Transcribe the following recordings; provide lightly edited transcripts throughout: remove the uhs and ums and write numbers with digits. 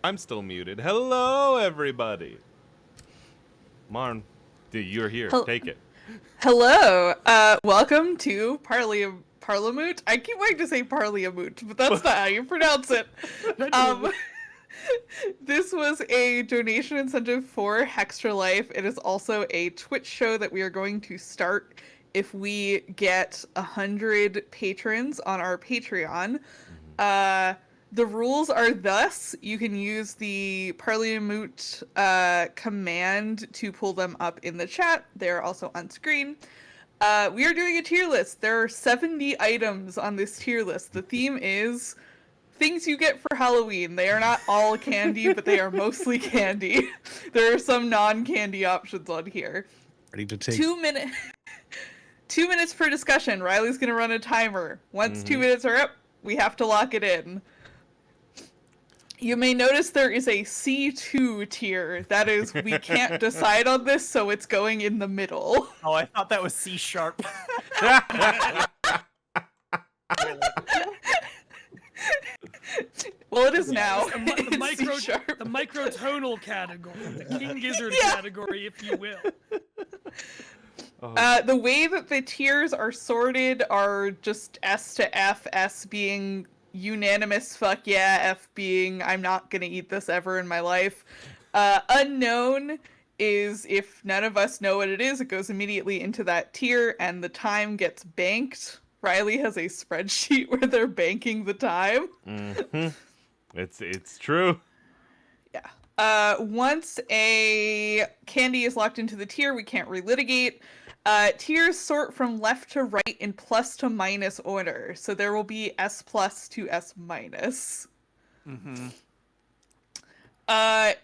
I'm still muted. Hello, everybody. Marn, dude, you're here. Take it. Hello. Welcome to Parliamoont. I keep wanting to say Parliamoont, but that's not how you pronounce it. This was a donation incentive for Hextra Life. It is also a Twitch show that we are going to start if we get 100 patrons on our Patreon. The rules are thus: you can use the Parliamoont command to pull them up in the chat. They're also on screen. We are doing a tier list. There are 70 items on this tier list. The theme is things you get for Halloween. They are not all candy, but they are mostly candy. There are some non-candy options on here. Ready to take 2 minutes. 2 minutes per discussion. Riley's gonna run a timer. Once 2 minutes are up, we have to lock it in. You may notice there is a C2 tier. That is, we can't decide on this, so it's going in the middle. Oh, I thought that was C sharp. Well, it is now. The microtonal category, the King Gizzard category, if you will. The way that the tiers are sorted are just S to F, S being unanimous fuck yeah, F being I'm not gonna eat this ever in my life. Unknown is if none of us know what it is, it goes immediately into that tier and the time gets banked. Riley has a spreadsheet where they're banking the time. It's true. Yeah. Once a candy is locked into the tier, we can't relitigate. Tiers sort from left to right in plus to minus order, so there will be S plus to S minus. For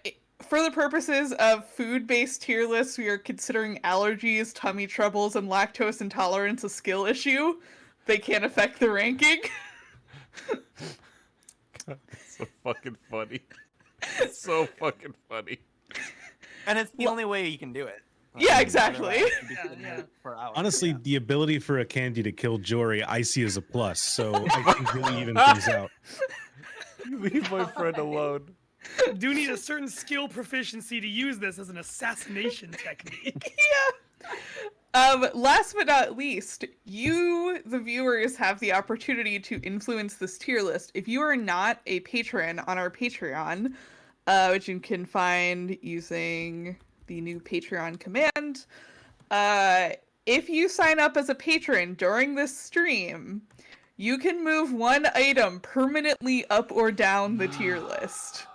the purposes of food-based tier lists, we are considering allergies, tummy troubles, and lactose intolerance a skill issue. They can't affect the ranking. God, it's so fucking funny. It's so fucking funny. And it's the only way you can do it. Yeah, exactly. Honestly, the ability for a candy to kill Jory, I see as a plus. So I think really even things out. You leave my friend alone. Do need a certain skill proficiency to use this as an assassination technique. Last but not least, you, the viewers, have the opportunity to influence this tier list. If you are not a patron on our Patreon, which you can find using the new Patreon command, if you sign up as a patron during this stream, you can move one item permanently up or down the tier list.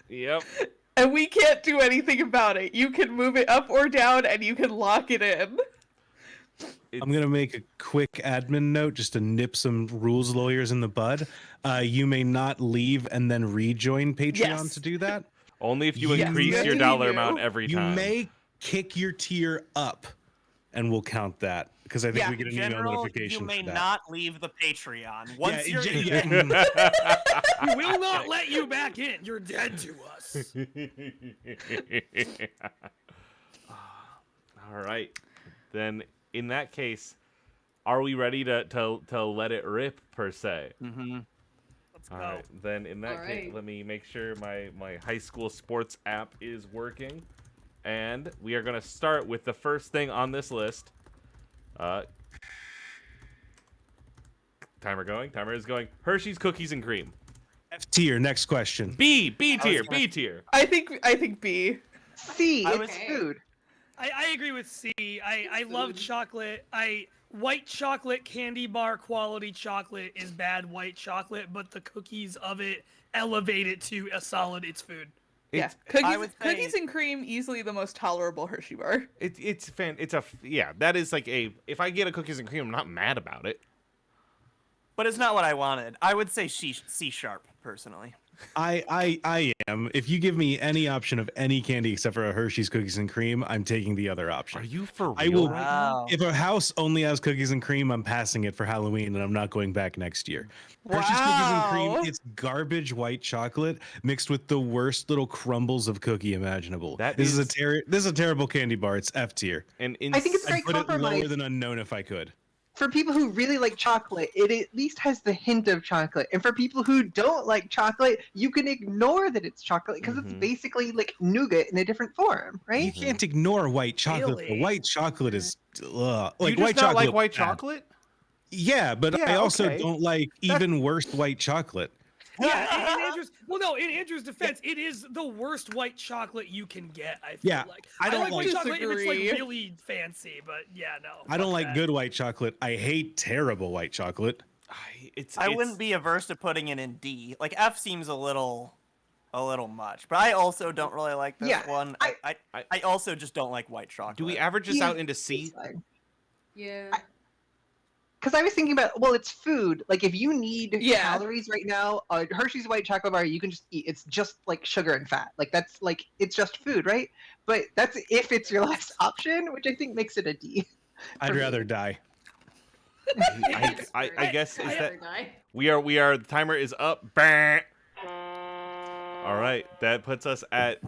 Yep. And we can't do anything about it. You can move it up or down, and you can lock it in. I'm going to make a quick admin note just to nip some rules lawyers in the bud. You may not leave and then rejoin Patreon to do that. Only if you increase your dollar amount every time. You may kick your tier up, and we'll count that. Because I think we get an email notification. You may for that. not leave the Patreon. Once you're We will not let you back in. You're dead to us. All right. Then in that case, are we ready to let it rip per se? Let's go. All right. Then in that case, let me make sure my high school sports app is working. And we are going to start with the first thing on this list. Timer going. Timer is going. Hershey's Cookies and Cream. F tier. Next question. B tier. B tier. I think B. C. It's food. I agree with C. I love chocolate. White chocolate candy bar quality chocolate is bad white chocolate, but the cookies of it elevate it to a solid. It's food. Yeah, cookies and cream, easily the most tolerable Hershey bar. That is like if I get a cookies and cream, I'm not mad about it. But it's not what I wanted. I would say C sharp, personally. I am. If you give me any option of any candy except for a Hershey's Cookies and Cream, I'm taking the other option. Are you for real? I will. Right now? If a house only has cookies and cream, I'm passing it for Halloween, and I'm not going back next year. Hershey's Cookies and Cream, it's garbage white chocolate mixed with the worst little crumbles of cookie imaginable. This is a terrible candy bar. It's F tier. And I think it's a great I'd put compromise. it lower than unknown if I could. for people who really like chocolate, it at least has the hint of chocolate. And for people who don't like chocolate, you can ignore that it's chocolate because it's basically like nougat in a different form, right? You can't ignore white chocolate. Really? The white chocolate is like you just white not chocolate. like white chocolate? Yeah, but Yeah, I also okay. don't like even worse white chocolate. Yeah, in Andrew's defense, it is the worst white chocolate you can get. I feel like I don't like white like- chocolate if it's like Disagree. really fancy, but yeah, no. I don't fuck like that. good white chocolate. I hate terrible white chocolate. I wouldn't be averse to putting it in D. Like F seems a little much, but I also don't really like this one. I also just don't like white chocolate. Do we average this out into C? Yeah. Because I was thinking about, well, it's food. Like, if you need Yeah. calories right now, a Hershey's white chocolate bar, you can just eat. It's just like sugar and fat. Like, that's like, it's just food, right? But that's if it's your last option, which I think makes it a D. I'd rather die. I guess is I'd that rather die. we are the timer is up. Bah. All right, that puts us at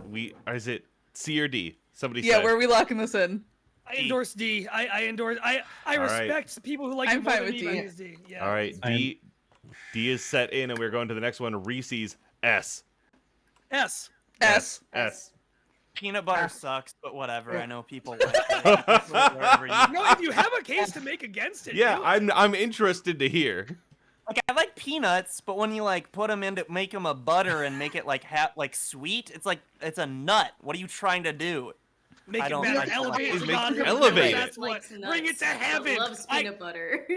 is it C or D? Somebody Yeah, said. where are we locking this in? I endorse D. I endorse. I All right. respect people who like I'm it more fine than with me. D. But it's D. Yeah. All right, D is set in, and we're going to the next one. Reese's S. S. S. S. Peanut butter sucks, but whatever. I know people like it. Wherever you- No, if you have a case to make against it, Yeah, do it. I'm interested to hear. Like I like peanuts, but when you like put them into make them a butter and make it like sweet, it's like it's a nut. What are you trying to do? Make I it don't better. like Elevate it. it. Make God, it elevate it. That's what. Likes Bring it nuts, to but heaven. Loves peanut butter.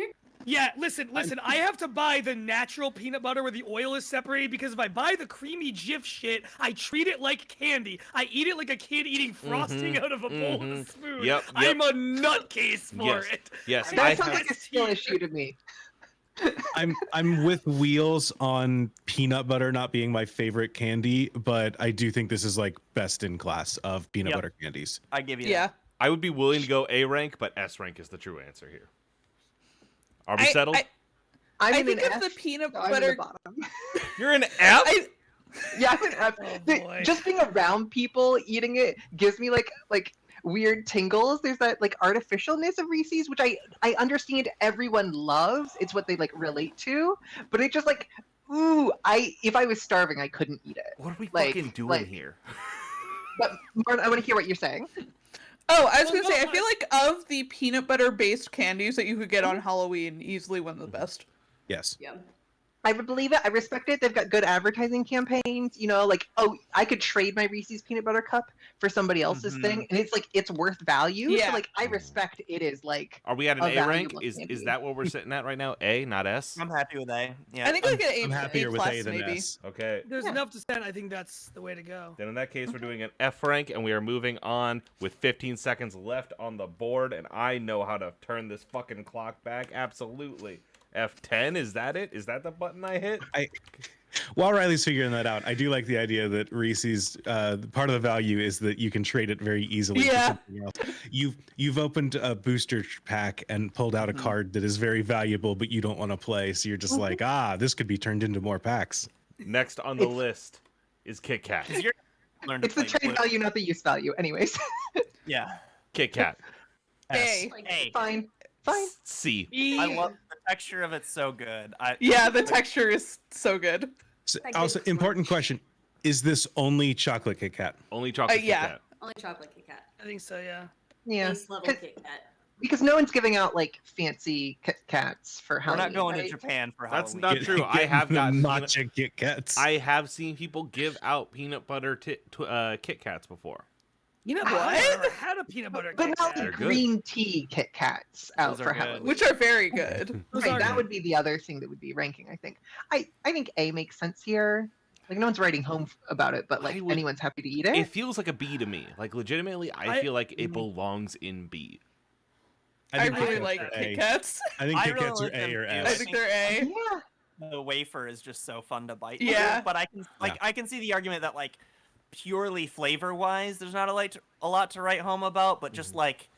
Yeah, listen. I have to buy the natural peanut butter where the oil is separated because if I buy the creamy Jif shit, I treat it like candy. I eat it like a kid eating frosting out of a bowl of spoon. Yep. I'm a nutcase for Yes. it. Yes. That I sounds have, like a skill issue to me. I'm with Wheels on peanut butter not being my favorite candy, but I do think this is like best in class of peanut Yep. butter candies. I give you Yeah. that. I would be willing to go A rank, but S rank is the true answer here. Are we I- settled? I'm I in think an of the F, peanut so I'm in butter. the bottom. You're an F. Yeah, I'm an F. boy. Just being around people eating it gives me like weird tingles. There's that like artificialness of Reese's, which I understand everyone loves. It's what they like relate to, but it just like, ooh, if I was starving, I couldn't eat it. What are we Like- fucking doing like- here? But Martin, I want to hear what you're saying. Oh, I was Well, gonna say, no, I feel like of the peanut butter based candies that you could get on Halloween, easily one of the best. Yes. Yeah. I would believe it. I respect it. They've got good advertising campaigns. You know, like, oh, I could trade my Reese's peanut butter cup for somebody else's thing, and it's like it's worth value. Yeah. So like, I respect it is like. Are we at an A A rank? valuable Is candy. that what we're sitting at right now? A, not S. I'm happy with A. Yeah. I think like an A, I'm happier A with plus A than maybe. S. Okay. There's Yeah. enough to send. I think that's the way to go. Then in that case, we're doing an F rank, and we are moving on with 15 seconds left on the board, and I know how to turn this fucking clock back. Absolutely. F10, is that it? Is that the button I hit? While Riley's figuring that out, I do like the idea that Reese's part of the value is that you can trade it very easily Yeah. for something else. You've opened a booster pack and pulled out a card that is very valuable, but you don't want to play, so you're just like, this could be turned into more packs. Next on the list is Kit Kat. 'Cause you're learn to It's the play trade blue. value, not the use value. Anyways, Yeah. Kit Kat. A. Like, A. fine. C. I love the texture of it so good. Yeah, the texture is so good. So, I also, get important crunch. question: is this only chocolate Kit Kat? Only chocolate yeah. Kit Kat. only chocolate Kit Kat. I think so. Yeah. Yeah. Base level 'Cause- Kit Kat. Because no one's giving out like fancy Kit Kats for We're Halloween. not going right? to Japan for That's Halloween. not true. I Get have the gotten matcha Kit Kats. I have seen people give out peanut butter Kit Kats before. You know What? I've never had a peanut butter But Kit not Kat. the They're good. green tea Kit Kats out Those are for good. Halloween. Which are very good. Those Right, are that good. would be the other thing that would be ranking. I think. I think A makes sense here. Like no one's writing home about it, but like I would- anyone's happy to eat it. It feels like a B to me. Like legitimately, I feel like Mm-hmm. it belongs in B. I think really Kit like Kats are Kit A. Kats. I think I Kit really Kats are like them A or too. I S. think they're A. Yeah. The wafer is just so fun to bite. Yeah. into, but I can I can see the argument that like purely flavor wise, there's not a lot to write home about, but just like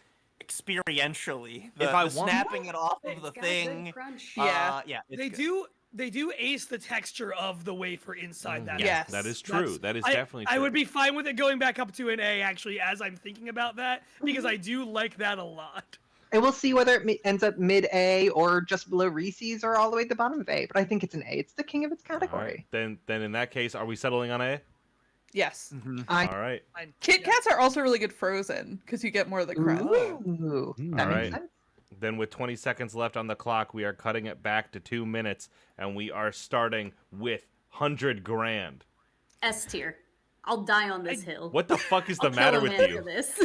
experientially, the, If I the want- snapping it off It's of the got good thing. crunch. Yeah. Yeah. It's They good. do ace the texture of the wafer inside that. Yes. That is true. That's- That is I- definitely true. I would be fine with it going back up to an A actually as I'm thinking about that because I do like that a lot. And we'll see whether it ends up mid-A or just below Reese's or all the way to the bottom of A. But I think it's an A. It's the king of its category. Right. Then in that case, are we settling on A? Yes. All right. Kit Kats are also really good frozen because you get more of the crunch. Ooh, that All makes right. sense. Then with 20 seconds left on the clock, we are cutting it back to 2 minutes, and we are starting with 100 grand. S tier. I'll die on this hill. What the fuck is the I'll matter kill a with man you? for this.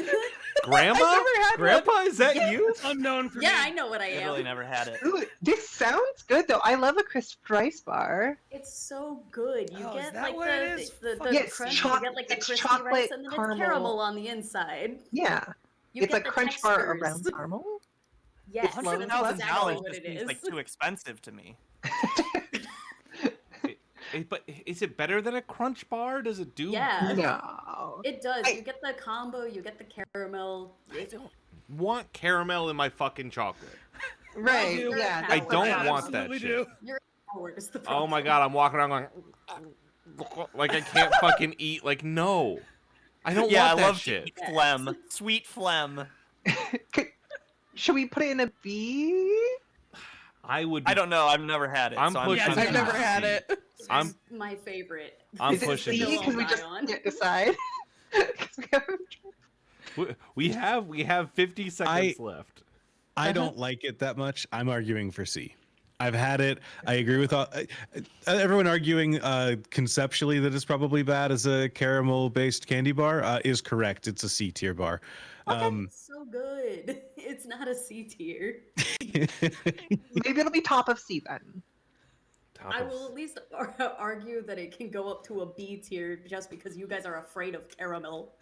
Grandma? I've never had Grandpa, is that you? Unknown for yeah, me. I know what I am. Literally never had it. Ooh, this sounds good though. I love a crisp rice bar. It's so good. You Oh, is get that like what it is? the Fuck. Yes, crunch, choc- you get like the it's crispy chocolate rice, and then caramel. it's caramel on the inside. Yeah, You it's get a the crunch bar textures. around caramel. Yes, $100,000 that's $100,000 exactly what just it seems is. like too expensive to me. But is it better than a crunch bar? Does it do? Yeah. No. It does. I- You get the combo, you get the caramel. I don't want caramel in my fucking chocolate. Right, do. yeah. I that's don't what I want that absolutely shit. do. Howard is the Oh my problem. god, I'm walking around going like I can't fucking eat. Like no, I don't Yeah, want I that love shit. sweet phlegm. Sweet phlegm. Should we put it in a B? I would. I don't know. I've never had it. I'm so pushing I've never C. had it. This I'm- is my favorite. I'm Is it pushing C? it. Still Because we on just Ion. can't decide. 'Cause we haven't- We have 50 seconds left. I don't like it that much. I'm arguing for C. I've had it. I agree with everyone arguing conceptually that it's probably bad as a caramel-based candy bar is correct. It's a C tier bar. It's so good. It's not a C tier. Maybe it'll be top of C then. Top I of- will at least argue that it can go up to a B tier just because you guys are afraid of caramel.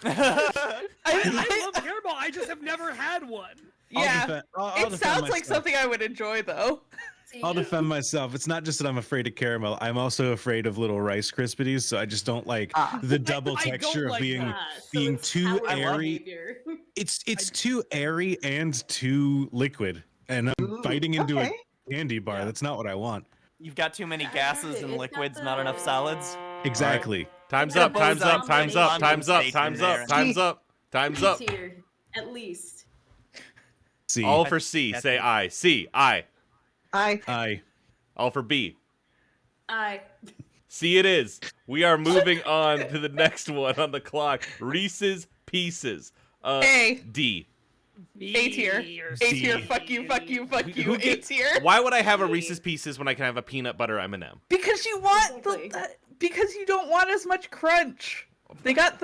I love caramel. I just have never had one. Yeah. I'll It defend sounds like myself. something I would enjoy though. See, I'll defend myself. It's not just that I'm afraid of caramel. I'm also afraid of little Rice Krispies, so I just don't like the double I don't texture of like being that. so being it's too Howard airy. behavior. It's too airy and too liquid, and I'm Ooh, biting into okay. a candy bar. Yeah. That's not what I want. You've got too many gases and It's got liquids, not enough solids. Exactly. Time's Yeah, up. Time's up. Time's up. Time's up. Time's up. Time's up. Time's up. B tier, at least. C. All for C. Say I. C. I. I. All for B. I. C it is. We are moving on to the next one on the clock. Reese's Pieces. A. D. A tier. or A C. tier. Fuck you. Fuck you. Fuck you. Who A get- tier. Why would I have a Reese's Pieces when I can have a peanut butter M&M? Because you want Exactly. because you don't want as much crunch. They got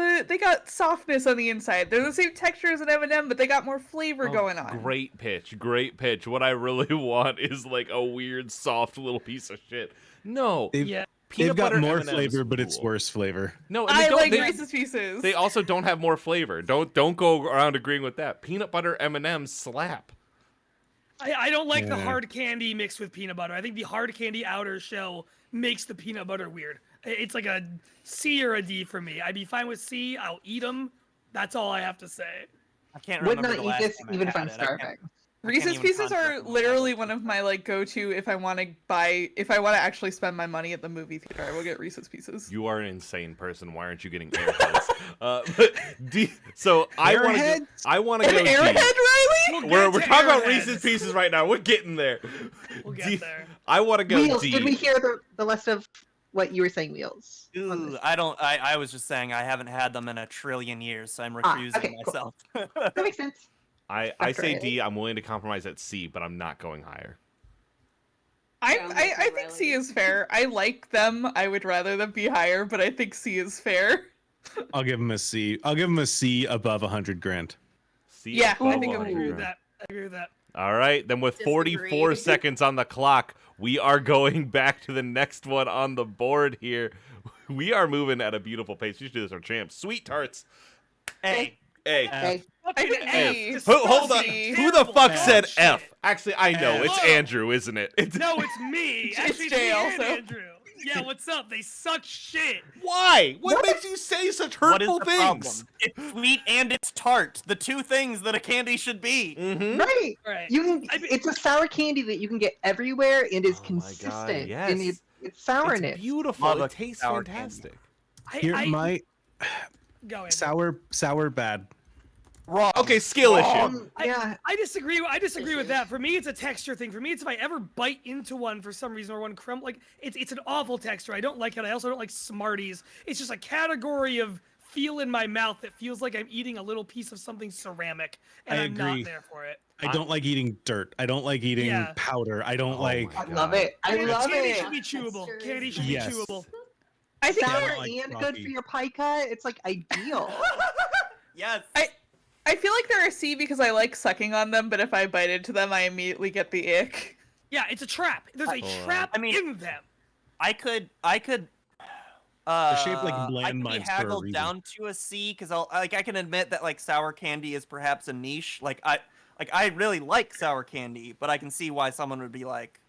softness on the inside. They're the same texture as an M&M, but they got more flavor going on. Great pitch. Great pitch. What I really want is like a weird, soft little piece of shit. No. They've, Yeah. Peanut they've got butter more M&Ms flavor, is but it's cool. worse flavor. No, and they I don't, like they, Reese's Pieces. they also don't have more flavor. Don't go around agreeing with that. Peanut butter M&Ms slap. I don't like the Yeah. hard candy mixed with peanut butter. I think the hard candy outer shell makes the peanut butter weird. It's like a C or a D for me. I'd be fine with C. I'll eat them. That's all I have to say. I can't Would remember not the eat last this time I even if had I'm it. I can't- starving. Reese's even Pieces are contact them. literally one of my like go-to if I want to actually spend my money at the movie theater. I will get Reese's Pieces. You are an insane person. Why aren't you getting airheads? But D, so I want to. Airheads? I want to An go D. Airhead, Riley? We'll We're get to talking about Airheads. Reese's Pieces right now. We're getting there. We'll get D- there. I want to go Wheels, D. did we hear the rest of what you were saying, Wheels? on Ooh, this? I was just saying I haven't had them in a trillion years, so I'm recusing okay, cool. myself. That makes sense. I After say A. D. I'm willing to compromise at C, but I'm not going higher. Yeah, I think C is fair. I like them. I would rather them be higher, but I think C is fair. I'll give him a C. I'll give him a C above 100 grand. C. Yeah, I above think I'm 100 agree with grand. that. I agree with that. All right, then with 44 Disagree. seconds on the clock, we are going back to the next one on the board here. We are moving at a beautiful pace. We should do this our champs. Sweet tarts. Hey, A. Okay. Fucking think A. F. Hold on. Disgusting. Who the fuck Terrible said shit. F? Actually, I know. It's F. Andrew, isn't it? It's... No, it's me. It's Actually, Jay me and also. Andrew. Yeah, what's up? They suck shit. Why? What makes you say such what is hurtful the things? problem? It's sweet and it's tart. The two things that a candy should be. Mm-hmm. Right. Right. You can. I mean- It's a sour candy that you can get everywhere and is Oh my God, consistent yes. in its sourness. It's beautiful. Love It a tastes sour candy. fantastic. Here, my Go in. sour bad. Wrong. Okay, skill issue. Yeah. I disagree. I disagree with that. For me, it's a texture thing. For me, it's if I ever bite into one for some reason or one crumb, like it's an awful texture. I don't like it. I also don't like Smarties. It's just a category of feel in my mouth that feels like I'm eating a little piece of something ceramic, and I'm not there for it. I don't like eating dirt. I don't like eating powder. I don't like. I love it. I love Candy it. should be chewable. Candy should be chewable. I think Sour like and coffee. good for your pie cut. It's like ideal. Yes. I feel like they're a C because I like sucking on them, but if I bite into them, I immediately get the ick. Yeah, it's a trap. There's a trap in them. I could. They're shaped like I landmines can be for a haggled reason. down to a C because I can admit that like sour candy is perhaps a niche. I really like sour candy, but I can see why someone would be like.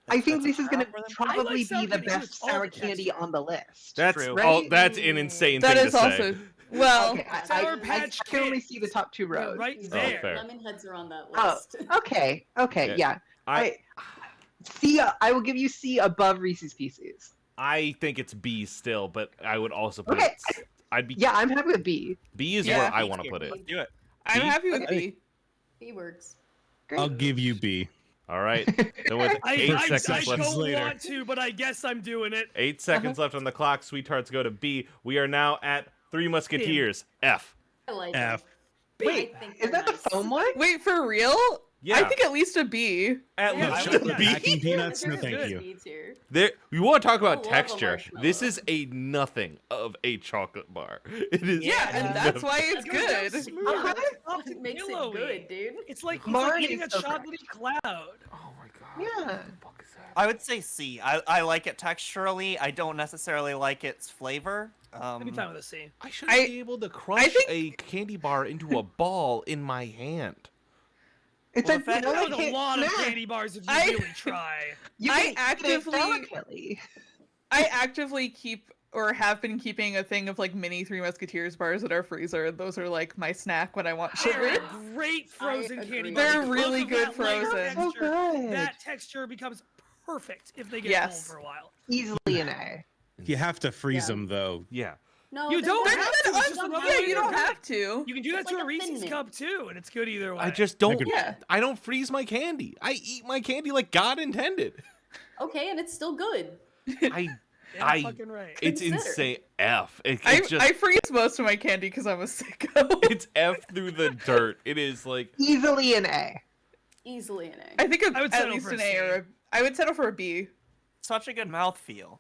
I think that's this is going to trap for them. probably sour be the candy too. best It's all sour the candy texture. on the list. That's True. Right? that's an insane That thing is to also say. well. Okay, Sour I Patch can only Kids. see the top two They're rows. right Fair. there. Lemon heads are on that Oh, list. okay, Yeah. yeah. C. I will give you C above Reese's Pieces. I think it's B still, but I would also put Okay. it. I'd be. Yeah, I'm happy with B. B is Yeah. where I want to put it. Let's do it. I'm B? happy with Okay. B. B works. Great. I'll give you B. All right. Then with I 8 I seconds left. don't later. want to, but I guess I'm doing it. 8 seconds left on the clock. Sweethearts go to B. We are now at Three Musketeers. F. I like F. it. Wait, I think is that the nice. foam one? Wait, for real? Yeah. I think at least a B. At Yeah, least I would- a yeah. B. Packing peanuts? No, There's thank good you. needs here. There, you want to talk about I love a texture? marshmallow. This is a nothing of a chocolate bar. It is. Yeah, and that's why it's That goes down good. smooth. Uh-huh. Soft It and makes it pillowy. good, dude. It's like Mine eating a is so chocolatey cloud. Oh my god. Yeah. What the fuck is that? I would say C. I like it texturally. I don't necessarily like its flavor. I'd be fine with a C. I should I- be able to crush think- a candy bar into a ball in my hand. It's Well, a the fact That was a delicate lot of snack. candy bars if you I- really try. You I can eat it actively- delicately. I actively keep or have been keeping a thing of like mini Three Musketeers bars in our freezer, and those are like my snack when I want They're sugar. great frozen agree. candy bars. They're Because really of good that light frozen. So texture, good. that texture becomes perfect if they get Yes. cold for a while. Easily an A. You have to freeze Yeah. them though. Yeah. No, You they're don't not- They're have not to, it's just un- another yeah, way you to don't do it. have to. You can do that It's to like a a Reese's Thin Mint. cup too, and it's good either way. I just don't. Yeah. I don't freeze my candy. I eat my candy like God intended. Okay, and it's still good. I. Yeah, I- fucking right. It's Consider. insane. F. It's I just. freeze most of my candy because I'm a sicko. It's F through the dirt. It is like. Easily an A. Easily an A. I think I would at settle least for a an C. A or a, I would settle for a B. Such a good mouthfeel.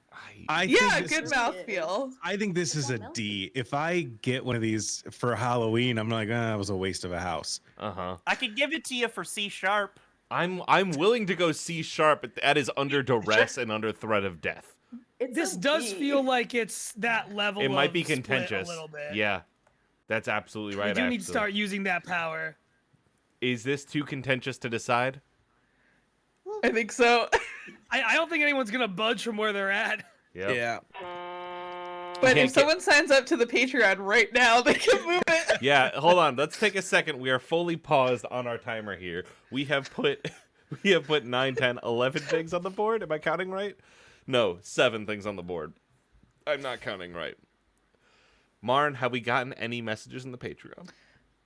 I Yeah, think this good is- mouthfeel. I think this is a Don't D. If I get one of these for Halloween, I'm like, that was a waste of a house. Uh huh. I could give it to you for C sharp. I'm willing to go C sharp, but that is under duress and under threat of death. It's This a does B. feel like it's that level. It might of be split contentious. a little bit. Yeah, that's absolutely right. We do need to actually. start using that power. Is this too contentious to decide? I think so. I don't think anyone's gonna budge from where they're at. Yep. But can't if someone signs up to the Patreon right now, they can move it. Yeah, hold on. Let's take a second. We are fully paused on our timer here. We have put 9, 10, 11 things on the board. Am I counting right? No, 7 things on the board. I'm not counting right. Marn, have we gotten any messages in the Patreon?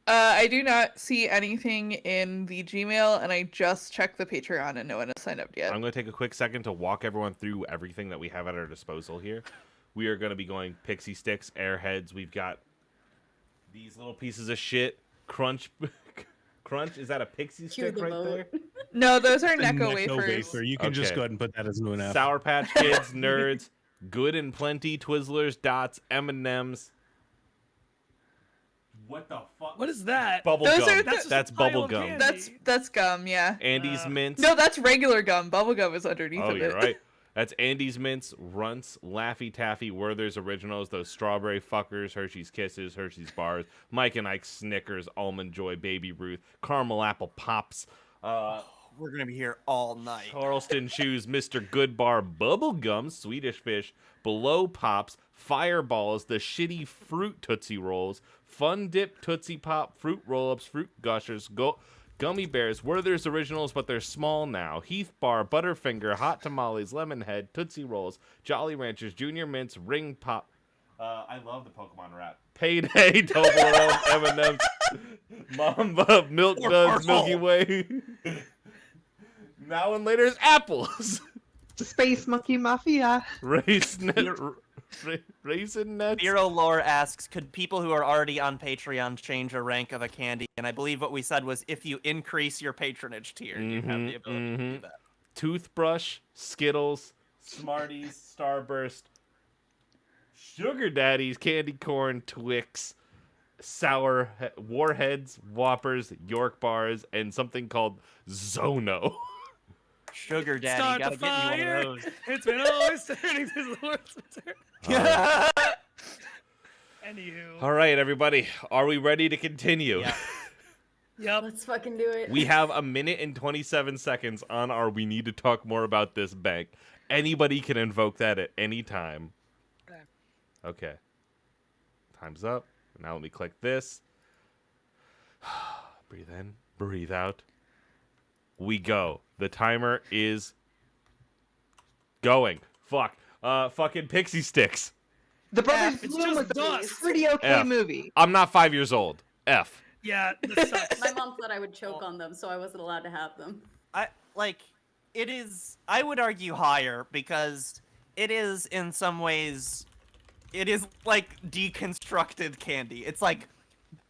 I do not see anything in the Gmail, and I just checked the Patreon, and no one has signed up yet. I'm going to take a quick second to walk everyone through everything that we have at our disposal here. We are going to be going Pixie Sticks, Airheads. We've got these little pieces of shit. Crunch. Crunch? Is that a Pixie Cue Stick the right vote. there? No, those are The NECCO Necco wafers. wafer. You can just Okay. go ahead and put that as an F. Sour Patch Kids, Nerds, Good and Plenty, Twizzlers, Dots, M&M's. What the fuck? What is that? Bubble Those gum. are the- That's just That's a pile bubble of gum. candy. That's gum, yeah. Andy's Mints. No, that's regular gum. Bubblegum is underneath Oh, of you're it. right. That's Andy's Mints, Runts, Laffy Taffy, Werther's Originals, those strawberry fuckers, Hershey's Kisses, Hershey's Bars, Mike and Ike Snickers, Almond Joy, Baby Ruth, Caramel Apple Pops, We're gonna be here all night. Charleston Shoes, Mr. Goodbar, Bubblegum, Swedish Fish, Below Pops, Fireballs, the shitty fruit Tootsie Rolls, Fun Dip Tootsie Pop, Fruit Roll-Ups, Fruit Gushers, Gummy Bears, Werther's Originals, but they're small now, Heath Bar, Butterfinger, Hot Tamales, Lemonhead, Tootsie Rolls, Jolly Ranchers, Junior Mints, Ring Pop. I love the Pokemon rap. Payday, Toblerone, M&M's, Mamba, Milk Duds, Milky Way. Now and later is apples. Space Monkey Mafia. Raisin nuts. Zero Lore asks, could people who are already on Patreon change a rank of a candy? And I believe what we said was if you increase your patronage tier, you have the ability to do that. Toothbrush, Skittles, Smarties, Starburst, Sugar Daddies, Candy Corn, Twix, Sour Warheads, Whoppers, York Bars, and something called Zono. Sugar Daddy, Start gotta the get you fire. one of those. It's been always turning to the Lord's return. Anywho. All right, everybody. Are we ready to continue? Yeah. Yep. Let's fucking do it. We have 1 minute and 27 seconds on our we need to talk more about this bank. Anybody can invoke that at any time. Okay. Time's up. Now let me click this. Breathe in. Breathe out. We go. The timer is going. Fuck. Fucking Pixie Sticks. The Brothers It's Bloom was just dust. a pretty okay F. movie. I'm not 5 years old. F. Yeah, this sucks. My mom said I would choke on them, so I wasn't allowed to have them. It is, I would argue higher because it is in some ways, it is like deconstructed candy. It's like,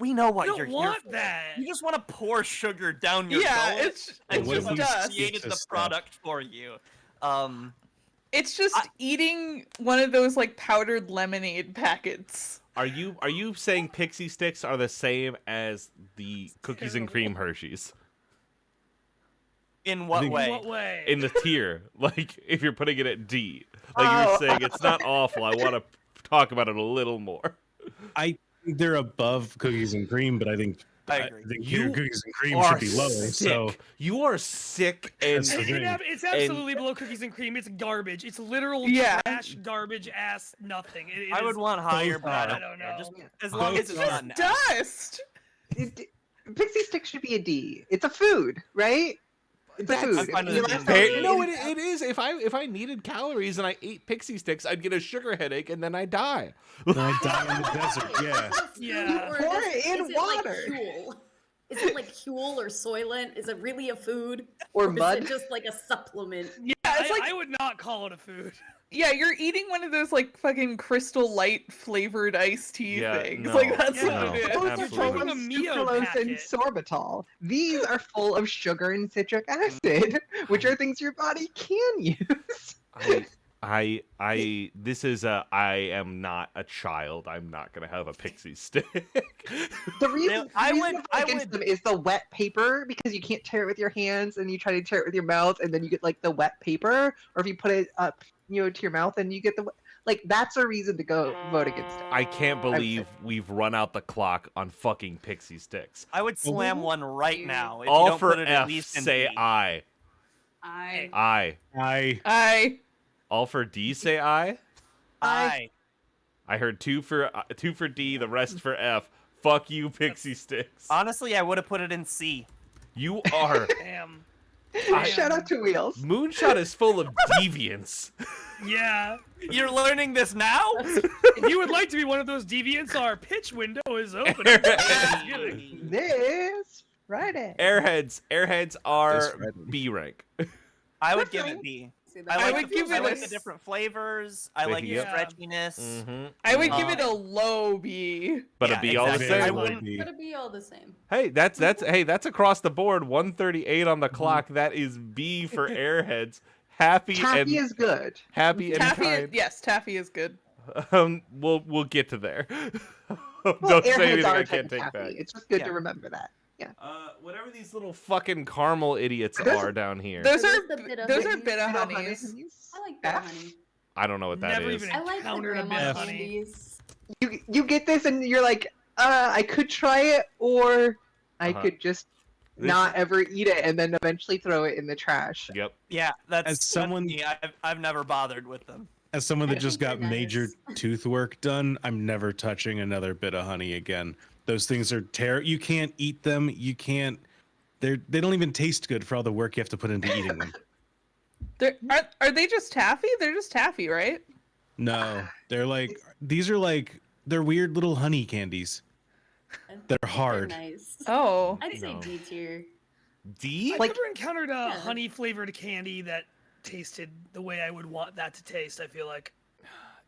we know what You you're don't here want for. that. You just want to pour sugar down your Yeah, gullet it's and What just if we dust. created skip the a step? product for you. It's just eating one of those like powdered lemonade packets. Are you saying Pixie Sticks are the same as the cookies and cream Hershey's? In what way? In what way? In the tier, like if you're putting it at D, like you're saying it's not awful. I want to talk about it a little more. I think they're above cookies and cream, but I think I agree. You cookies and cream are should be lower. sick. So You are sick and That's the thing. It's absolutely below cookies and cream. It's garbage. It's literal Yeah. trash, garbage, ass, nothing. It I would is- want higher, but I I don't care. know. Just as long It's as it's just not now. dust. Pixie Stick should be a D. It's a food, right? It's a food. I'm fine with You it left being out- No, it is. If I needed calories and I ate Pixie Sticks, I'd get a sugar headache and then I die. then I die in the desert. Yeah. Yeah. Or Pour is- it in is it like water. Huel? Is it like Huel or Soylent? Is it really a food? Or is mud. it just like a supplement? Yeah, it's like I would not call it a food. yeah, you're eating one of those like fucking Crystal Light flavored iced tea Yeah, things. no, Like that's no, what it is. Those are absolutely. full of A Mio sucralose and packet. sorbitol. These are full of sugar and citric acid, which are things your body can use. I am not a child. I'm not gonna have a Pixie Stick. The reason I the would- reason I against would- them is the wet paper because you can't tear it with your hands and you try to tear it with your mouth and then you get like the wet paper, or if you put it up, to your mouth and you get the like. That's a reason to go vote against it. I can't believe we've run out the clock on fucking Pixie Sticks. I would slam one right now. If you All don't for put it at F, least in say D. I. I I. All for D, say I. I. I heard two for D, the rest for F. Fuck you, Pixie Sticks. Honestly, I would have put it in C. You are. Damn. Shout out to Wheels. Moonshot is full of deviance. Yeah. You're learning this now? If you would like to be one of those deviants, our pitch window is open. This Friday. Airheads are This Friday. B rank. I would give it B. See, I that's- like, would give I it like a the s- different flavors. I like the Yep. stretchiness. Mm-hmm. I would give Uh, it a low B. But Yeah, a B all the exactly. same. I Very wouldn't- low B. Could it be all the same? Hey, that's across the board. 138 on the clock. That is B for Airheads. Happy Taffy and is good. happy and Taffy, kind. yes, taffy is good. We'll get to there. Well, Don't say Airheads anything are I a type can't of take taffy. back. It's just good Yeah. to remember that. Yeah. Whatever these little fucking caramel idiots Those- are down here. Those Are are those the bit of those are honeys? bit of Bit of honeys. I like that F. honey. I don't know what that Never is. even I like the encountered a bit grandma of honey. candies. You get this and you're like, I could try it, or I Uh-huh. could just This- not ever eat it and then eventually throw it in the trash. Yep. Yeah, that's As someone- that's me. I've never bothered with them. As someone that I just think got they're major nice. tooth work done, I'm never touching another bit of honey again. Those things are You can't eat them. You can't. They don't even taste good for all the work you have to put into eating them. Are they just taffy? They're just taffy, right? No, they're like these are like they're weird little honey candies. They're hard. Nice. Oh. I'd say No. D tier. D? I've Like- never encountered a Yeah. honey flavored candy that tasted the way I would want that to taste. I feel like.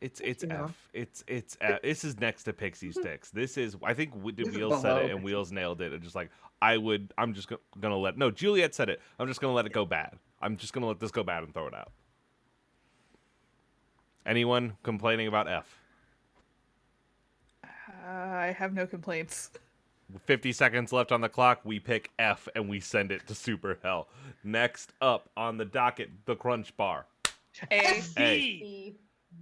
It's Yeah. F. It's F. This is next to Pixie Sticks. This is I think This is Wheels said it below and Wheels nailed it. And just like I'm just gonna let no. Juliet said it. I'm just gonna let it go bad. I'm just gonna let this go bad and throw it out. Anyone complaining about F? I have no complaints. 50 seconds left on the clock. We pick F and we send it to super hell. Next up on the docket, the Crunch Bar. A. A. D.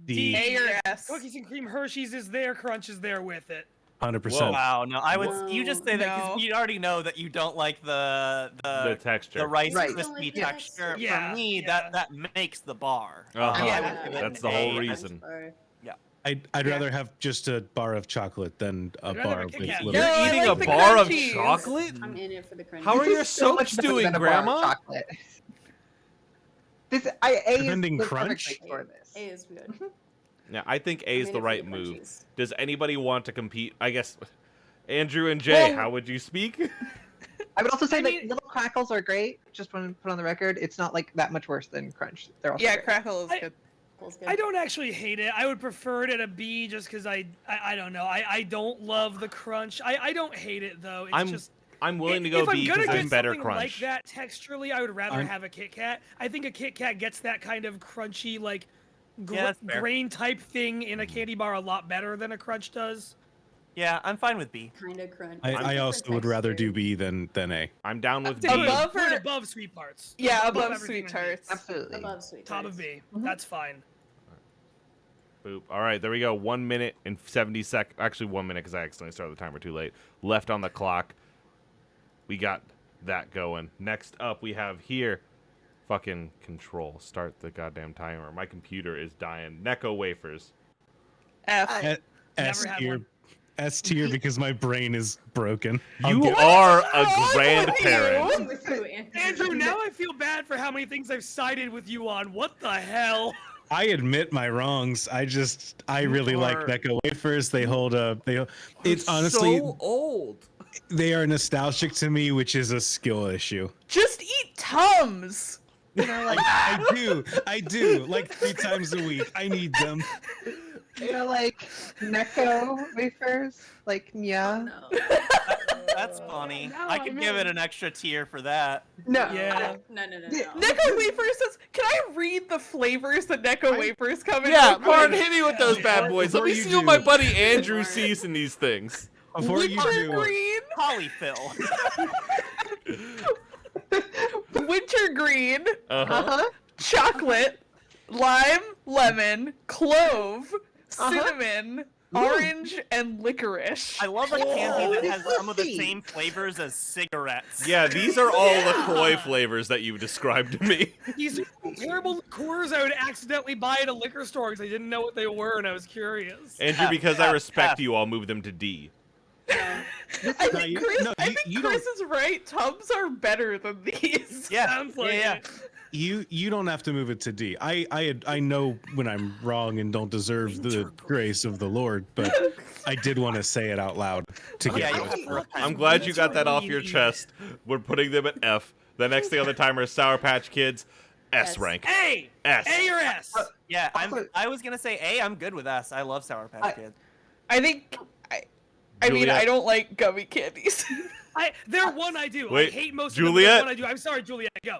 D. A or S. Cookies and cream Hershey's is there, Crunch is there with it. 100%. Wow, no, I would. You just say that No. because you already know that you don't like The texture. the rice Right. Don't crispy like the texture. texture. Yeah, For me, yeah. that makes the bar. Uh-huh. I Yeah. would give it That's an the whole A. reason. I'd rather have just a bar of chocolate than a I'd rather bar have a with Kit Kat. little. No, I Eating like a the bar of crunchies. chocolate? I'm in it for the crunch. How are This your is so much soaps better doing, than a bar of Grandma? chocolate. A is Depending the crunch? perfect place for this. A is good. Yeah, I think A is I'm in the it for right the move. crunchies. Does anybody want to compete? I guess Andrew and Jay, Well- how would you speak? I would also say I that mean- little crackles are great. Just want to put on the record, it's not like that much worse than crunch. They're also Yeah, great. crackle is I- good. Apple's good. I don't actually hate it. I would prefer it at a B just because I don't know. I don't love the crunch. I don't hate it though. It's just I'm willing to go if I'm B gonna because get there's better something crunch. like that texturally, I would rather I'm- have a Kit Kat. I think a Kit Kat gets that kind of crunchy like Yeah, that's fair. grain type thing in a candy bar a lot better than a crunch does. Yeah, I'm fine with B. Kind of crunch. I Different also would rather do texture. B than A. I'm down with B. Above Put it or- above sweet parts. Yeah, above everything sweet I hate. tarts. Absolutely. Above sweet Top tarts. of B. Mhm. That's fine. Boop. All right, there we go. 1 minute and 70 seconds. Actually, 1 minute because I accidentally started the timer too late. Left on the clock. We got that going. Next up, we have here. Fucking control. Start the goddamn timer. My computer is dying. NECCO wafers. F. S had tier. one. S tier because my brain is broken. I'll You get- are wrong a with grandparent. you? With you, Andrew. Andrew, now I feel bad for how many things I've sided with you on. What the hell? I admit my wrongs. I really like are- NECCO wafers. They hold a. It's honestly so old. they are nostalgic to me, which is a skill issue. Just eat Tums. You know, like I do. Like 3 times a week. I need them. like Necco wafers. Like Oh, yeah. no. That's funny. Now I could I'm give it in. an extra tier for that. No. Yeah. No. Necco wafers says, can I read the flavors that Necco wafers come in? Yeah, real quick? Martin, hit me with those bad boys. Let Before me you see what my do- buddy Andrew sees in these things. Before you Winter do, green, Polyfill. winter green, Uh-huh. Uh-huh. chocolate, lime, lemon, clove, Uh-huh. cinnamon, orange, and licorice. I love a candy that has some of the Disgusting. same flavors as cigarettes. Yeah, these are all LaCroix flavors that you described to me. These are terrible liqueurs I would accidentally buy at a liquor store because I didn't know what they were and I was curious. Andrew, because I F, respect F. you, I'll move them to D. I No, think you- Chris, no, I you- think you Chris is right. Tums are better than these. Yeah, Sounds like yeah. it. you don't have to move it to D. I know when I'm wrong and don't deserve the grace of the Lord, but I did want to say it out loud to Yeah, get you those. have to repent. I'm glad you got that off your Really? chest. We're putting them at F. The next thing on the timer is Sour Patch Kids. S S. rank. A! S. A or S? Yeah, Also- I was gonna say A. I'm good with S. I love Sour Patch Kids. I think. I mean, Juliet. I don't like gummy candies. They're one I do. Wait, I hate most of Juliet? them. They're one I do. I'm sorry, Juliet. Go.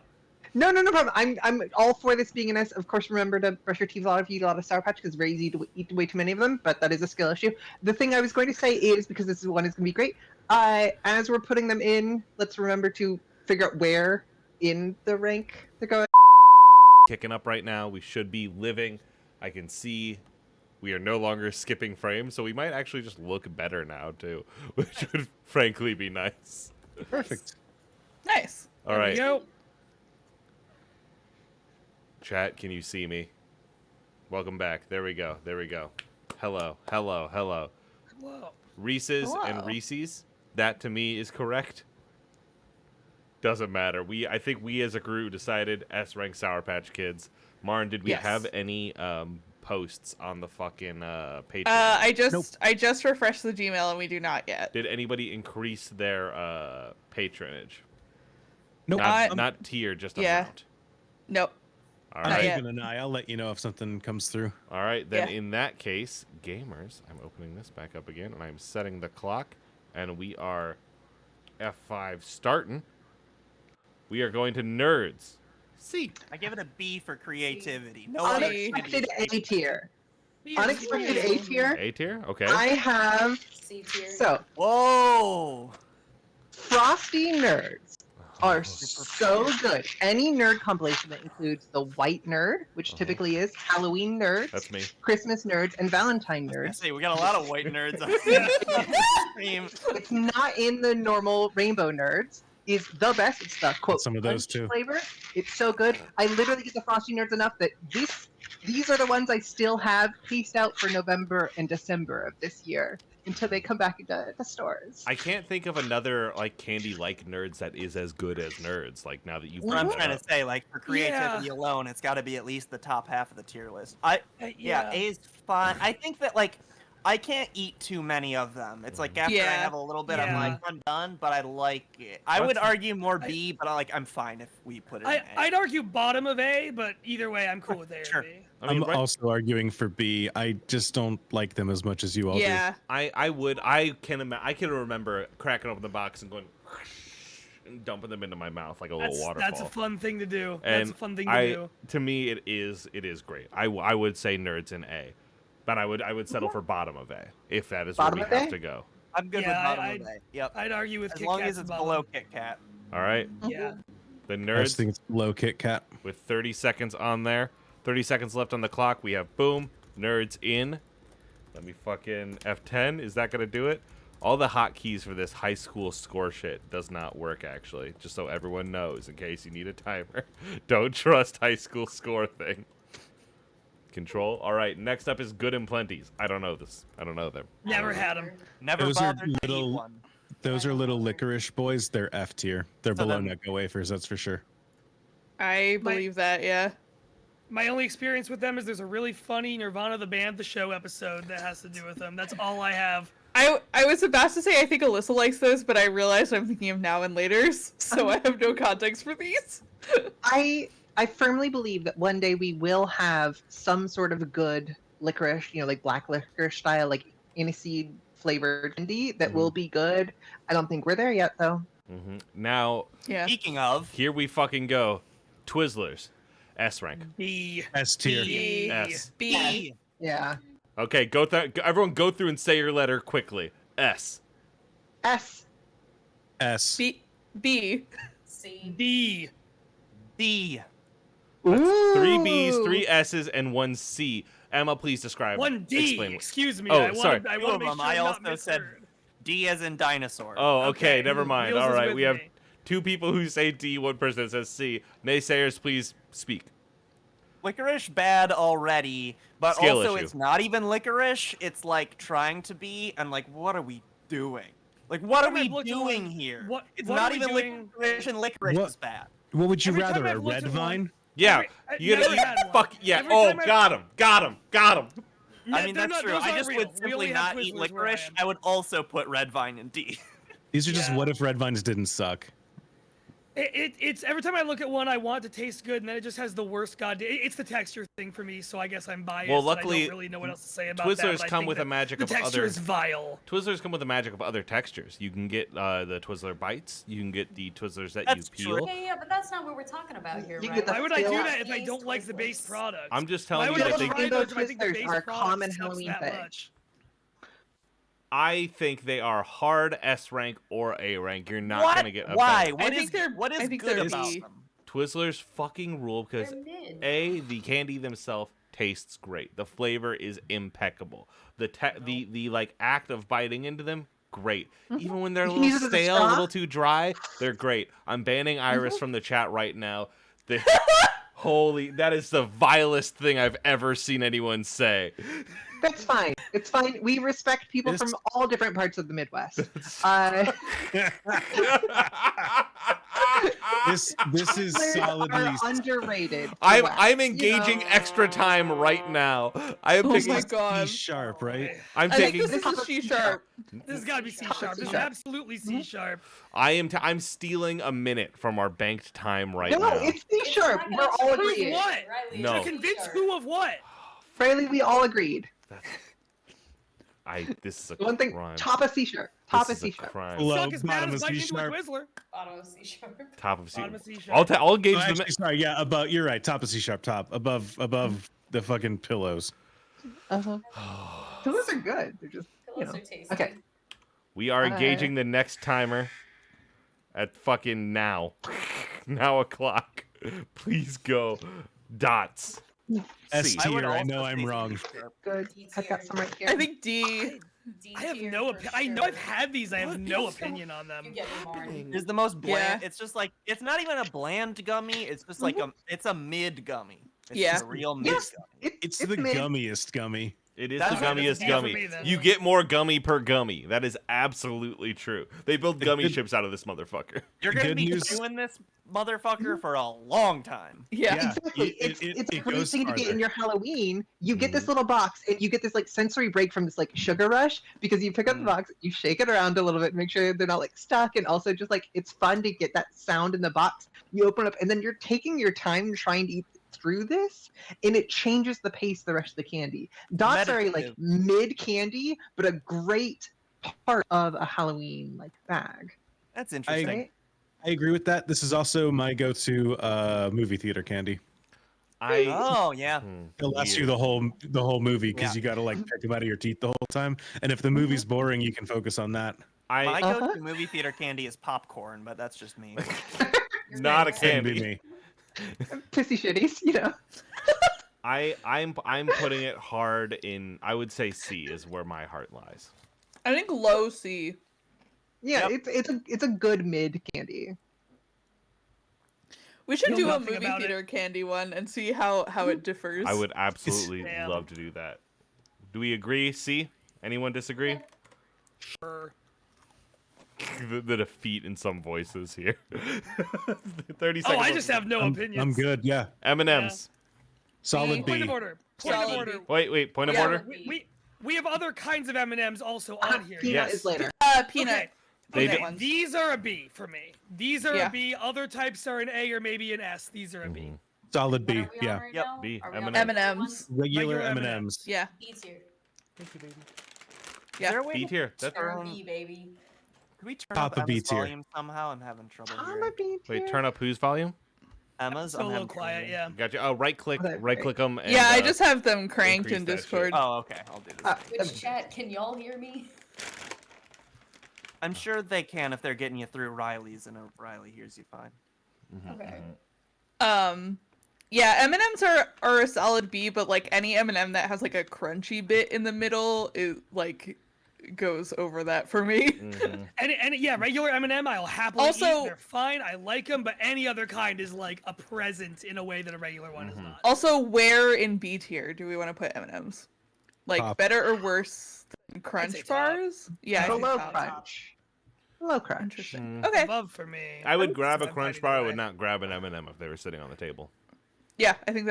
No problem. I'm all for this being an S. Of course, remember to brush your teeth a lot if you eat a lot of Sour Patch because it's very easy to eat way too many of them. But that is a skill issue. The thing I was going to say is because this one is going to be great. As we're putting them in, let's remember to figure out where in the rank they're going. Kicking up right now. We should be living. I can see we are no longer skipping frames, so we might actually just look better now, too, which would frankly be nice. Perfect. Nice. All right. Yo. Chat, can you see me? Welcome back. There we go. There we go. Hello. Hello. Hello. Whoa. Reese's Hello. and Reese's. That to me is correct. Doesn't matter. I think we as a crew decided S rank Sour Patch Kids. Marn, did we Yes. have any posts on the fucking Patreon? I just refreshed the Gmail and we do not yet. Did anybody increase their patronage? Nope. Not tier, just yeah. amount. Nope. All I'm Not right. yet. keeping an eye. I'll let you know if something comes through. All right. Then Yeah. in that case, gamers, I'm opening this back up again, and I'm setting the clock, and we are F5 starting. We are going to nerds. C. I give it a B for creativity. No other Unexpected A tier. Me Unexpected too. A tier. A tier. Okay. I have C tier. so Whoa! frosty nerds are so good. Any nerd compilation that includes the white nerd, which typically is Halloween nerds, That's me. Christmas nerds, and Valentine I nerds. say we got a lot of white nerds on the stream. It's not in the normal rainbow nerds. Is the best. It's the quote Some of those, punch too. flavor. It's so good. I literally get the frosty nerds enough that these are the ones I still have pieced out for November and December of this year until they come back into the stores. I can't think of another like candy like nerds that is as good as nerds. Like now that you've What I'm brought that trying up. to say, like for creativity alone, it's got to be at least the top half of the tier list. Yeah, A is fine. I think that like I can't eat too many of them. It's like after I Yeah. have a little bit, I'm Yeah. like I'm done, but I like it. I would argue more B, but I'm fine if we put it in A. I'd argue bottom of A, but either way, I'm cool with A Sure. or B. I mean, I'm also arguing for B. I just don't like them as much as you all Yeah. I can remember cracking open the box and going and dumping them into my mouth like a little waterfall. That's a fun thing to do. And That's a fun thing to do. to me, it is great. I would say nerds in A, but I would settle for bottom of A if that is Bottom where of we have A? to go. I'm good with Yeah, bottom I'd- of A. Yep. I'd argue with As Kit long Kat's as it's bottom. below Kit Kat. All right, Yeah. the do. I just nerds think it's low Kit Kat. with 30 seconds on there. 30 seconds left on the clock. We have boom, nerds in. Let me fucking F10. Is that gonna do it? All the hotkeys for this high school score shit does not work, actually. Just so everyone knows, in case you need a timer. Don't trust high school score thing. Control. All right, next up is Good and Plenty's. I don't know this. I don't know them. Never had them. Never Those are bothered to eat little- one. Those are little licorice boys. They're F tier. They're So below then- Necco wafers, that's for sure. I believe that, yeah. My only experience with them is there's a really funny Nirvana the Band the Show episode that has to do with them. That's all I have. I was about to say I think Alyssa likes those, but I realized I'm thinking of Now and Laters, so I have no context for these. I firmly believe that one day we will have some sort of good licorice, like black licorice style, like aniseed flavored candy that will be good. I don't think we're there yet, though. Now, Yeah. Speaking of, here we fucking go. Twizzlers. S rank. B. S tier. B. S. B. Yeah. Okay, go through. Everyone, go through and say your letter quickly. S. S. S. B. B. C. D. D. Ooh. 3 B's, 3 S's, and 1 C. Emma, please describe. One D. Explain. Excuse me. Oh, I sorry. wanna Two of make them. sure I I'm not also said misheard. D as in dinosaur. Oh, okay. Okay, Never mind. Wheels All is right, with we have me. 2 people who say D, 1 person that says C. Naysayers, please speak. Licorice bad already, but Scale also issue. it's not even licorice. It's like trying to be, and like, what are we doing? Like, what are Every we time I've looked at doing one- here? what- It's what not are we even doing? licorice, and licorice What? is bad. What would you Every time rather, I've a looked red at vine? one- Yeah, I you never gotta. had one. Fuck yeah! Every Oh, time I- got him! Got him! Got him! I mean, They're that's not- true. those I aren't just real. would We simply only have not eat Twizzlers where I licorice. am. I would also put red vine in D. These are just Yeah. what if red vines didn't suck. It's every time I look at one, I want it to taste good, and then it just has the worst goddamn. It's the texture thing for me, so I guess I'm biased. Well, and I luckily, don't really know what else to say about that. Twizzlers but I come think with a that magic the of texture other. is vile. Twizzlers come with the magic of other textures. You can get the Twizzler bites. You can get the Twizzlers that That's you true. peel. Yeah, but that's not what we're talking about here, You right? get the Why would I do Scale that if I Taste don't like the base Twizzlers. product? I'm just Why telling would you I that Those they. try Rainbow those if I think the Twizzlers base are a product common sucks Halloween that thing. much? I think they are hard S rank or A rank. You're not What? gonna get a Why? better- What think is they're- what I is think good they're about B. them? Twizzlers fucking rule because They're mid. A, the candy themselves tastes great. The flavor is impeccable. The like act of biting into them, great. Even when they're a You can use little it as a stale, a straw. little too dry, they're great. I'm banning Iris from the chat right now. The, holy, that is the vilest thing I've ever seen anyone say. That's fine. It's fine. We respect people This- from all different parts of the Midwest. This is Chocolates solidly. are underrated. I'm engaging extra time right now. I am Oh taking. my god. C sharp, right? I'm I think taking. this is a C sharp. This has got to be C sharp. This is C-sharp. absolutely C sharp. I'm stealing a minute from our banked time right No, now. it's C sharp. not We're gonna all change agreed. What? Riley, No. To it's convince C-sharp. who of what? Fraley, we all agreed. This is a One thing, crime. top of C sharp. Top This of is C a sharp. crime. Low, Suck as bad bottom as of biting C into a sharp. Twizzler. Bottom of C sharp. Top of C. Bottom of C sharp. I'll gauge Oh, the. actually, sorry, yeah, above. You're right. Top of C sharp. Top above the fucking pillows. Uh-huh. Those are good. They're just, Pillows are tasty. Okay. We are engaging the next timer at fucking now. Now o'clock. Please go. Dots. S C. I would tier. I also know I'm say wrong. C-sharp. Good. D I've got tier. some right here. I think D. D I have tier no for opinion. I know sure. I've had these. I have no opinion on them. You get me, Marn. It's the most bland. Yeah. It's just like it's not even a bland gummy. It's just like it's a mid gummy. It's Yeah. just a real mid Yes. gummy. It's the mid. gummiest gummy. It is That's the right, that's gummiest a D for gummy. me, then. You get more gummy per gummy. That is absolutely true. They build gummy good- ships out of this motherfucker. You're gonna good be news- doing this motherfucker for a long time. Yeah. Yeah. Exactly. It- It's a it great goes thing to get in farther. your Halloween. You get Mhm. this little box and you get this like sensory break from this like sugar rush because you pick up the box, you shake it around a little bit, make sure they're not like stuck, and also just like it's fun to get that sound in the box. You open up and then you're taking your time trying to eat through this, and it changes the pace of the rest of the candy. Dots are a like Meditative. mid candy, but a great part of a Halloween like bag. That's interesting. Right? I agree with that. This is also my go-to movie theater candy. Oh yeah. It lasts you Weird. the whole movie because Yeah. you got to like pick them out of your teeth the whole time. And if the movie's boring, you can focus on that. My I go-to movie theater candy is popcorn, but that's just me. not a Same be candy. me. Pissy shitties, you know. I'm putting it hard in. I would say C is where my heart lies. I think low C. Yeah, Yep. it's a good mid candy. We should Know do a nothing movie about it. theater candy one and see how it differs. I would absolutely Damn. love to do that. Do we agree? C? Anyone disagree? Sure. The defeat in some voices here. 30 Oh, seconds. I just have no opinions. I'm good. Yeah. M&M's. Solid Point B. of order. Point of Solid order. Wait. Point of Yeah. order. We have other kinds of M&Ms also on here. Peanut Yes. is later. Peanut. Okay. They Okay, do- ones. these are a B for me. These are Yeah. a B. Other types are an A or maybe an S. These are a B. Solid What B. are we on Yeah. right Yep. now? B, Are we on M&Ms. the M&Ms. one? Regular Regular M&Ms. Yeah. B tier. Thank you, baby. Yeah. Is there a way B to tier. That's Or turn- B, baby. Could we turn Top up of B Emma's tier. volume somehow? I'm having trouble I'm hearing. a B Wait, tier. turn up whose volume? Emma's. So I'm low having quiet, trouble. yeah. Gotcha. Oh, right click Okay, them. And, Yeah, I just have them cranked increase in that shit. Discord. Oh, okay. I'll do this. Which chat? Can y'all hear me? I'm sure they can if they're getting you through Riley's, and Riley hears you fine. Okay. Yeah, M&Ms are a solid B, but like any M&M that has like a crunchy bit in the middle, it like goes over that for me. Mhm. And yeah, regular M&M I'll happily Also- eat. They're fine. I like them, but any other kind is like a present in a way that a regular one is not. Also, where in B tier do we want to put M&Ms? Like Top. better or worse than say Crunch top. bars? Yeah, I think Below top. crunch. Below crunch. Interesting. Mm. Okay. Above for me. I would grab a I'm crunch fighting bar. I away. would not grab an M&M if they were sitting on the table. Yeah, I think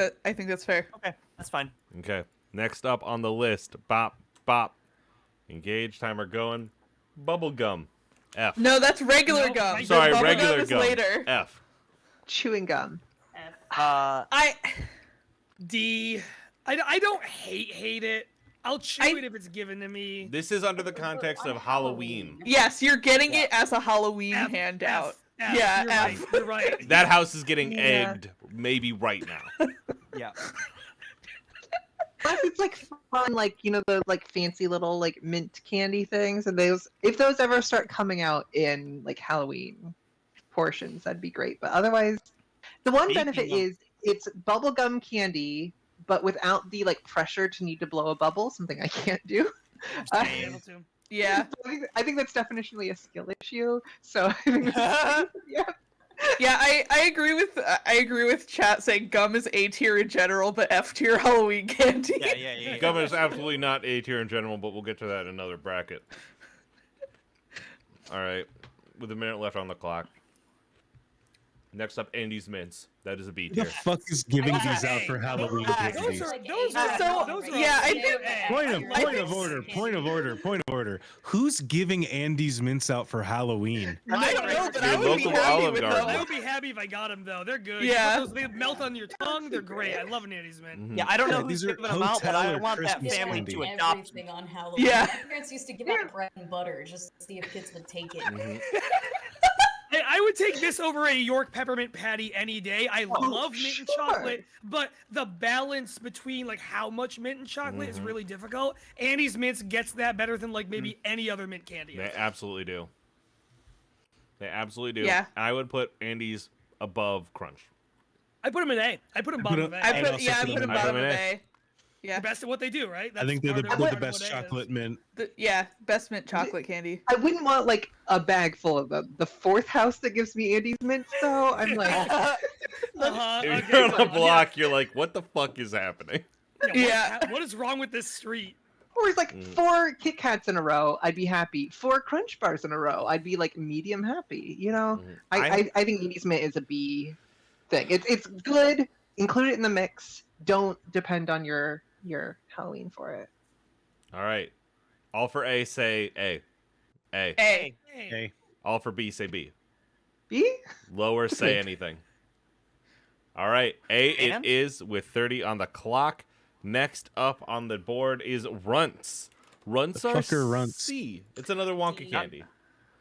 that's fair. Okay, that's fine. Okay. Next up on the list, bop, bop. Engage, timer going. Bubble gum. F. No, that's regular No, gum. regular- Sorry, The bubble regular is gum. later. F. Chewing gum. F. I D. I don't hate it. I'll chew it if it's given to me. This is under the context of Halloween. yes, you're getting it as a Halloween F, handout. F, F. Yeah, you're F. right. You're right. That house is getting Yeah. egged maybe right now. Yeah. Plus, it's like fun, like you know the like fancy little like mint candy things, and those if those ever start coming out in like Halloween portions, that'd be great. But otherwise, the one Speaking benefit of- is it's bubblegum candy, but without the like pressure to need to blow a bubble, something I can't do. Be able to. Yeah. I think that's definitionally a skill issue. So I think that's, yeah. Yeah, I agree with chat saying gum is A tier in general, but F tier Halloween candy. Yeah. Gum is absolutely not A tier in general, but we'll get to that in another bracket. All right. With a minute left on the clock. Next up, Andy's Mints. That is a B Who tier. the fuck is giving I- these out Hey, for Halloween those candies? are So, those are yeah, I okay. think- Hey, Point I of order. Point of order. Who's giving Andy's mints out for Halloween? I don't know, but I Your would be local happy Olive with Garden. I them. would be happy if I got them though. They're good. Yeah. They melt on your tongue. They're great. I love an Andy's mint. Mhm. Yeah, I don't know Yeah, who's these are giving them out, but hotel I or want that Christmas family candy. to adopt. Everything on Halloween. Yeah. My parents used to give out bread and butter just to see if kids would take it. Mhm. Hey, I would take this over a York peppermint patty any day. I love mint and sure. chocolate, but the balance between like how much mint and chocolate is really difficult. Andy's mints gets that better than like maybe any other mint candy. They absolutely do. They absolutely do. Yeah. I would put Andy's above Crunch. I put them in A. I put them bottom of A. I I'd put also I put put them them in bottom A. of A. Yeah, The best at what they do, right? I think they're the part of best what A is. chocolate mint. yeah, best mint chocolate candy. I wouldn't want like a bag full of them. The fourth house that gives me Andy's mints, though, I'm like, Uh-huh. If Okay, you're on a fine. block, you're like, what the fuck is happening? Yeah. What is wrong with this street? or it's like 4 Kit Kats in a row, I'd be happy. 4 Crunch Bars in a row, I'd be like medium happy. You know, I think Andy's mint is a B thing. It's good. Include it in the mix. Don't depend on your Halloween for it. All right. All for A, say A. A. A. Hey. Okay. All for B, say B. B? Lower, say anything. All right. A And? it is with 30 on the clock. Next up on the board is Runts. Runts The are fucker Runts. C. It's another Wonka D. candy.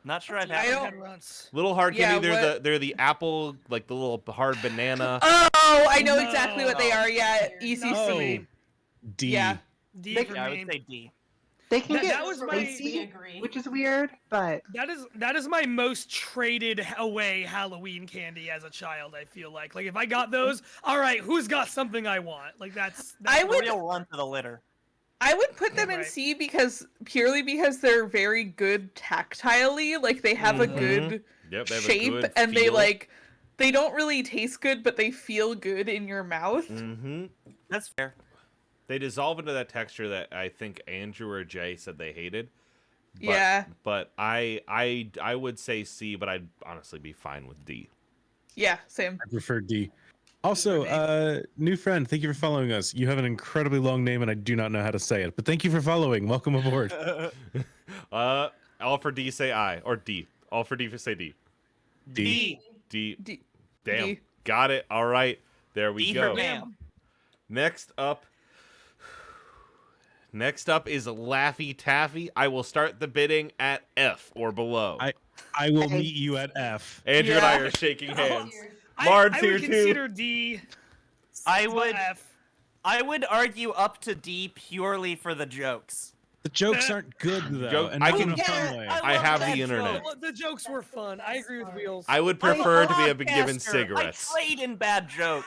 Not sure I've I had don't- it. Head runts. Little hard Yeah, candy. what- They're the apple, like the little hard banana. Oh, I know exactly what they No. are. Yeah, Oh. ECC. D. Yeah. D They- for Yeah, I me. would say D. They can That- get that was my- spicy, We agree. which is weird, but That is my most traded away Halloween candy as a child. I feel like if I got those, all right, who's got something I want? Like that's I The would- real run to the litter. I would put them in Right. C purely because they're very good tactilely. Like they have a Mhm. good Yep, they have a shape good and they feel. they don't really taste good, but they feel good in your mouth. Mm-hmm. That's fair. They dissolve into that texture that I think Andrew or Jay said they hated. But, Yeah. But I would say C, but I'd honestly be fine with D. Yeah, same. I prefer D. Also, new friend, thank you for following us. You have an incredibly long name and I do not know how to say it, but thank you for following. Welcome aboard. All for D say I or D. All for D say D. D. D. D. Damn. D. Got it. All right. There we D go. for damn. Next up is Laffy Taffy. I will start the bidding at F or below. I will meet you at F. Andrew and I Yeah. are shaking hands. I Mard's here would too. consider D. I but would F. I would argue up to D purely for the jokes. The jokes aren't good though, Joke- and I not can- in a fun way. I love have that the internet. joke. The jokes were fun. I agree with Wheels. I would prefer to I'm a be given podcaster. cigarettes. I played in bad joke.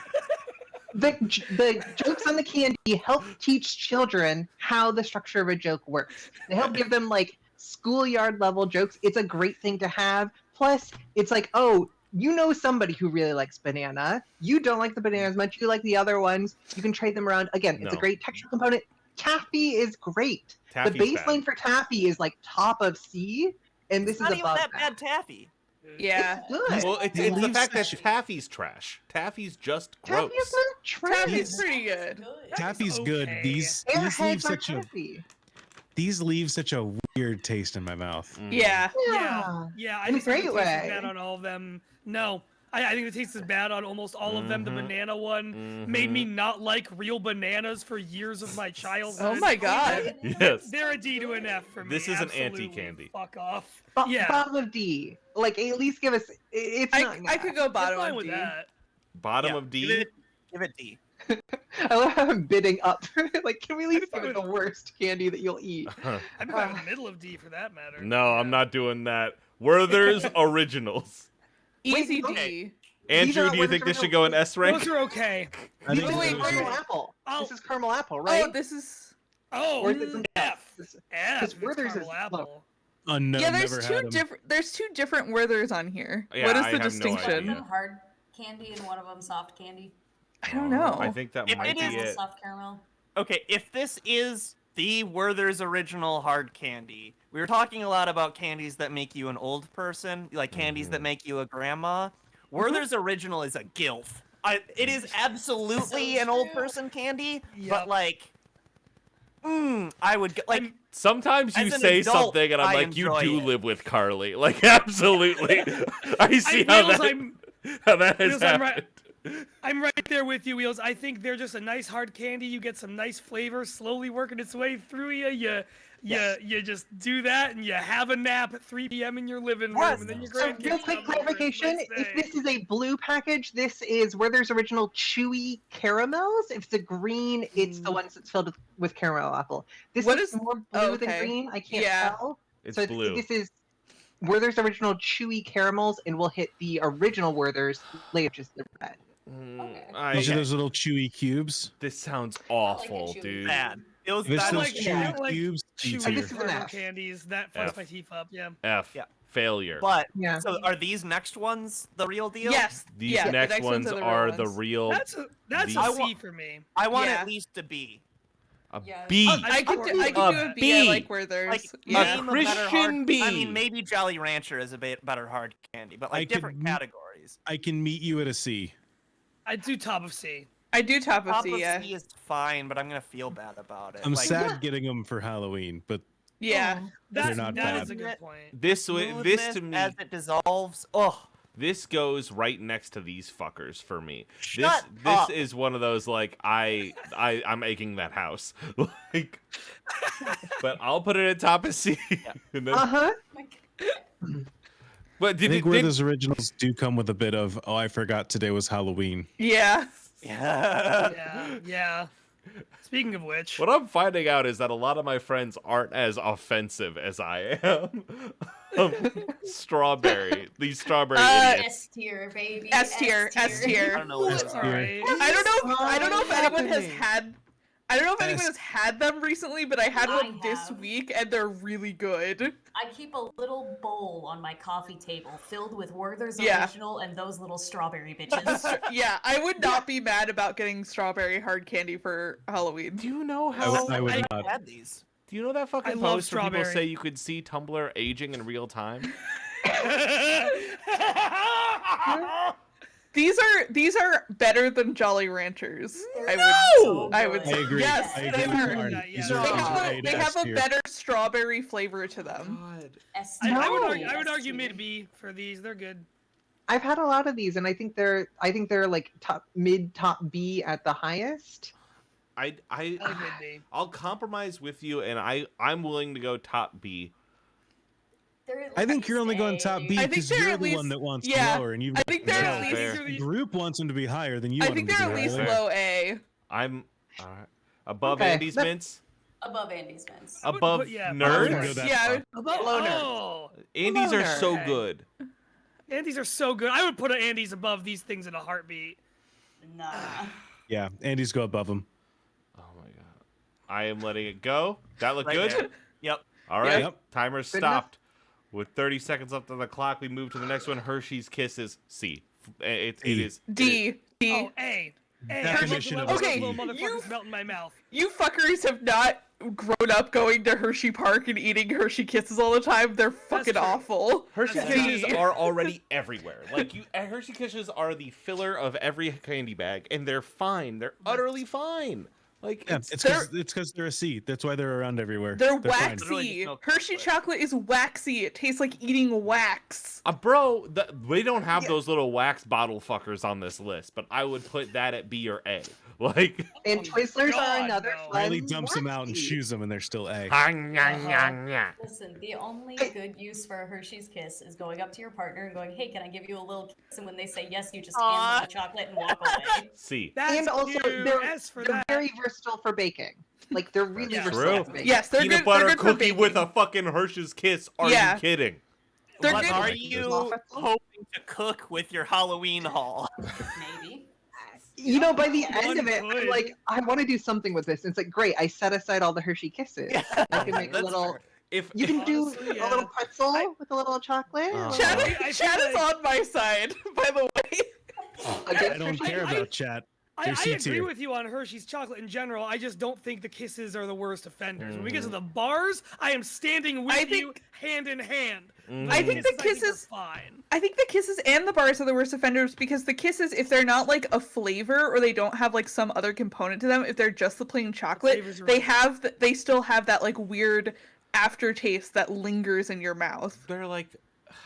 the jokes on the candy help teach children how the structure of a joke works. They help give them like schoolyard level jokes. It's a great thing to have. Plus, it's like, oh, you know somebody who really likes banana. You don't like the banana as much. You like the other ones. You can trade them around. Again, it's a No. great texture component. Taffy is great. Taffy's the baseline bad. for taffy is like top of C, and this It's is not even above that bad taffy. Yeah. It's good. Well, it's They the leave fact that such- Taffy's trash. Taffy's just gross. Taffy is not trash. Taffy's pretty good. Taffy's good. okay. These leave Airheads are such a taffy. weird taste in my mouth. Mm. Yeah. Yeah. Yeah, I In a just think the great taste is way. bad on all of them. No. I think the taste is bad on almost all of them. The Mhm. banana one made me not like real bananas for years of my childhood. Oh my god. Yes. They're a D to an F for me. This is an Absolutely. anti-candy. Fuck off. Yeah. Yeah. Bottom of D. Like at least give us. It's not. I could go I'm bottom fine of with D. that. Bottom Yeah, of D. Give it D. I love how I'm bidding up. Like, can we at least I'm give it fine the worst candy that you'll eat? I'd be fine with middle of D for that matter. No, I'm not doing that. Werther's Originals. Easy Wait, D. These are Andrew, not do you think Werther's this should go in S rank? Those are okay. I These think are wait, those wait, are- caramel apple. Oh. This is caramel apple, right? Oh, this is. Oh, Or is it some- F. F. Because It's Werther's is caramel apple. Unknown. Yeah, there's never two had 'em. different. There's two different Werthers on here. Yeah, what is I the have no distinction? idea. One of them hard candy and one of them soft candy. I don't know. I think that If might it be is- it. Soft caramel. Okay, if this is the Werther's original hard candy, we were talking a lot about candies that make you an old person, like candies that make you a grandma. Werther's Original is a gilf. It is absolutely So an old true. person candy, Yep. but like, I would like. Sometimes you As an say adult, something and I'm I like, you enjoy do it. live with Carly. Like, absolutely. I see how Wheels, that has Wheels, I'm happened. I'm right there with you, Wheels. I think they're just a nice hard candy. You get some nice flavor slowly working its way through you. You just do that and you have a nap at 3 p.m. in your living room, Yes. and then your So grandkids real quick come over and clarification, they if stay. this is a blue package, this is Werther's Original Chewy Caramels. If it's a green, it's the ones that's filled with caramel apple. This What is is- more blue oh, than okay. green. I can't Yeah. tell. It's So blue. this is Werther's Original Chewy Caramels, and we'll hit the original Werther's later, just the red. These are those little chewy cubes. This sounds I like it awful, chewy. dude. Bad. It was If it's bad. those like- chewy yeah, like cubes, D chewy This tier. is an caramel F. candies that fucks F. my teeth up. Yeah. F. Yeah. Failure. But Yeah. so are these next ones the real deal? Yes. These yeah, the next ones ones are are real the ones. real That's these- a I C wa- for me. I want Yeah. at least a B. a Yeah. B. I could do A a B. I B. like Werther's. Like yeah. name a better Christian hard. B. I mean, maybe Jolly Rancher is a bit better hard candy, but I like could different m- categories. I can meet you at a C. I do top of C. I do top of Top C. of Yeah. C is fine, but I'm gonna feel bad about it. I'm like, sad getting them for Halloween, but Yeah. That, not that bad. is a good point. This to smoothness me, as it dissolves. Oh, this goes right next to these fuckers for me. Shut this up. is one of those like I'm making that house. Like, but I'll put it at top of C. And then, Uh-huh. but I did, think did, Werther's Originals do come with a bit of, oh, I forgot today was Halloween. Yeah. yeah. Yeah, yeah. Speaking of which, what I'm finding out is that a lot of my friends aren't as offensive as I am. Strawberry, these strawberry idiots. S tier, baby. S tier. S I tier. don't know what that's those all are. right. I don't know if anyone has happening? had. I don't know if anyone S. has had them recently, but I had I one this have. week, and they're really good. I keep a little bowl on my coffee table filled with Werther's Yeah. Original and those little strawberry bitches. Yeah, I would not be mad about getting strawberry hard candy for Halloween. Do you know I how? would, I would I not. had these. Do you know that I fucking love post where people strawberry. say you could see Tumblr aging in real time? These are better than Jolly Ranchers. I No! would I say. agree. Yes, I they agree. are. Arn. Yeah, These yeah. are They these have are a, A they to have S a tier. better strawberry flavor to them. S I, tier. I would No. argue, I would S argue tier. mid B for these. They're good. I've had a lot of these, and I think they're like top B at the highest. I I like mid B. I'll compromise with you, and I'm willing to go top B. They're at I think least you're only going top B I think because they're you're at the least- one that wants yeah, lower, and you've I think they're Yeah, at least. fair. the group wants them to be higher than you I want think them they're to at be least higher. low A. I'm above Okay, Andy's that- mints, above Andy's Mints. above but yeah, I nerds. wouldn't go that Yeah, far. Above, Low nerd. oh, Andy's are Loner. so Okay. good. Andy's are so good. I would put an Andy's above these things in a heartbeat. Nah. Yeah, Andy's go above them. Oh my god, I am letting it go. That look Right good. there. Yep. All right, Yep. timer's Good enough. stopped. With 30 seconds left on the clock, we move to the next one. Hershey's Kisses. C. It D. is D. D. Oh, A. A. Definition of Okay, little C. motherfuckers you- melt in my mouth. You fuckers have not grown up going to Hershey Park and eating Hershey Kisses all the time. They're fucking true. awful. Hershey That's Kisses D. are already everywhere. Like Hershey Kisses are the filler of every candy bag, and they're fine. They're utterly fine. Like Yeah, it's, it's because they're a C. That's why they're around everywhere. They're fine. Literally waxy. just milk Hershey chocolate. chocolate is waxy. It tastes like eating wax. bro. We don't have those little wax bottle fuckers on this list, but I would put that at B or A. Like, And Twizzlers God, are another no. fun. Riley dumps them out and wacky. chews them, and they're still A. Listen, the only good use for a Hershey's Kiss is going up to your partner and going, "Hey, can I give you a little kiss?" And when they say yes, you just hand Aw. them the chocolate and walk away. C. That's And also, cute. they're, S for they're that. very versatile for baking. Like, they're really Yeah. versatile True. for baking. Yes, they're Peanut good. butter they're good for cookie with baking. a fucking Hershey's Kiss. Are Yeah. you kidding? They're But good. are Like you those. hoping to cook with your Halloween haul? Maybe. You know, by the One end of it, I'm could. like, I want to do something with this. And it's like, great, I set aside all the Hershey Kisses. I can make a That's little. fair. If You can do Honestly, a yeah. little pretzel with a little chocolate. Oh. like- Chad, I Chad feel is like- on my side, by the way. Against I don't Hershey care Kisses. about chat. I C agree tier. with you on Hershey's chocolate in general. I just don't think the kisses are the worst offenders. When we get to the bars, I am standing with you hand in hand. I think the kisses are fine. I think the kisses and the bars are the worst offenders because the kisses, if they're not like a flavor or they don't have like some other component to them, if they're just the plain chocolate, they still have that like weird aftertaste that lingers in your mouth. They're like,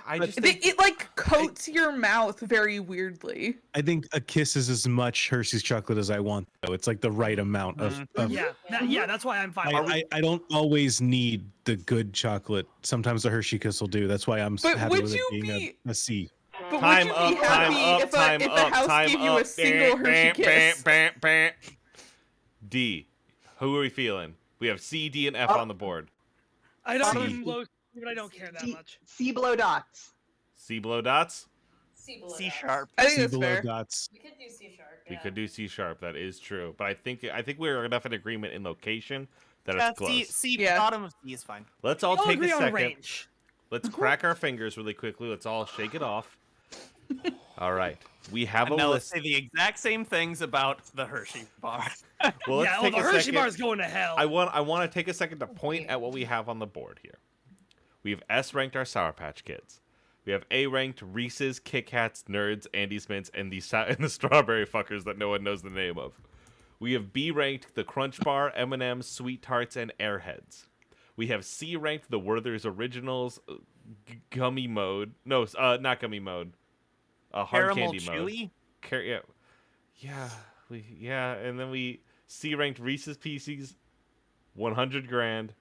I just think It like coats your mouth very weirdly. I think a kiss is as much Hershey's chocolate as I want, though. It's like the right amount of. Yeah, that's why I'm fine. I don't always need the good chocolate. Sometimes the Hershey kiss will do. That's why I'm But happy would with it you being a C. But time would up, you be time happy up, time if up, a house time gave you up. a single Hershey kiss? D. Who are we feeling? We have C, D, and F on the board. I don't C. even low, but I don't care that much. C below dots. C below dots? C sharp. I think C that's below fair. dots. We could do C sharp. We Yeah. could do C sharp. That is true. But I think we're enough in agreement in location that Yeah, it's close. C Yeah. bottom of C is fine. Let's all I'll take agree a on second. range. Let's crack our fingers really quickly. Let's all shake it off. All right. We have And a now let's list. say the exact same things about the Hershey bar. Well, let's Yeah, take the a Hershey second. bar is going to hell. I want to take a second to point at what we have on the board here. We have S ranked our Sour Patch Kids. We have A ranked Reese's, Kit Kats, Nerds, Andes Mints, and the strawberry fuckers that no one knows the name of. We have B ranked the Crunch Bar, M&M's, Sweet Tarts, and Airheads. We have C ranked the Werther's Originals, Gummy Mode. No, not Gummy Mode. Hard Caramel Candy Mode. chewy. Yeah, and then we C ranked Reese's Pieces, 100 grand,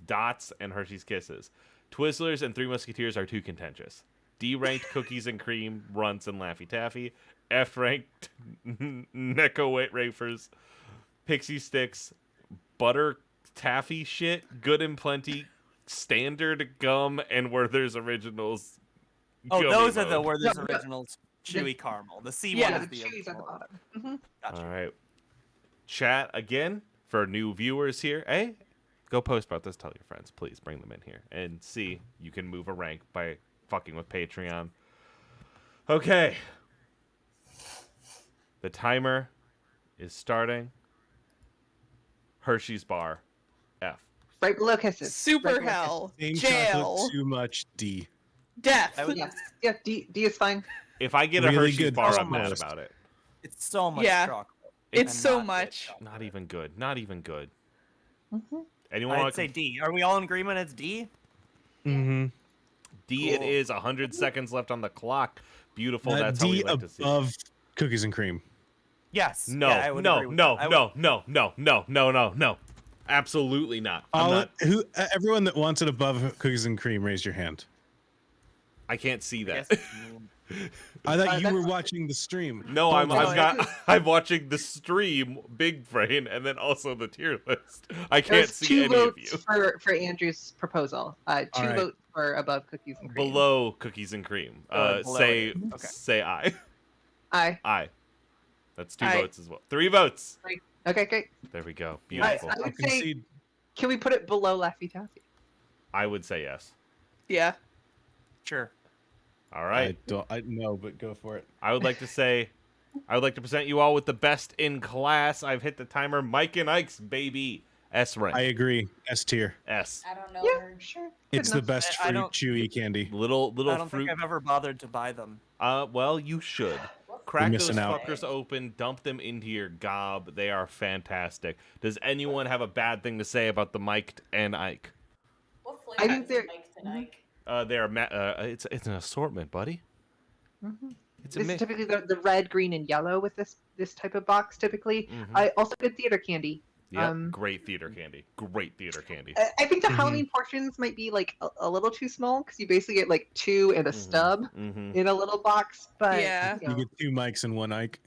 Dots, and Hershey's Kisses. Twizzlers and Three Musketeers are too contentious. D ranked Cookies and Cream, Runts, and Laffy Taffy. F ranked NECCO wafers, Pixie Sticks, Butter Taffy shit, Good and Plenty, Standard Gum, and Werther's Originals. Oh, Gummy those are the Mode. Werther's Yeah. Originals chewy caramel. The C Yeah, one The is the cheese at the original. bottom. Gotcha. All right. Chat again for new viewers here. Hey, go post about this. Tell your friends. Please bring them in here. And C, you can move a rank by fucking with Patreon. Okay. The timer is starting. Hershey's bar. F. Right below kisses. Super Right below hell, Same jail, chocolate, too much D. death. I would- kisses. Yes. Yeah. D is fine. If I get a Really Hershey's good bar, I'm first mad post. about it. It's so much Yeah. chocolate. It's and so not good much. chocolate. Not even good. Not even good. Mm-hmm. Anyone I'd want say to D. Are we all in agreement? It's D. Mm-hmm. D? It Cool. is 100 seconds left on the clock. Beautiful. That's how D we like to see it. above cookies and cream. Yes. No, yeah, I would no, agree with no, that. I would- no. Absolutely not. I'm not. Everyone that wants it above cookies and cream, raise your hand. I can't see I that. guess- I thought you that's- were watching the stream. No, I'm Oh, I'm watching the stream, Big Brain, and then also the tier list. I can't There's see two any of you. votes for Andrew's proposal. Two right. votes for above cookies and cream. Below cookies and cream. Below Say it. Okay. say I. Aye. I. That's 2 Aye. votes as well. 3 votes. Okay, great. There we go. I Beautiful. would I'll say, concede. can we put it below Laffy Taffy? I would say yes. Yeah. Sure. All right. I don't. I know, but go for it. I would like to say, I would like to present you all with the best in class. I've hit the timer. Mike and Ike's baby. S rank. I agree. S tier. S. I don't know Yeah, her. sure. It's Good the enough. best I fruit don't- chewy candy. Little I don't fruit. think I've ever bothered to buy them. Well, you should. Crack those missing out. fuckers open, dump them into your gob. They are fantastic. Does anyone have a bad thing to say about the Mike and Ike? What I flavor think is they're- Mike tonight? It's an assortment, buddy. Mhm. It's a This is mix. typically the red, green, and yellow with this type of box. Typically, Mhm. also good theater candy. Yep. Great theater candy. Great theater candy. I think the Mhm. Halloween portions might be like a little too small because you basically get like 2 and a stub Mm-hmm. in a little box. But Yeah. you You know, get 2 mics and 1 Ike.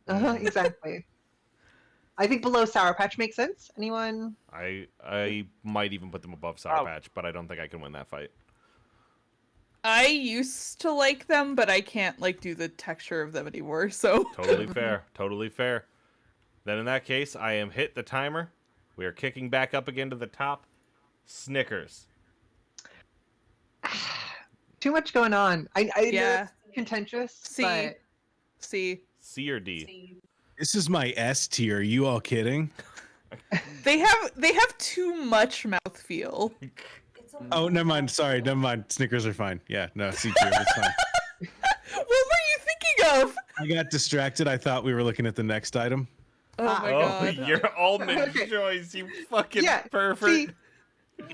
exactly. I think below Sour Patch makes sense. Anyone? I might even put them above Sour Oh. Patch, but I don't think I can win that fight. I used to like them, but I can't like do the texture of them anymore. So Totally fair. Totally fair. Then in that case, I am hit the timer. We are kicking back up again to the top. Snickers. Too much going on. I know Yeah. it's contentious. C. But C. C or D? C. This is my S tier. Are you all kidding? They have too much mouthfeel. Oh, never mind. Sorry, never mind. Snickers are fine. Yeah, no, C tier. That's fine. What were you thinking of? I got distracted. I thought we were looking at the next item. Oh my Oh, god. your almond Okay. choice, you fucking Yeah, pervert.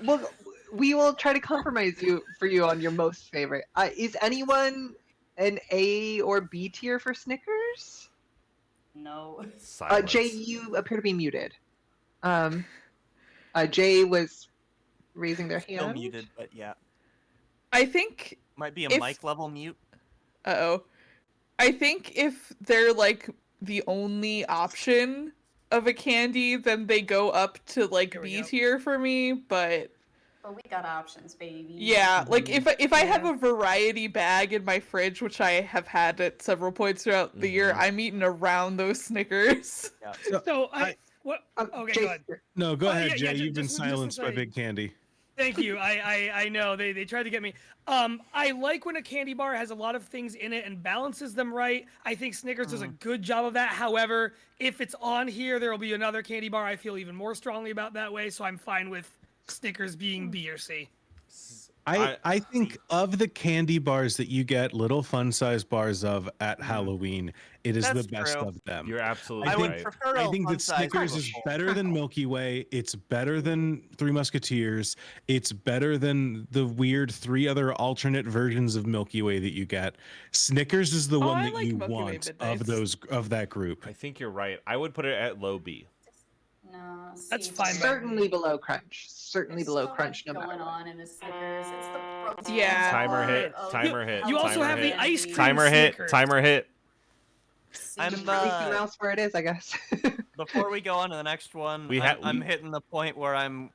Well, we will try to compromise you on your most favorite. Is anyone an A or B tier for Snickers? No. Silence. Jay, you appear to be muted. Jay was raising their Still hand. muted, but yeah. I think Might be a If- mic level mute. uh-oh. I think if they're like the only option of a candy, then they go up to like Here we B go. tier for me, but But we got options, baby. yeah, like if I have Yeah. a variety bag in my fridge, which I have had at several points throughout the year, I'm eating around those Snickers. So what? Okay, Jay, go ahead. No, go ahead, yeah, Jay. ju- You've been just silenced by say- Big Candy. Thank you. I know they tried to get me. I like when a candy bar has a lot of things in it and balances them right. I think Snickers does a good job of that. However, if it's on here, there will be another candy bar I feel even more strongly about that way. So I'm fine with Snickers being B or C. I think of the candy bars that you get little fun size bars of at Halloween, it is That's the best true. of them. You're absolutely I I think- would right. prefer I a think that fun-sized Snickers is bubble. better than Milky Way. It's better than Three Musketeers. It's better than the weird 3 other alternate versions of Milky Way that you get. Snickers is the Oh, one I that like you Milky Way want Midnights. of that group. I think you're right. I would put it at low B. No. C That's tier. fine by certainly below Crunch. Certainly There's below so Crunch, no much matter going what. on in a Snickers. It's the protein Yeah. Timer hit, of timer hit, You also timer have hit. the ice cream Timer hit. Snickers. Timer hit. C I'm, Just tier. release the mouse where it is, I guess. Before we go on to the next one, We I'm hitting the point where I'm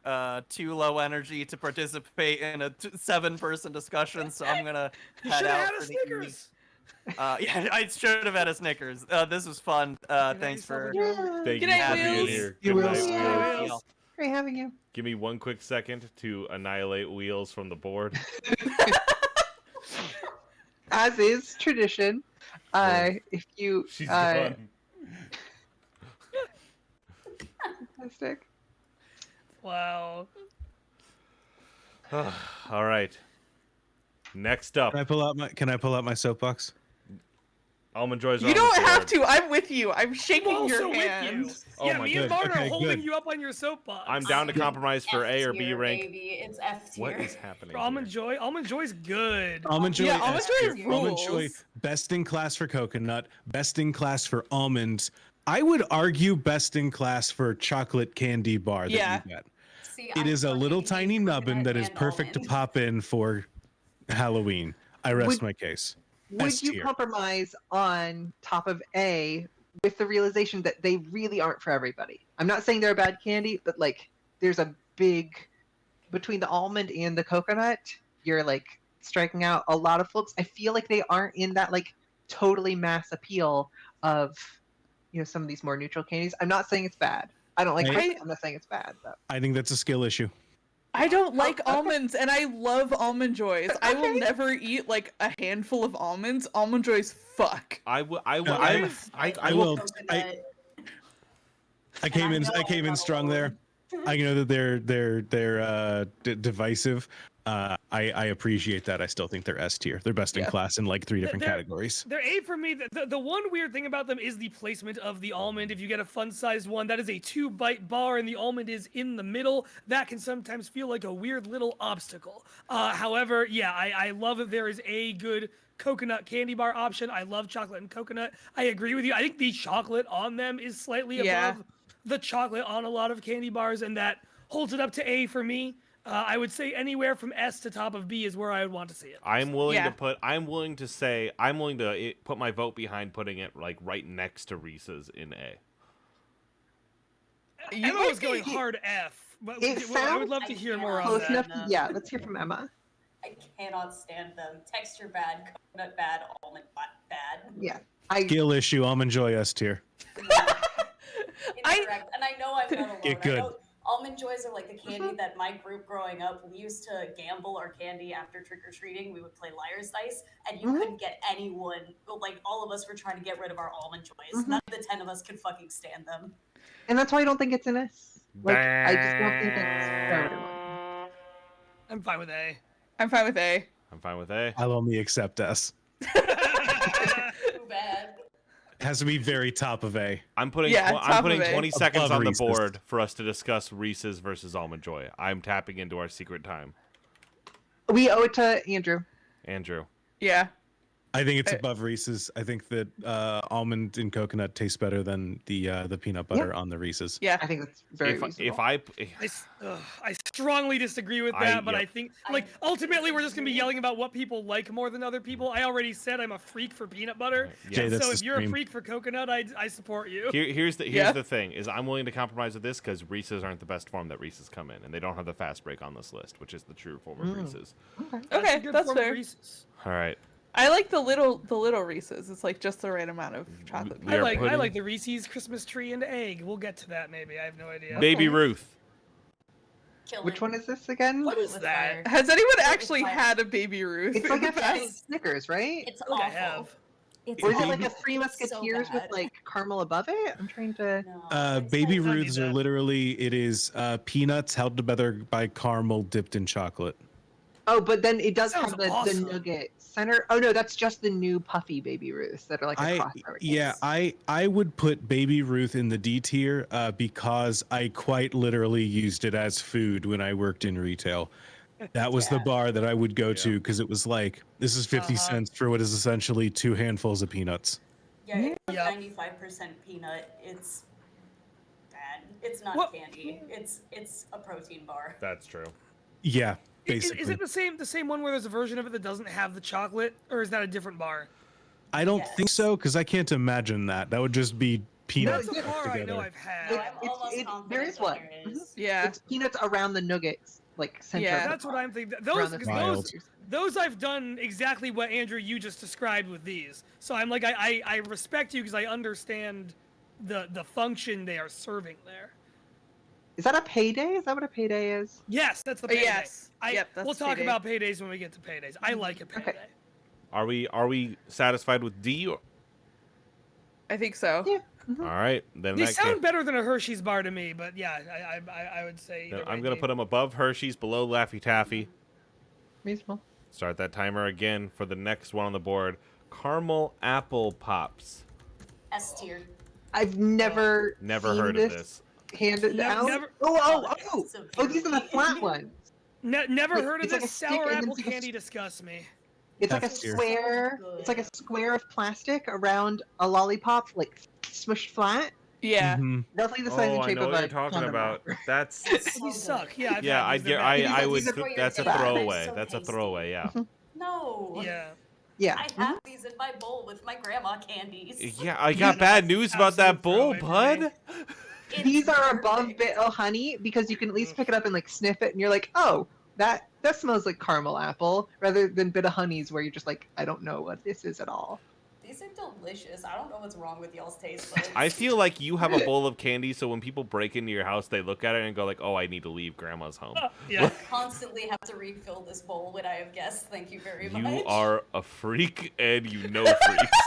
too low energy to participate in a 7-person discussion, so I'm gonna You head should have out had a for the evening. Snickers. Yeah, I should have had a Snickers. This was fun. Thanks for. Thank Good you night, for being Wheels. here. You Good will. night, Yeah. Wheels. Great having you. Give me one quick second to annihilate Wheels from the board. As is tradition, if you She's gone. fantastic. Wow. All right. Next up, Can I pull out my soapbox? Almond Joys. are You on the don't have board. to. I'm with you. I'm I'm shaking also your with hand. you. Oh Yeah, my me God. and Bart are Okay, holding good. you up on your soapbox. I'm down to compromise for A or B F-tier, rank. Baby. It's F tier. What is happening? Almond here? Joy. Almond Joy's good. Almond Joy. Yeah, S Almond tier. Joy Almond rules. Joy, best in class for coconut, best in class for almonds. I would argue best in class for chocolate candy bar that Yeah. you get. See, It I'm is a fucking little hate tiny nubbin coconut that is and perfect to almond. pop in for Halloween. I rest Would- my case. Would S you tier. compromise on top of A with the realization that they really aren't for everybody? I'm not saying they're a bad candy, but like there's a big between the almond and the coconut, you're like striking out a lot of folks. I feel like they aren't in that like totally mass appeal of some of these more neutral candies. I'm not saying it's bad. I don't like it. I'm not saying it's bad, but I think that's a skill issue. I don't like okay. almonds, and I love Almond Joys. I will Okay. never eat like a handful of almonds. Almond Joys, fuck. I will. I will. No, I will. Coconut. I came in strong there. I know that they're divisive. I appreciate that. I still think they're S tier. They're best in Yeah. class in like 3 different They're- categories. They're A for me. The one weird thing about them is the placement of the almond. If you get a fun-sized one, that is a 2-bite bar, and the almond is in the middle. That can sometimes feel like a weird little obstacle. However, yeah, I love that there is a good coconut candy bar option. I love chocolate and coconut. I agree with you. I think the chocolate on them is slightly Yeah. above the chocolate on a lot of candy bars, and that holds it up to A for me. I would say anywhere from S to top of B is where I would want to see it. I'm willing Yeah. to put. I'm willing to say. I'm willing to put my vote behind putting it like right next to Reese's in A. Emma might was going be- hard F, but It I would sounds- love to hear I more on cannot close that. enough. Yeah, let's hear from Emma. I cannot stand them. Texture bad, coconut bad, almond bad. Yeah, Skill issue. Almond Joy S tier. Incorrect. And I know I'm not alone. Get good. I know Almond Almond Joys are like the candy that my group growing up, we used to gamble our candy after trick-or-treating. We would play Liar's Dice, and you couldn't get anyone. Like, all of us were trying to get rid of our Almond Joys. None of the 10 of us could fucking stand them. And that's why I don't think it's an S. Like, I just don't think it's for everyone. I'm fine with A. I'm fine with A. I'm fine with A. I'll only accept S. Too bad. It has to be very top of A. I'm putting Yeah, I'm top putting of A. 20 seconds Above on the Reese's. board for us to discuss Reese's versus Almond Joy. I'm tapping into our secret time. We owe it to Andrew. Andrew. Yeah. I think it's above Reese's. I think that almond and coconut tastes better than the peanut butter on the Reese's. Yeah. I think that's very reasonable. I strongly disagree with that, but I think, like, ultimately we're just going to be yelling about what people like more than other people. I already said I'm a freak for peanut butter, Jay, that's so the if you're a stream. freak for coconut, I support you. Here's the thing, is I'm willing to compromise with this because Reese's aren't the best form that Reese's come in, and they don't have the fast break on this list, which is the true form of Reese's. Okay, a good that's form of fair. Reese's. All right. I like the little Reese's. It's like just the right amount of chocolate. We I are like putting- the Reese's Christmas tree and egg. We'll get to that maybe. I have no idea. Baby Ruth. Killing. Which one is this again? What is With that? fire. Has anyone It's actually fire. had a Baby Ruth? It's like in a the past? Snickers, right? It's I think I awful. have. It's Or is it awful. like a Three It's so Musketeers with bad. like caramel above it? I'm trying to. No, it's Baby like- Ruths are literally, it is peanuts held together by caramel dipped in chocolate. Oh, but then it does Sounds have the awesome. nugget center. Oh no, that's just the new puffy Baby Ruths that are like a crossover. I would put Baby Ruth in the D tier because I quite literally used it as food when I worked in retail. That was the bar that I would go to because it was like, this is 50 cents for what is essentially 2 handfuls of peanuts. Yeah, it's like Yep. 95% peanut. It's bad. It's not What? candy. It's a protein bar. That's true. Yeah, Is basically. it the same one where there's a version of it that doesn't have the chocolate, or is that a different bar? I don't think Yes. so because I can't imagine that. That would just be peanuts That's a bar I know together. I've had. No, I'm almost there confident is that one. there is. Yeah. It's peanuts around the nuggets, like center. Yeah. of the That's what bar. I'm thinking. Around Those, the because Wild. those I've done exactly what Andrew you just described with these. So I'm like, I respect you because I understand the function they are serving there. Is that a payday? Is that what a payday is? Yes, that's the Oh, payday. yes. Yep, that's we'll talk payday. about paydays when we get to paydays. I like a payday. Okay. Are we satisfied with D? Or... I think so. Yeah. All right. Then They that sound ca- better than a Hershey's bar to me, but yeah, I would say. then either I'm way, gonna D. put them above Hershey's, below Laffy Taffy. Reasonable. Start that timer again for the next one on the board. Caramel Apple Pops. S tier. I've never Never seen heard of this. handed out. never- Oh, these are the flat ones. Never Like, heard of it's like this. a stick Sour and then apple it's like a candy disgusts me. It's like a That's weird. square. So It's like a good. square of plastic around a lollipop, like smushed flat. Yeah. Mhm. Roughly the size Oh, and I shape know of what a you're talking condom about. wrapper. That's So These good. suck. Yeah, I've yeah. had I these. get. They're bad. I would. These are for your That's a dad. throwaway. So That's a tasty. throwaway. Yeah. No. Yeah. Yeah. I have these in my bowl with my grandma candies. Yeah. I got bad news about that absolute bowl, throwaway for me. bud. It's These are above perfect. bit of honey because you can at least pick it up and like sniff it, and you're like, oh, that smells like caramel apple, rather than bit of honeys where you're just like, I don't know what this is at all. These are delicious. I don't know what's wrong with y'all's taste buds. I feel like you have a bowl of candy, so when people break into your house, they look at it and go like, "Oh, I need to leave Grandma's home." Yeah. constantly have to refill this bowl when I have guests. Thank you very much. You are a freak, and you know freaks.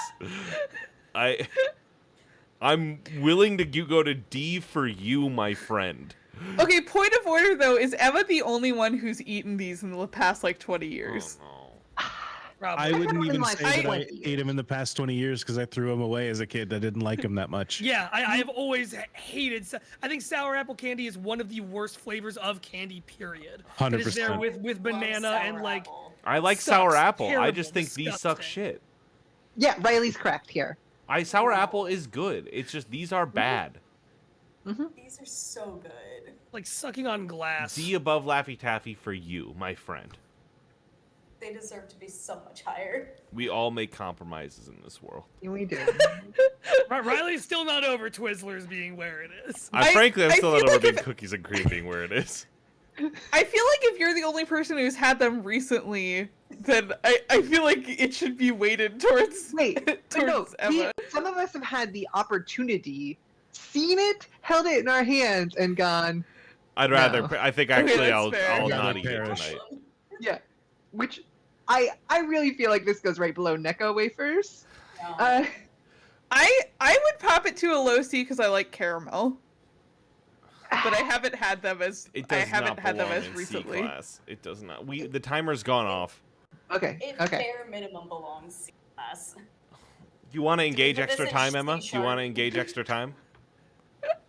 I'm willing to go to D for you, my friend. Okay, point of order though, is Emma the only one who's eaten these in the past like 20 years? Oh, Probably. I wouldn't them in even my say that I 20 ate them in the past 20 years because I threw them away as a kid. I didn't like them that much. Yeah, I have always hated. I think sour apple candy is one of the worst flavors of candy. Period. It is there 100%. with Love banana sour and like. apple. I like Sucks. sour apple. I Terrible. just think these suck Disgusting. shit. Yeah, Riley's correct here. Sour apple is good. It's just these are bad. These are so good. Like sucking on glass. D above Laffy Taffy for you, my friend. They deserve to be so much higher. We all make compromises in this world. Yeah, we do. Riley's still not over Twizzlers being where it is. Frankly, I'm I still feel not over like being if- cookies and cream being where it is. I feel like if you're the only person who's had them recently, then I feel like it should be weighted towards Wait, but no, towards Emma. some of us have had the opportunity, seen it, held it in our hands, and gone, I'd rather. No. I think Okay, actually that's I'll fair. I'll Yeah, not they eat it perish. tonight. Yeah, which I really feel like this goes right below NECCO wafers. No. I would pop it to a low C because I like caramel, but I haven't had them as It I does haven't not had them belong as in recently. C-class. It does not. The timer's gone off. Okay. It Okay. bare minimum belongs C class. Do you want to engage put this extra in time, Emma? C Do you want to sharp? engage extra time?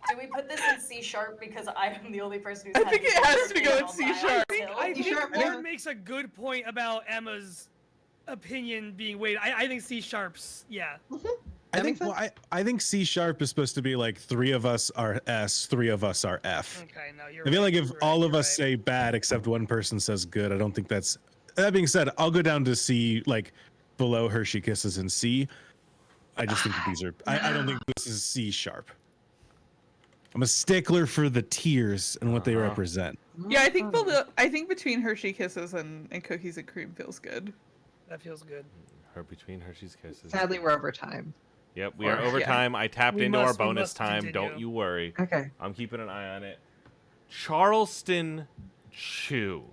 Do we put this in C sharp because I'm the only person who's I had think this it has to go in on C my sharp. hill? I think C-sharp, Aaron yeah. makes a good point about Emma's opinion being weighted. I think C sharps, yeah. I That think makes sense. I think C sharp is supposed to be like 3 of us are S, 3 of us are F. Okay, no, you're I feel right, like if you're all right, of you're us right. say bad except one person says good, I don't think that's. That being said, I'll go down to C, like below Hershey Kisses and C. I just think that these are. I don't think this is C sharp. I'm a stickler for the tiers and what they represent. Yeah, I think between Hershey Kisses and Cookies and Cream feels good. That feels good. Between Hershey's Kisses. Sadly, we're over time. Yep, we are Yeah. overtime. I tapped We into our must bonus time. continue. Don't you worry. Okay. I'm keeping an eye on it. Charleston Chew.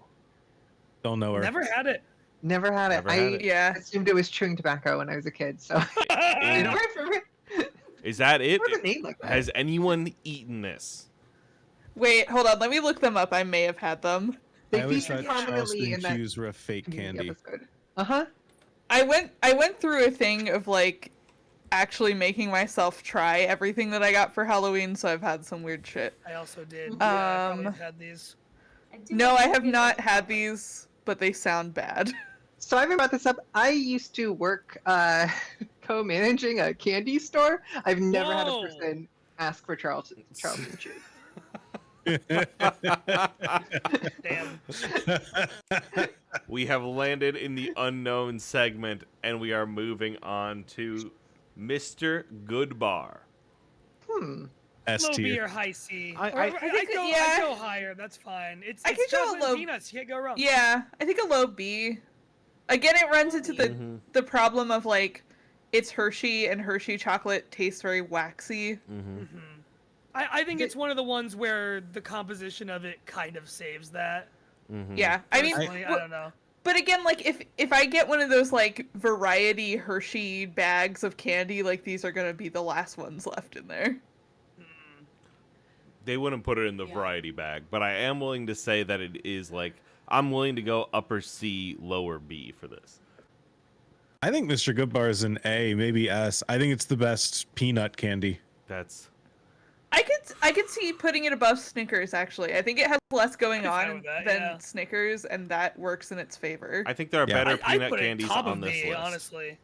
Don't know her. Never had it. Never had it. Never had it. Yeah. assumed it was chewing tobacco when I was a kid, so And Stayed away from it. is that it? What does it name like that? Has anyone eaten this? Wait, hold on. Let me look them up. I may have had them. They I always featured thought prominently Charleston in that Chews were a fake community candy. episode. Uh-huh. I went through a thing of like actually making myself try everything that I got for Halloween, so I've had some weird shit. I also did. Yeah, I probably Um, had these. No, I have not had these, but they sound bad. So I haven't brought this up. I used to work co-managing a candy store. I've never had a Whoa. person ask for Charleston Chew. Damn. We have landed in the unknown segment, and we are moving on to Mr. Goodbar. S Low B tier. or high C. I- Or- I I'd think go, yeah. I'd go higher. That's fine. It's I could go chocolate and low- peanuts. You can't go wrong. Yeah, I think a low B. Again, it runs into the problem of like it's Hershey and Hershey chocolate tastes very waxy. Mhm. I think it's one of the ones where the composition of it kind of saves that. Yeah, I mean, Personally, I don't know. but again, like if I get one of those like variety Hershey bags of candy, like these are gonna be the last ones left in there. They wouldn't put it in the variety bag, but I am willing to say that it is like I'm willing to go upper C, lower B for this. I think Mr. Goodbar is an A, maybe S. I think it's the best peanut candy. That's I could see putting it above Snickers actually. I think it has less going I'm fine on with that, than yeah. Snickers, and that works in its favor. I think there are Yeah. better I peanut put candies it top on of this B, list. honestly.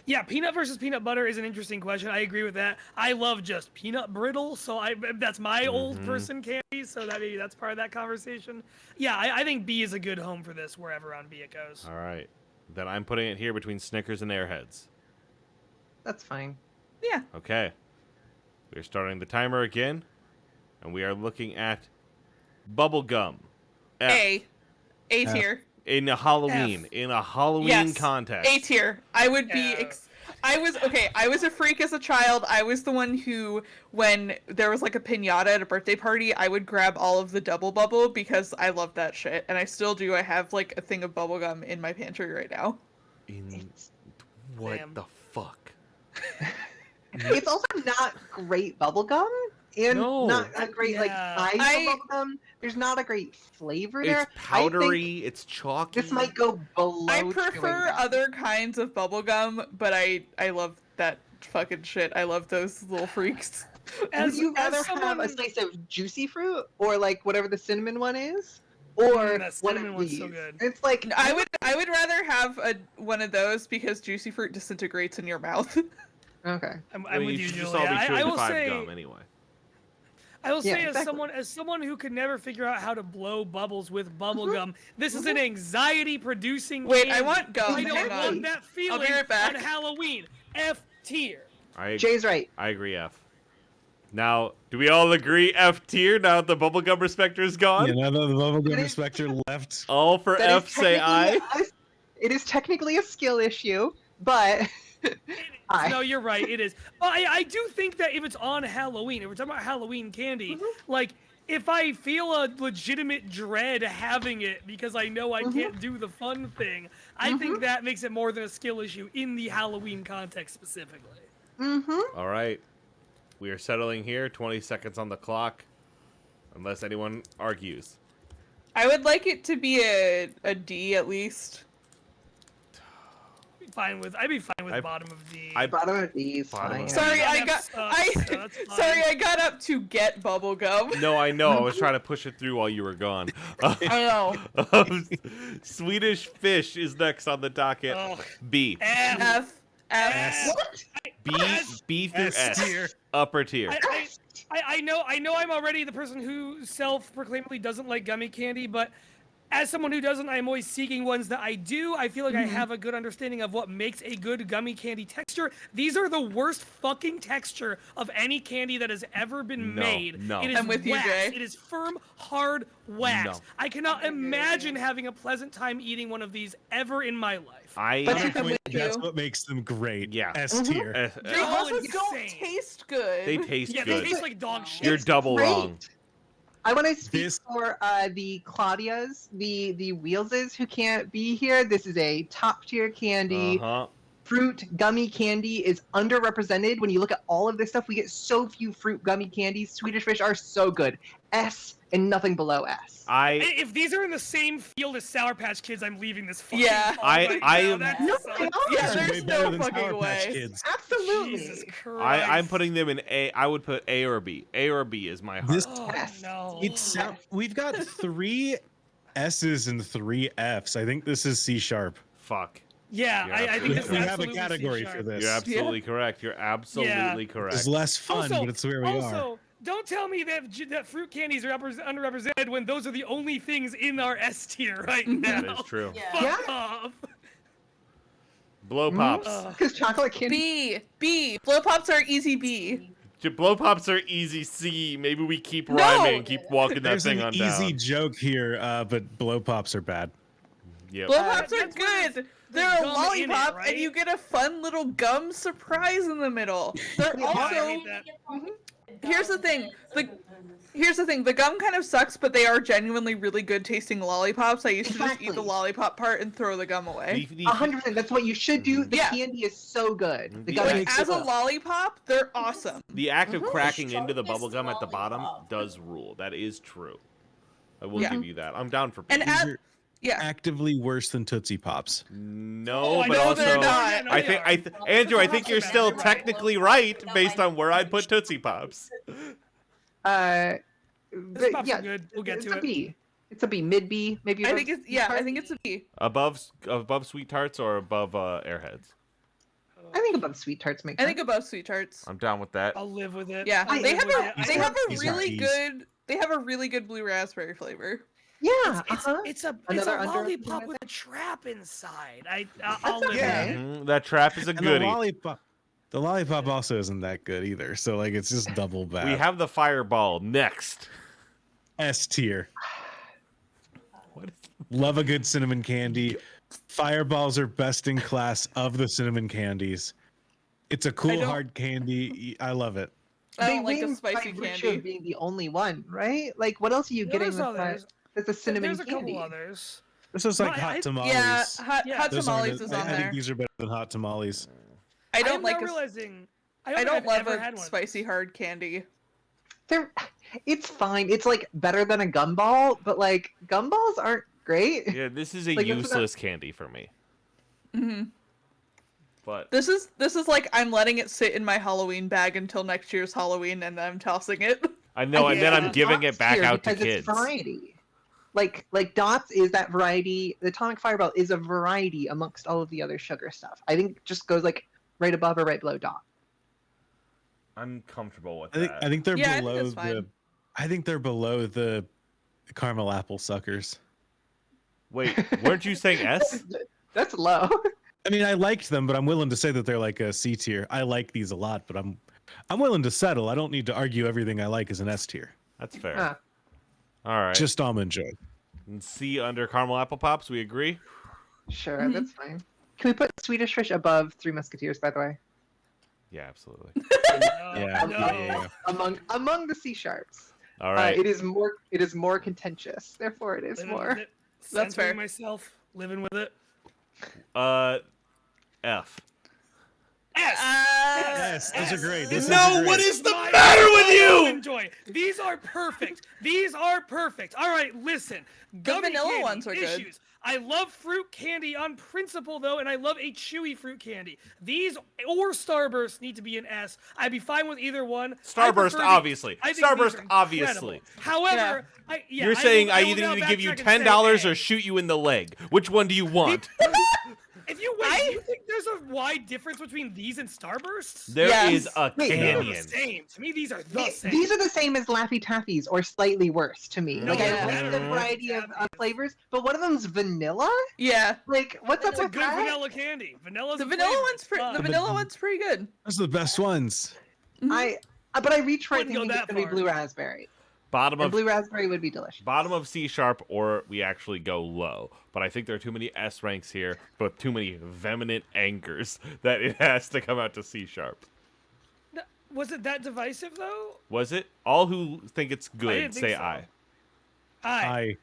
Yeah, peanut versus peanut butter is an interesting question. I agree with that. I love just peanut brittle, so that's my old person candy. So that's part of that conversation. Yeah, I think B is a good home for this wherever on B it goes. All right, then I'm putting it here between Snickers and Airheads. That's fine. Yeah. Okay, we're starting the timer again, and we are looking at bubblegum. F. A tier. In a Halloween, F. in a Halloween Yes. context. A tier. I would be. F. I was a freak as a child. I was the one who, when there was like a piñata at a birthday party, I would grab all of the double bubble because I love that shit, and I still do. I have like a thing of bubblegum in my pantry right now. What Damn. the fuck? It's also not great bubblegum and No. not a great like Yeah. size of bubblegum. There's not a great flavor there. It's powdery. It's chalky. This might go below. I chewing prefer gum. other kinds of bubblegum, but I love that fucking shit. I love those little freaks. Would you rather have a slice of juicy fruit or like whatever the cinnamon one is, or that one cinnamon of one's these? so good. It's like I would rather have one of those because juicy fruit disintegrates in your mouth. okay. I'm I mean, with you you, should just Julia. all be I chewing will 5 say, gum anyway. I will say, Yeah, exactly. as someone who could never figure out how to blow bubbles with bubblegum, this is an anxiety-producing. Wait, candy. I want gum. I don't Hang on. want that feeling right back. on Halloween. F tier. Jay's right. I agree, F. Now, do we all agree F tier now that the bubblegum respector is gone? Yeah, now that the bubblegum It is- respecter left. All for That F is say I. technically it is technically a skill issue, but I. No, you're right. It is. But I do think that if it's on Halloween, if we're talking about Halloween candy, like if I feel a legitimate dread having it because I know I can't do the fun thing, I think that makes it more than a skill issue in the Halloween context specifically. All right. We are settling here. 20 seconds on the clock. Unless anyone argues. I would like it to be a D at least. I'd be fine with bottom of D. Bottom of D is Bottom fine. of D. Sorry, That sucks, so that's fine. sorry, I got up to get bubblegum. No, I know. I was trying to push it through while you were gone. I know. Swedish fish is next on the docket. Ugh. B. F. What? B through S. tier. Upper tier. I know I'm already the person who self-proclaimedly doesn't like gummy candy, but as someone who doesn't, I'm always seeking ones that I do. I feel like I have a good understanding of what makes a good gummy candy texture. These are the worst fucking texture of any candy that has ever been made. No. It is I'm with you, wax. Jay. It is firm, hard wax. No. I cannot imagine having a pleasant time eating one of these ever in my life. I'm with That's you. what makes them great. Yeah. S tier. They all also don't insane. taste good. They taste Yeah, good. they taste like dog shit. You're double Great. wrong. I want to speak This- for the Claudias, the Wheelses who can't be here. This is a top tier candy. Uh-huh. Fruit gummy candy is underrepresented. When you look at all of this stuff, we get so few fruit gummy candies. Swedish Fish are so good. S and nothing below S. If these are in the same field as Sour Patch Kids, I'm leaving this fucking Yeah. call I right now. am- That No, sucks. they are. Yeah, These are there's way better no than fucking Sour Patch way. Kids. Absolutely. Jesus Christ. I'm putting them in A. I would put A or B. A or B is my heart. This Oh, Yes. no. we've got 3 S's and 3 F's. I think this is C sharp. Fuck. Yeah, You're I think absolutely this is We have a absolutely category C-sharp. for this. You're absolutely correct. You're absolutely correct. It's less fun, Also- but it's where we are. Also, don't tell me that fruit candies are underrepresented when those are the only things in our S tier right now. That is true. Yeah. Fuck off. Blow pops. Because chocolate candy. B. Blow pops are easy B. Blow pops are easy C. Maybe we keep No! rhyming and keep walking that There's thing an on easy down. joke here, but blow pops are bad. Yep. Blow pops are that's where good. They're a gum in it, lollipop, right? and you get a fun little gum surprise in the middle. They're Yeah, I also. hate that. Here's the thing. Here's the thing. The gum kind of sucks, but they are genuinely really good tasting lollipops. I used to just eat the Exactly. lollipop part and throw the gum away. 100%. That's what you should do. The Yeah. candy is so good. The The gummy Like is as so a good. lollipop, they're awesome. The act of cracking into the Sharpness bubble gum at the bottom lollipop. does rule. That is true. I will Yeah. give you that. I'm down for B. And These are yeah, actively worse than Tootsie Pops. No, I but know also they're not. I think Andrew, I think you're still Right. technically right based on where I'd put Tootsie Pops. But pops yeah, are good. We'll get it's to a it. B. It's a B, mid B, maybe. I above think it's Sweet yeah. I Tart. think it's a B. Above Sweet Tarts or above Airheads? I think above Sweet Tarts makes I think sense. above Sweet Tarts. I'm down with that. I'll live with it. Yeah, I'll they live have with a it. they have a These are really Ds. good they have a really good blue raspberry flavor. Yeah. It's uh-huh. it's a Another lollipop underrepresented- with a trap inside. I'll live okay. with it. That trap is a And goodie. the lollipop also isn't that good either. So like it's just double bad. We have the fireball next. S tier. What is Love a good cinnamon candy. Fireballs are best in class of the cinnamon candies. It's a cool don't- hard candy. I love it. I They don't like the win spicy by virtue candy. of being the only one, right? Like, what else are you getting There's with that? others. That's a cinnamon There's a candy. couple others. This is like No, hot I- tamales. Yeah, hot Yeah. hot Those aren't tamales as- is on I there. think these are better than hot tamales. I I don't am like not a, realizing. I don't love ever had a one. spicy hard candy. They're, it's fine. It's like better than a gumball, but like gumballs aren't great. Yeah, this is a Like, it's not- useless candy for me. hmm But This is like I'm letting it sit in my Halloween bag until next year's Halloween, and then I'm tossing it. I know, and then Yeah, I'm giving it Dots back here out to because kids. It's variety. Like Dots is that variety. The Atomic Fireball is a variety amongst all of the other sugar stuff. I think it just goes like right above or right below Dot. I'm comfortable with I think that. I think they're Yeah, I think below that's fine. I think they're below the caramel apple suckers. Wait, weren't you saying S? That's low. I mean, I liked them, but I'm willing to say that they're like a C tier. I like these a lot, but I'm willing to settle. I don't need to argue everything I like is an S tier. That's fair. Huh. All right. Just almond joy. And C under caramel apple pops. We agree. Sure, Mhm. that's fine. Can we put Swedish Fish above Three Musketeers, by the way? Yeah, absolutely. No, Yeah, no. yeah. Among the C sharps. All right. It is more contentious. Therefore, it is Living more. with it. That's fair. Censoring myself. Living with it. F. Yes, those are great. Those No, are great. what is the My matter with level of you? Enjoy. These are perfect. These are perfect. All right, listen. Gummy vanilla candy, ones are good. issues. I love fruit candy on principle, though, and I love a chewy fruit candy. These or Starburst need to be an S. I'd be fine with either one. Starburst, obviously. I think these Starburst, are obviously. incredible. However, You're saying I will either now need to give you backtrack and $10 say or A. shoot you in the leg. Which one do you want? If you wait, do you think there's a wide difference between these and Starbursts? There Yes. is a Wait, They're the canyon. same. To me, these are the same. These are the same as Laffy Taffies, or slightly worse to me. No, Like, I yeah. like the variety of flavors, but one of them's vanilla? Yeah. Like, what's up It's a with good that? vanilla candy. Vanilla's The a vanilla flavor. one's It's fun. the vanilla one's pretty good. Those are the best ones. But I reach for it Wouldn't go thinking it's that going to be far. blue raspberry. Bottom And of blue raspberry would be delicious. bottom of C sharp, or we actually go low. But I think there are too many S ranks here, but too many vehement angers that it has to come out to C sharp. Was it that divisive though? Was it? All who think it's good didn't think say so. I. Hi.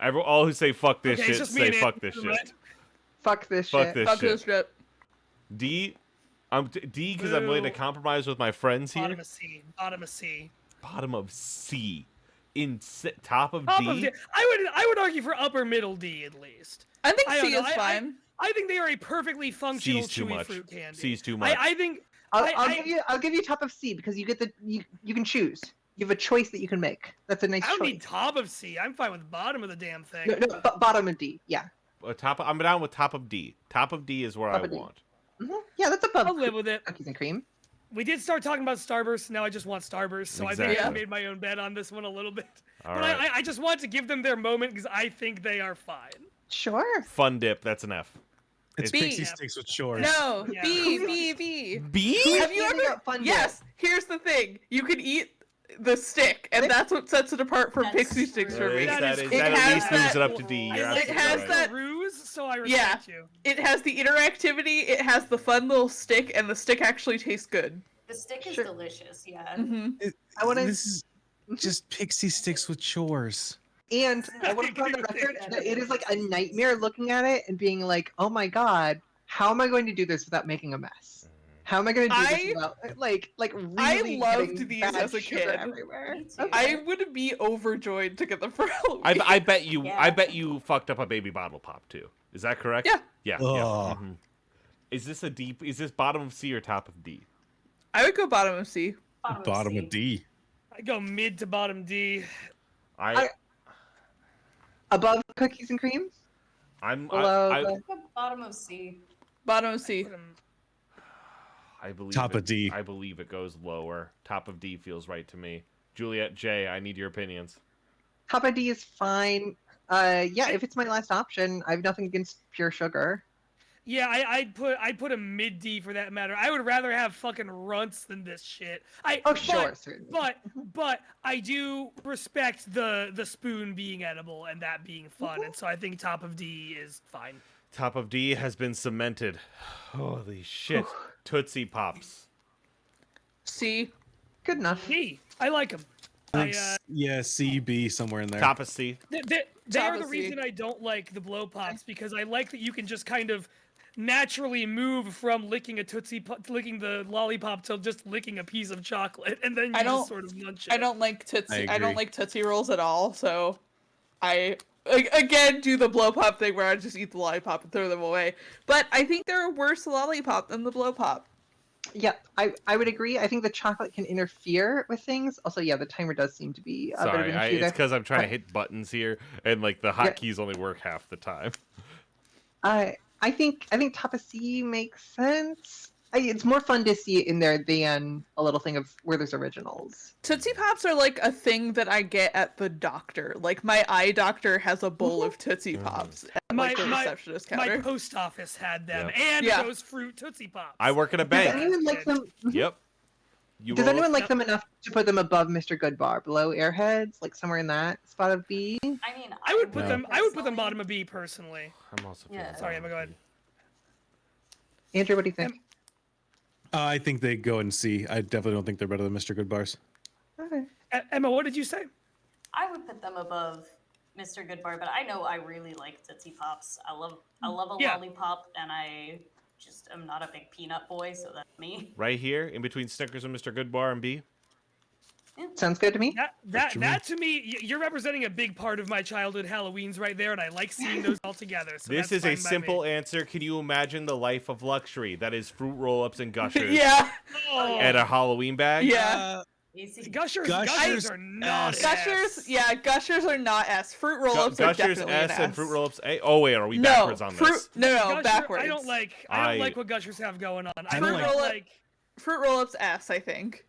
All who say fuck this Okay, it's shit just me say and fuck Andrew, this shit. right? Fuck this Fuck shit. this Fuck shit. this shit. D. D because I'm willing to Boo. compromise with my friends here. Bottom of C. Bottom of C. Bottom of C. Top of Top D. of D. I would argue for upper middle D at least. I think I don't C know. is fine. I think they are a perfectly functional C's too chewy much. fruit candy. C's too much. I think I'll give you top of C because you get you can choose. You have a choice that you can make. That's a nice I don't choice. need top of C. I'm fine with bottom of the damn thing. No, bottom of D. Yeah. I'm down with top of D. Top of D is where Top I of D. want. Yeah, that's above I'll live with it. cookies and cream. We did start talking about Starburst. Now I just want Starburst. So I think I Exactly. made my own bet on this one a little bit. All But right. I just want to give them their moment because I think they are fine. Sure. Fun dip. That's an F. It's B. pixie sticks with shores. No, Yeah. B. B? Have you Handing ever? out fun Yes. Here's the thing: you can eat the stick, and that's what sets it apart from That's pixie sticks for true. me. That That is at has least moves that- it up to D. You're I like it absolutely has right. that- ruse, so I Yeah. respect you. It has the interactivity. It has the fun little stick, and the stick actually tastes good. The stick is Sure. delicious, yeah. Hmm I want to. This is just pixie sticks with shores. And I want to put on the record that it is like a nightmare looking at it and being like, oh my god, how am I going to do this without making a mess? How am I going to do this without like really loved getting these bad as a sugar kid. everywhere? Me too. I would be overjoyed to get the for Halloween. I bet you. Yeah. I bet you fucked up a baby bottle pop too. Is that correct? Yeah. Yeah. Ugh. Mhm. Is this a deep? Is this bottom of C or top of D? I would go bottom of C. Bottom C. of D. I go mid to bottom D. Above cookies and cream? Below the- Bottom of C. Bottom of C. Put 'em- I believe Top it- of D. I believe it goes lower. Top of D feels right to me. Juliet J, I need your opinions. Top of D is fine. Yeah, if it's my last option, I have nothing against pure sugar. Yeah, I'd put a mid D for that matter. I would rather have fucking runts than this shit. Oh, sure, certainly. But I do respect the spoon being edible and that being fun, and so I think top of D is fine. Top of D has been cemented. Holy shit. Tootsie Pops. C. Good enough. D, I like them. Yeah, C, B, somewhere in there. Top of C. They Top are the of C. reason I don't like the blow pops because I like that you can just kind of naturally move from licking licking the lollipop to just licking a piece of chocolate, and then you I don't- just sort of munch it. I don't like Tootsie. I don't agree. like Tootsie Rolls at all. So, again do the blow pop thing where I just eat the lollipop and throw them away. But I think they're a worse lollipop than the blow pop. Yeah, I would agree. I think the chocolate can interfere with things. Also, yeah, the timer does seem to be a bit of Sorry, an issue it's there. because I'm trying to hit buttons here, and like the hotkeys only work half the time. I think top of C makes sense. It's more fun to see it in there than a little thing of where there's originals. Tootsie Pops are like a thing that I get at the doctor. Like my eye doctor has a bowl of Tootsie Pops at like the receptionist my counter. post office had them, Yep. and Yeah. those fruit Tootsie Pops. I work at a Does bank. anyone like them? Yep. Does anyone like them enough to put them above Mr. Goodbar, below Airheads, like somewhere in that spot of B? I mean, I would put No. them. I would put them personally- bottom of B personally. I'm also feeling Yeah. Sorry, Emma, go ahead. Andrew, what do you think? I think they go in C. I definitely don't think they're better than Mr. Goodbars. Okay. Emma, what did you say? I would put them above Mr. Goodbar, but I know I really like Tootsie Pops. I love a lollipop, and I just am not a big peanut boy, so that's me. Right here, in between Snickers and Mr. Goodbar and B. Sounds good to me. That to me, you're representing a big part of my childhood Halloweens right there, and I like seeing those all together. So This is a fine by simple me. answer. Can you imagine the life of luxury? That is fruit roll-ups and gushers. Yeah. Oh, And a Halloween bag. Yeah. AC. Gushers Gushers are not Gushers, S. yeah, gushers are not S. Fruit roll-ups are Gushers definitely S an and S. fruit roll-ups A. Oh wait, are we backwards on this? No, Gusher, backwards. I don't like what Gushers have going on. I don't don't like- like. Fruit roll-ups S, I think.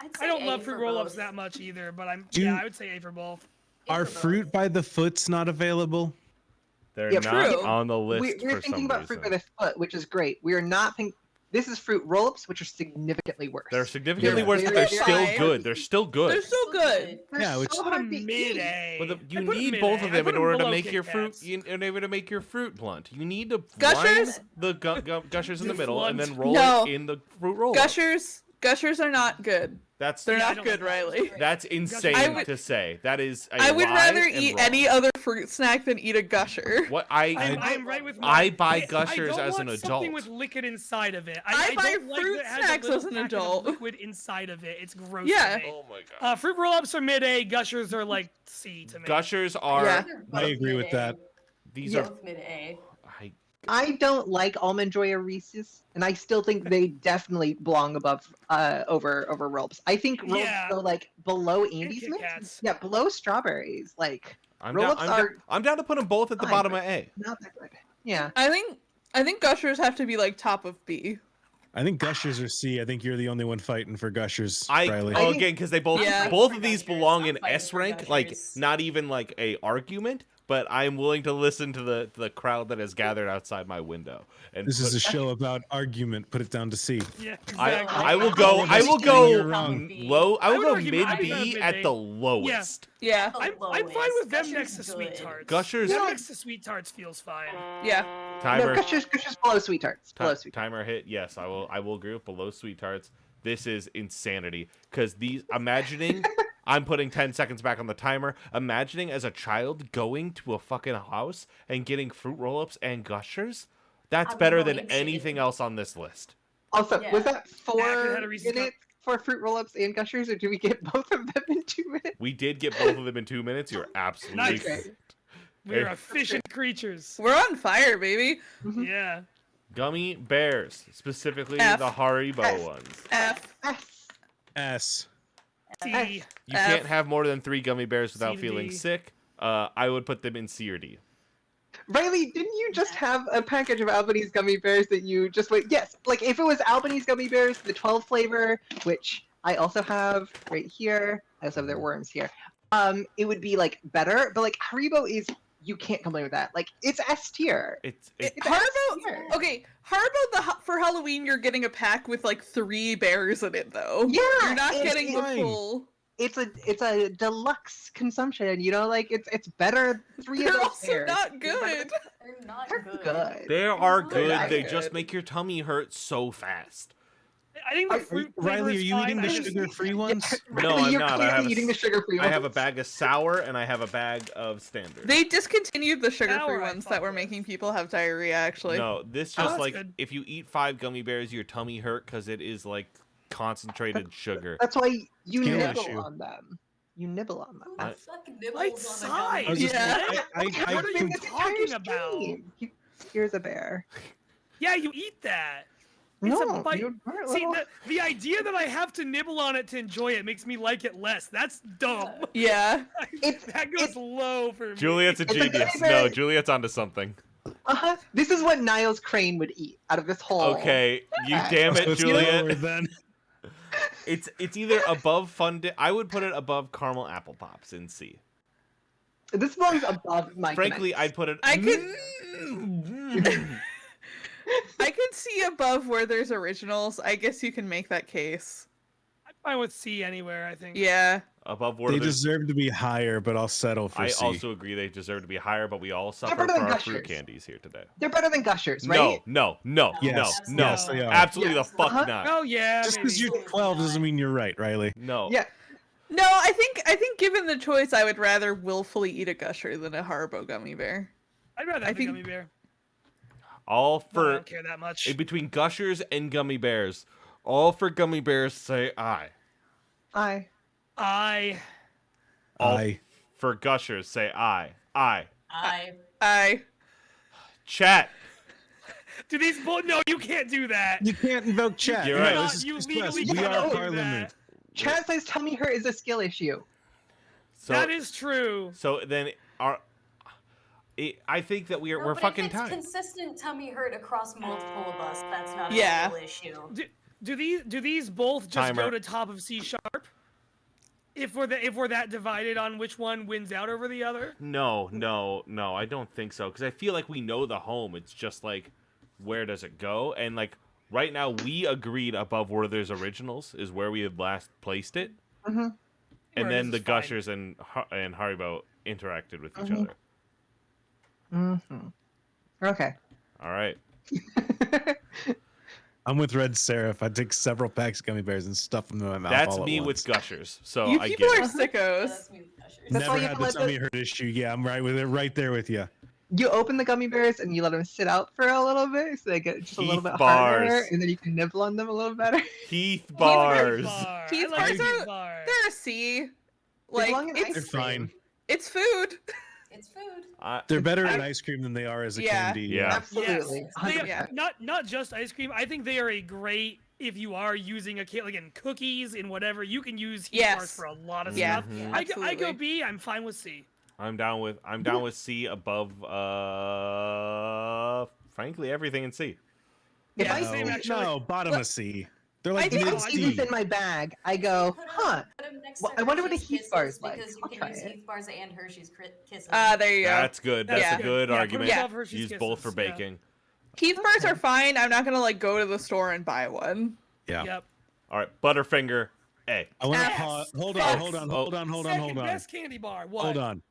I'd say I don't A love for fruit roll-ups both. that much either, but Dude. I would say A for both. A Are for both. fruit by the foots not available? They're Yeah, not true. on the list We're for thinking some about reason. fruit by the foot, which is great. We are not thinking. This is fruit roll-ups, which are significantly worse. They're significantly Yeah. worse, but they're They're still fine. good. They're still good. They're so good. They're Yeah, which- so Put 'em hard to eat. mid A. But I you put 'em need mid both A. of I them put in 'em order to below make Kit your fruit. Kats. In order to make your fruit blunt, you need to Gushers? line the gushers in the The middle and blunt. then roll No. it in the fruit roll. Gushers are not good. That's They're Yeah, I not don't good, like Riley. that's insane I would- to say. That is a I would lie rather and eat wrong. any other fruit snack than eat a gusher. What I'm right with I Mike. buy I Gushers don't as want an something adult. with liquid inside of it. I buy don't like fruit that it has a snacks little as an packet of adult. liquid inside of it. It's gross. Yeah. To me. Oh my god. Fruit roll-ups are mid A. Gushers are like C to me. Gushers are Yeah. They're I both agree with mid-A. that. these are Both mid A. I don't like almond joy or Reese's, and I still think they definitely belong above over roll-ups. I think roll-ups Yeah. go like below And Andes Kit Mint. Kats. Yeah, below strawberries. Like I'm down, roll-ups are I'm down to put them both at the fine, bottom but- of A. not that good. Yeah. I think gushers have to be like top of B. I think Gushers are C. I think you're the only one fighting for Gushers, Oh, Riley. think- again, because they both Yeah. both I'm of these fighting for belong Gushers. in I'm fighting S for rank, like Gushers. not even like a argument, but I'm willing to listen to the crowd that has gathered outside my window. And This is put- a show about argument. Put it down to C. Yeah, I exactly. I will go All of I us will saying go you're wrong. low. I will would go argue- mid I would B go at mid-A. the lowest. Yeah. The I'm fine with them lowest. next to Gushers Sweet good. Tarts. Gushers Them next to Sweet Tarts feels fine. Yeah. timer No, Gushers below Sweet Tarts. Below Sweet Tarts. timer hit. Yes, I will agree with below Sweet Tarts. This is insanity because these imagining. I'm putting 10 seconds back on the timer. Imagining as a child going to a fucking house and getting fruit roll-ups and gushers. That's I'm better than going to. anything else on this list. Also, Yeah. was that Back four had a Reese's minutes for fruit roll-ups and Gushers, or do we get both of them in 2 minutes? We did get both of them in 2 minutes. You're absolutely Nice. correct. We're Hey. efficient creatures. We're on fire, baby. Yeah. Gummy bears, specifically F. the Haribo F. ones. F. Yes. S. C. You F. can't have more than 3 gummy bears without to feeling D. sick. I would put them in C or D. Riley, didn't you just have a package of Albanese gummy bears that you just went? Yes, like if it was Albanese gummy bears, the 12 flavor, which I also have right here. I also have their worms here. It would be like better, but like Haribo is, you can't complain with that. Like it's S tier. It's It's Haribo. S tier. Okay, Haribo. For Halloween, you're getting a pack with like 3 bears in it, though. Yeah, You're not it's getting the fine. full. It's a deluxe consumption. You know, like it's better. 3 of They're those also bears. not good. They're not They're good. good. they are They're good. not They good. just make your tummy hurt so fast. I think the fruit flavor Riley, are is you fine. eating the I just- sugar-free ones? No, Riley, I'm you're not. I clearly have a eating the s- sugar-free I have a ones. bag of sour and I have a bag of standard. They discontinued the sugar-free Sour, I ones thought that were was. making people have diarrhea. Actually. No, this Oh, just that's like good. if you eat 5 gummy bears, your tummy hurt because it is like concentrated sugar. That's why you Scale nibble issue. on them. You nibble on them. Who I- the fuck Light nibbles on a gummy side. I was just- Yeah. I What are you can- talking about? Here's a bear. Yeah, you eat that. It's No, a bite. you are See, little- the idea that I have to nibble on it to enjoy it makes me like it less. That's dumb. Yeah. That goes low for me. Juliet's a It's a genius. gummy No, bear. Juliet's onto something. Uh-huh. This is what Niles Crane would eat out of this whole. Okay, you Yeah. damn So it, it's lower Juliet. then. It's either above I would put it above caramel apple pops in C. This belongs above my. Frankly, comments. I'd put it. I I could see above where there's originals. I guess you can make that case. I'm fine with C anywhere, I think. Yeah. above where They there's. deserve to be higher, but I'll settle for I C. also agree they deserve to be higher, but we all suffer better for than our fruit Gushers. candies here today. They're better than Gushers, right? No, Yes, no, yes, they are. absolutely Yes. the fuck Uh-huh. not. Oh yeah. Just because maybe. you're 12 doesn't mean you're right, Riley. No. Yeah. No, I think given the choice, I would rather willfully eat a gusher than a Haribo gummy bear. I'd rather have the gummy bear. All But I for don't care that much. in between gushers and gummy bears. All for gummy bears say aye. I. All I. for gushers say aye. Aye. I. Chat. Do these both? No, you can't do that. You can't invoke chat. You're No, right. this is You just legally us. We cannot are do Parliament. that. Chat says tummy hurt is a skill issue. So, That is true. So then I think that we're But fucking if it's tied. consistent tummy hurt across multiple of us, that's not a Yeah. real issue. Do these both just Timer. go to top of C sharp? If we're that divided on which one wins out over the other? No, I don't think so. Because I feel like we know the home. It's just like, where does it go? And like right now, we agreed above Werther's Originals is where we had last placed it. Mm-hmm. And then Werther's the is fine. Gushers and Haribo interacted with each Mhm. other. Mm-hmm. Okay. All right. I'm with Red Seraph. I take several packs of gummy bears and stuff them in my mouth. That's all at me once. with Gushers. So You I people get are it. sickos. That's me with gushers. That's why Never you had have the to let tummy hurt issue. Yeah, I'm right with it. Right there with you. You open the gummy bears and you let them sit out for a little bit, so they get just a little Heath bit bars. harder, and then you can nibble on them a little better. Heath bars. Bar. Keith I like bars Keith are- bar. They're a C. They Like belong in it's ice They're fine. it's food. It's food. They're better in ice cream than they are as a Yeah. candy. Yeah. Absolutely. Yes. 100%. They are, not just ice cream. I think they are a great if you are using a like in cookies in whatever you can use Heath Yes. bars for a lot of Yeah, stuff. Mhm. I go absolutely. B. I'm fine with C. I'm down with C above frankly everything in C. If Yeah, I same see, actually. No, bottom of C. They're like think if I mid see these C. in my bag, I go, Put 'em- huh? put 'em next Well, to I wonder what a Hershey's Heath bar is Kisses, like. Because you I'll can try use it. Heath bars and Hershey's Kisses. There you go. That's good. That's Yeah. a good Yeah, put 'em argument. above Hershey's Use both for Kisses, yeah. baking. Keith bars are fine. I'm not gonna like go to the store and buy one. Yeah. Yep. All right, Butterfinger A. I want to Yes. pause. Hold Yes. on. Hold on. Second best candy bar. What? Hold on.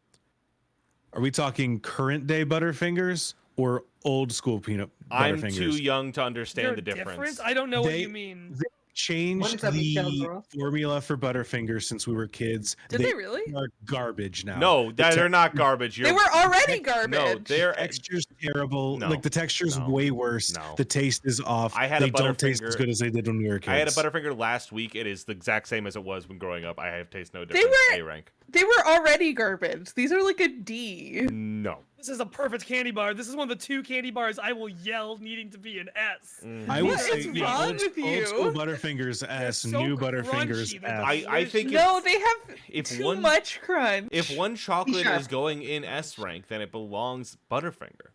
Are we talking current day Butterfingers or old school peanut I'm Butterfingers? too young to understand There the difference. I don't know what They- you mean. Changed What is that, Michelle the Zoro? formula for Butterfingers since we were kids. Did they really? are garbage now. No, The they're not garbage. They were already garbage. No, they're texture's terrible. No, Like the texture's no, way worse. no. The taste is off. I had a they don't taste as Butterfinger- good as they did when we were kids. I had a Butterfinger last week. It is the exact same as it was when growing up. I have taste no difference. were- A rank. They were already garbage. These are like a D. No. This is a perfect candy bar. This is one of the two candy bars I will yell needing to be an S. I would What say is yeah, wrong old, with you? old school Butterfingers S, so new crunchy, Butterfingers they're F. I think No, they have if too one- much crunch. if one chocolate Sure. is going in S rank, then it belongs Butterfinger.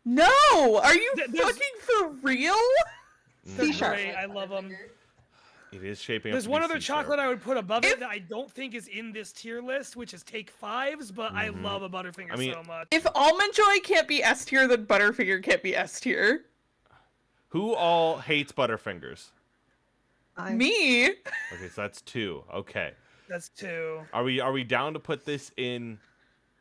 No, are you There's- fucking for real? They're C-sharp. great. I love them. It is shaping up. There's to one be other C-sharp. chocolate I would put above If- it that I don't think is in this tier list, which is Take Fives, but I love a Butterfinger I mean- so much. If Almond Joy can't be S tier, then Butterfinger can't be S tier. Who all hates Butterfingers? Me? Okay, so that's 2. Okay. That's two. Are we down to put this in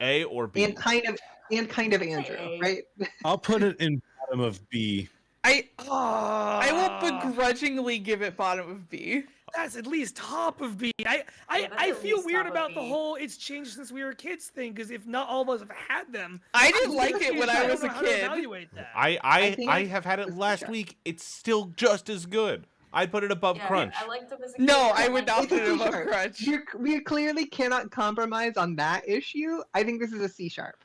A or B? And kind of Andrew, A. right? I'll put it in bottom of B. I I will begrudgingly give it bottom of B. That's at least top of B. I that's at feel least weird top of about the B. whole it's changed since we were kids thing, because if not all of us have had them, I didn't I'm like gonna it say when that. I I was don't a know how to kid. evaluate that. I think have had it it's last C-sharp. week. It's still just as good. I'd put it above Yeah, Crunch. I liked them as a No, kid. I would not It's a put it above C-sharp. Crunch. We clearly cannot compromise on that issue. I think this is a C sharp.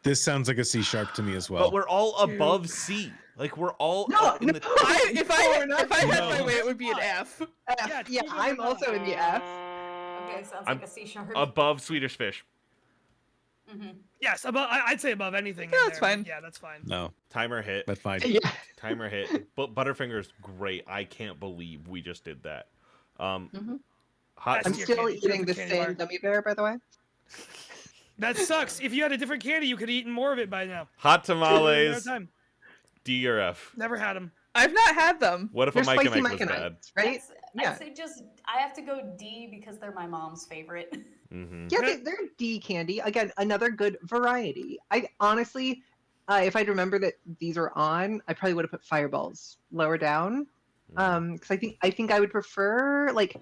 This sounds like a C sharp to me as well. But we're all above C. Like we're all No, up in no. the If I had my No. way, it would be an F. F. Yeah, totally I'm not. also in the F. Okay, sounds I'm like a C sharp. above Swedish Fish. Yes, above. I'd say above anything. Yeah, in that's there. fine. Yeah, that's fine. no, Timer hit. that's fine. Yeah. Timer hit. But Butterfinger's great. I can't believe we just did that. Hot That's I'm your still candy, eating the candy same bar. gummy bear, by the way. That sucks. If you had a different candy, you could have eaten more of it by now. hot No tamales. time. D or F. Never had them. I've not had them. What if They're a Mike and spicy Mike Mike was and bad? Ike's, right? Yeah. I'd say just I have to go D because they're my mom's favorite. Mm-hmm. Yeah, they're D candy. Again, another good variety. I honestly, if I'd remember that these are on, I probably would have put Fireballs lower down. Because I think I would prefer like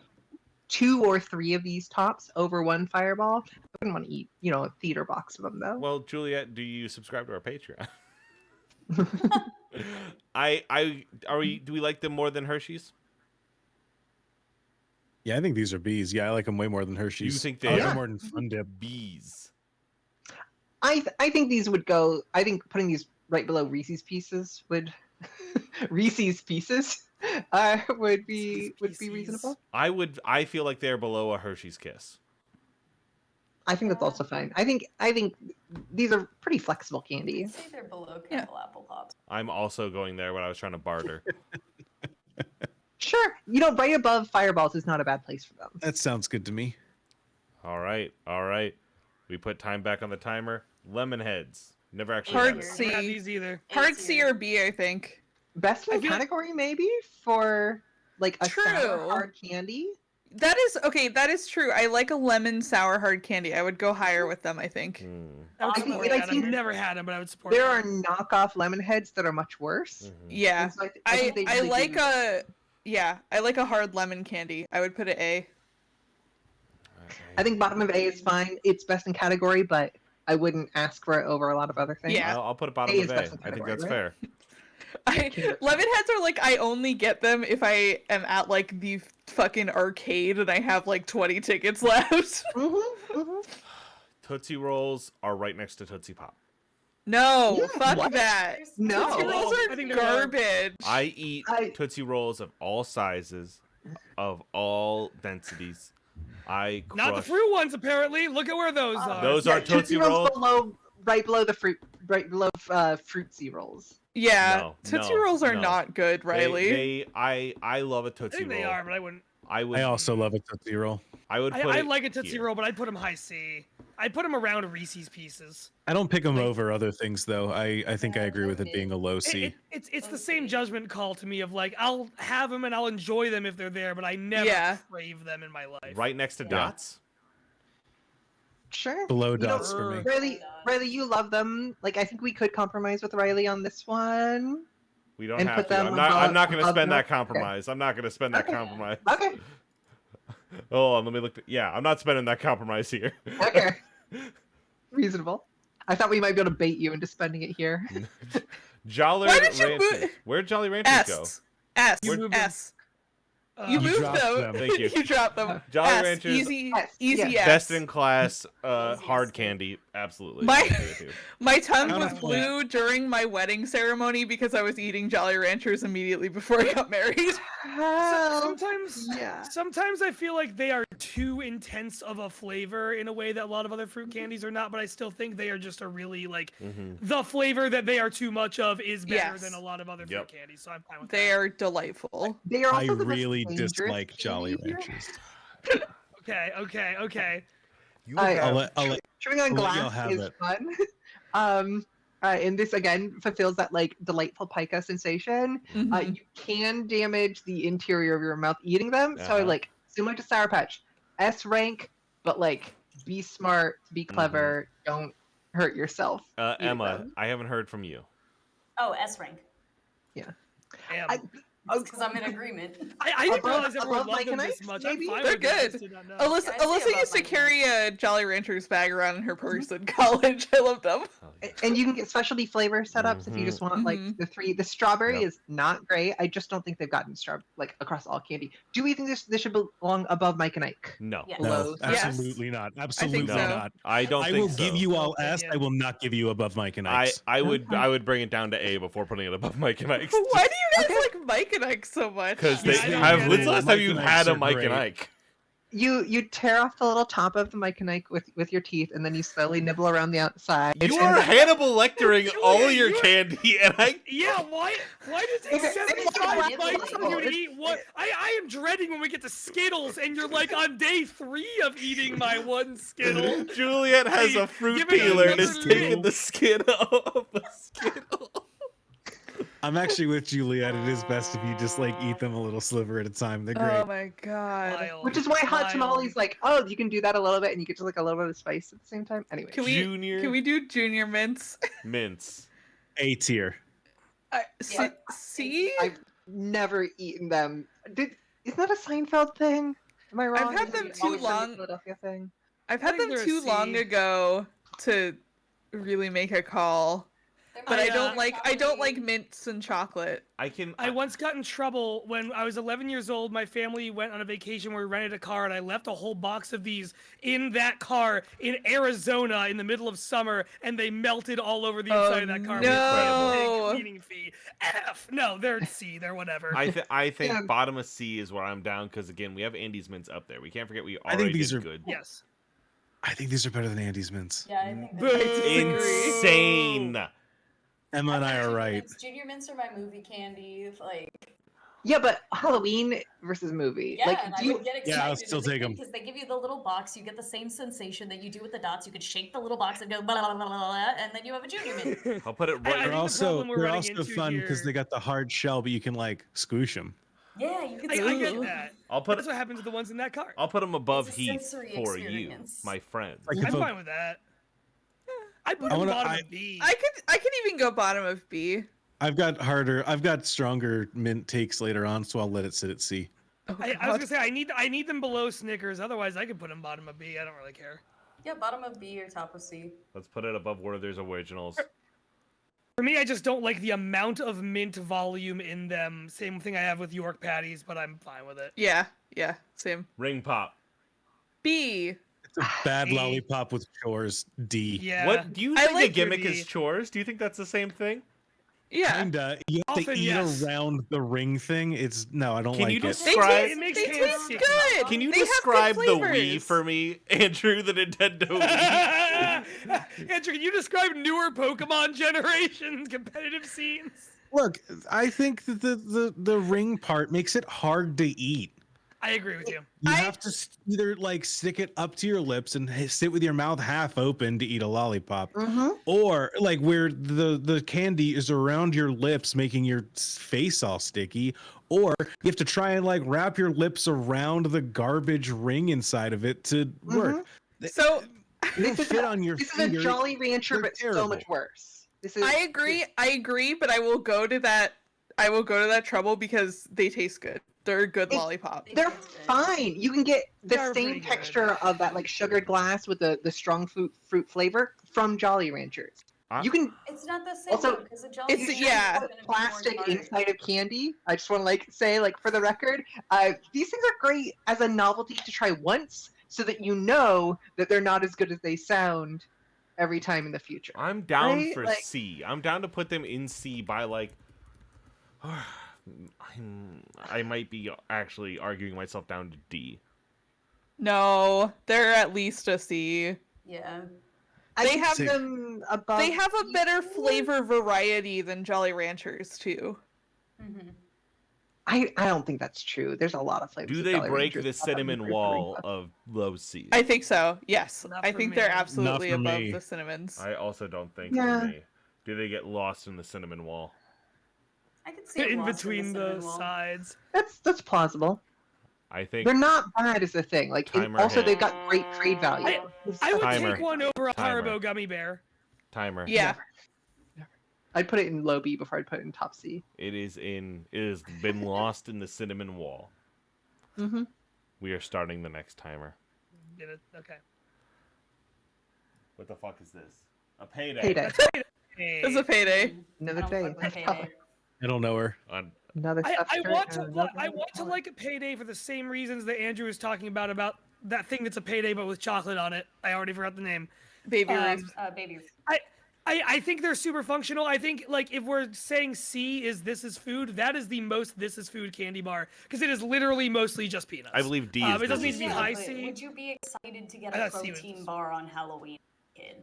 2 or 3 of these tops over one fireball. I wouldn't want to eat, a theater box of them though. Well, Juliet, do you subscribe to our Patreon? Do we like them more than Hershey's? Yeah, I think these are B's. Yeah, I like them way more than Hershey's. You think I they like are them more than Fun Dip. B's? I think these would go. I think putting these right below Reese's Pieces would Reese's Pieces would be reasonable. I feel like they're below a Hershey's Kiss. I think that's also fine. I think these are pretty flexible candy. I'd say they're below Campbell Apple Pops. I'm also going there when I was trying to barter. Sure, right above Fireballs is not a bad place for them. That sounds good to me. All right. We put time back on the timer. Lemon heads. Never actually Hard had it. C. Never had these either. Hard C or B, I think. Best in I feel like- category maybe for like a True. sour hard candy. That is true. I like a lemon sour hard candy. I would go higher with them, I think. I would I think- support I that. think I've never had them, but I would support There that. are knockoff lemon heads that are much worse. Yeah. And so I think they I really like do- I like a hard lemon candy. I would put it A. I think bottom of A is fine. It's best in category, but I wouldn't ask for it over a lot of other things. Yeah. I'll put it bottom A of is A. best in I think category, that's right? fair. Lemon heads are like I only get them if I am at like the fucking arcade and I have like 20 tickets left. Tootsie Rolls are right next to Tootsie Pop. No, Yeah, fuck what? that. No. Tootsie Rolls I are think they're wrong. garbage. I eat I- Tootsie Rolls of all sizes, of all densities. I crush. Not the fruit ones, apparently. Look at where those are. Those are Tootsie Rolls. Right below the Fruitsy Rolls. Yeah, No, Tootsie no, Rolls are no. not good, Riley. I love a I Tootsie think Roll. they are, but I wouldn't. I would. I also love a Tootsie Roll. I would put I it like a Tootsie here. Roll, but I'd put them high C. I'd put them around Reese's Pieces. I don't pick them over other things, though. I think I agree with it being a low C. It's the same judgment call to me of like I'll have them and I'll enjoy them if they're there, but I never Yeah. crave them in my life. Right next to Dots. Sure. Below You know, Dots for me. Riley, you love them. Like I think we could compromise with Riley on this one. We don't And have put to. them I'm not going to above spend that Dots? compromise. I'm not going to spend that Okay. compromise. Okay. Hold on, let me look. Yeah, I'm not spending that compromise here. Okay. Reasonable. I thought we might be able to bait you into spending it here. Jolly Why did you Ranchers. move- Where'd Jolly Ranchers go? S. Where'd- S. You You moved dropped them. them. Thank you. You dropped them. Jolly S. Ranchers. Easy. S. Easy. Yeah. S. Best in class, hard candy. Absolutely. My- I agree with you. My tongue Out was of blue during my wedding ceremony because I was eating Jolly Ranchers immediately before I got married. Sometimes I feel like they are too intense of a flavor in a way that a lot of other fruit candies are not, but I still think they are just a really like the flavor that they are too much of is better Yes. than a lot of other Yep. fruit candies. So I'm fine with They that. are delightful. They are I also the most really dangerous dislike Jolly candy. Ranchers. Okay. You I- have- I'll let Chewing on I'll let y'all glass have is it. fun. And this again fulfills that like delightful pica sensation. Mhm. You can damage the interior of your mouth eating them. So Uh-huh. like similar to Sour Patch, S rank, but like be smart, be clever, don't hurt yourself. eating Emma, them. I haven't heard from you. Oh, S rank. Damn. Because I'm in agreement. I didn't above- realize everyone above loved Mike them and this Ike's, much. maybe? I'm fine They're with it, I just good. did not know. Alyssa, Yeah, I'd say Alyssa about used to like carry a Jolly Ranchers bag around in her purse in college. I love them. And you can get specialty flavor setups if you just want like Mhm. the three. The strawberry Yep. is not great. I just don't think they've gotten like across all candy. Do we think this should belong above Mike and Ike? No. Yes. No, Hello. Yes. absolutely not. Absolutely so. not. I don't I think will so. give you all S. Opinion. I will not give you above Mike and Ike's. I would bring it down to A before putting it above Mike and Ike's. Why do you guys like Mike and Ike so much? Because they I don't have. get When's it. the last Mike time you've and had Ike's a are Mike and great. Ike? You tear off the little top of the Mike and Ike with your teeth, and then you slowly nibble around the outside. You And are then- Hannibal Lectering Julia, all your you are- candy, and I. Yeah, why does it take It's- it's 75 like bites for you to it's- eat one? I am dreading when we get to Skittles and you're like on day 3 of eating my one Skittle. Juliet has Hey, a fruit give it peeler and is another taking little- the skin off a Skittle. I'm actually with Juliet. It is best if you just like eat them a little sliver at a time. They're Oh great. my god. Wild, Which is why hot wild. tamales like, oh, you can do that a little bit, and you get to like a little bit of spice at the same time. Anyway, Junior Can we do junior mints? mints. A tier. See? I've never eaten them. Isn't that a Seinfeld thing? Am I wrong? I've had Is them it too always been a long. Philadelphia thing. I've I had think them they're a too long C. ago to really make a call. But I don't like mints and chocolate. I once got in trouble when I was 11 years old. My family went on a vacation where we rented a car, and I left a whole box of these in that car in Arizona in the middle of summer, and they melted all over the inside of that car. no. With a big cleaning fee. F. No, they're C. They're whatever. I think Yeah. bottom of C is where I'm down because again we have Andy's mints up there. We can't forget we I think already these did are- good. Yes. I think these are better than Andy's mints. Yeah, I think Boo. that's Insane. Emma and I are Junior right. Mints, Junior mints are my movie candy. Like, Yeah, but Halloween versus movie. yeah, like, and do I you, would get excited. Yeah, I'll still take 'em. Because they give you the little box. You get the same sensation that you do with the dots. You could shake the little box and go blah, blah, blah, blah, blah, and then you have a Junior mint. I'll put it I right. think They're the also problem we're running into fun because here- they got the hard shell, but you can like squish them. Yeah, you could. I get Ooh. that. I'll put That's what happens to the ones in that car. I'll put them above It's a Heath sensory for you, experience. my friend. Like I'm if a- fine with that. I put I them wanna- bottom I- of B. I could even go bottom of B. I've got stronger mint takes later on, so I'll let it sit at C. Oh, I was God. gonna say I need them below Snickers. Otherwise, I could put them bottom of B. I don't really care. Yeah, bottom of B or top of C. Let's put it above Werther's Originals. For me, I just don't like the amount of mint volume in them. Same thing I have with York patties, but I'm fine with it. Yeah, same. Ring pop. B. It's a bad D. lollipop with chores. D. Yeah. What do you I think a like gimmick your is D. chores? Do you think that's the same thing? Yeah. Kinda. You have Often, to eat yes. around the ring thing. It's no, I don't Can like you it. They describe? taste, It makes they hands taste sticky. good. Can you They have good describe the Wii flavors. for me, Andrew? The Nintendo Wii. Andrew, can you describe newer Pokemon generation competitive scenes? Look, I think that the ring part makes it hard to eat. I agree with you. You have to either like stick it up to your lips and sit with your mouth half open to eat a lollipop, or like where the candy is around your lips, making your face all sticky, or you have to try and like wrap your lips around the garbage ring inside of it to work. So It don't fit on your This is finger. a Jolly Rancher, They're but so terrible. much worse. This is. I agree, but I will go to that trouble because they taste good. They're a good It- lollipop. They're fine. You can get the They're same pretty good. texture of that like sugared glass with the strong fruit flavor from Jolly Ranchers. You can It's not the same Also, because the Jolly it's- Rancher yeah. is gonna be more plastic tart. inside of candy. I just want to like say like for the record, these things are great as a novelty to try once, so that you know that they're not as good as they sound every time in the future. I'm down Right? for Like- C. I'm down to put them in C by like. I might be actually arguing myself down to D. No, they're at least a C. Yeah. I They can have- see them above. They have a better C4. flavor variety than Jolly Ranchers too. Mm-hmm. I don't think that's true. There's a lot of flavors. Do of they Jolly break Ranchers. the I thought you cinnamon were referring wall to- of low C? I think so. Yes, Not I for think me. they're Not absolutely for above me. the cinnamons. I also don't think Yeah. for me. Do they get lost in the cinnamon wall? I could see it In lost between the the cinnamon wall. sides. That's plausible. I think They're not bad, is the thing. Like, Timer also hit. they've got great trade value. I would Timer. take one over a Timer. Haribo gummy bear. timer. Yeah, I'd put it in low B before I'd put it in top C. It has been lost in the cinnamon wall. Mm-hmm. We are starting the next timer. Get it? Okay. What the fuck is this? A payday. Payday. Hey. it's a payday. Another I don't day. fuck with payday. I don't know her. Another I substrate want to and li- another I want to like a payday for the same reasons that Andrew was talking about that thing that's a payday but with chocolate on it. I already forgot the name. Baby Um, Ruth. Baby. I think they're super functional. I think like if we're saying C is this is food, that is the most this is food candy bar because it is literally mostly just peanuts. I believe D is it doesn't this need to be is food. high but C. Would you be excited to get I a thought C was protein this. bar on Halloween, kid?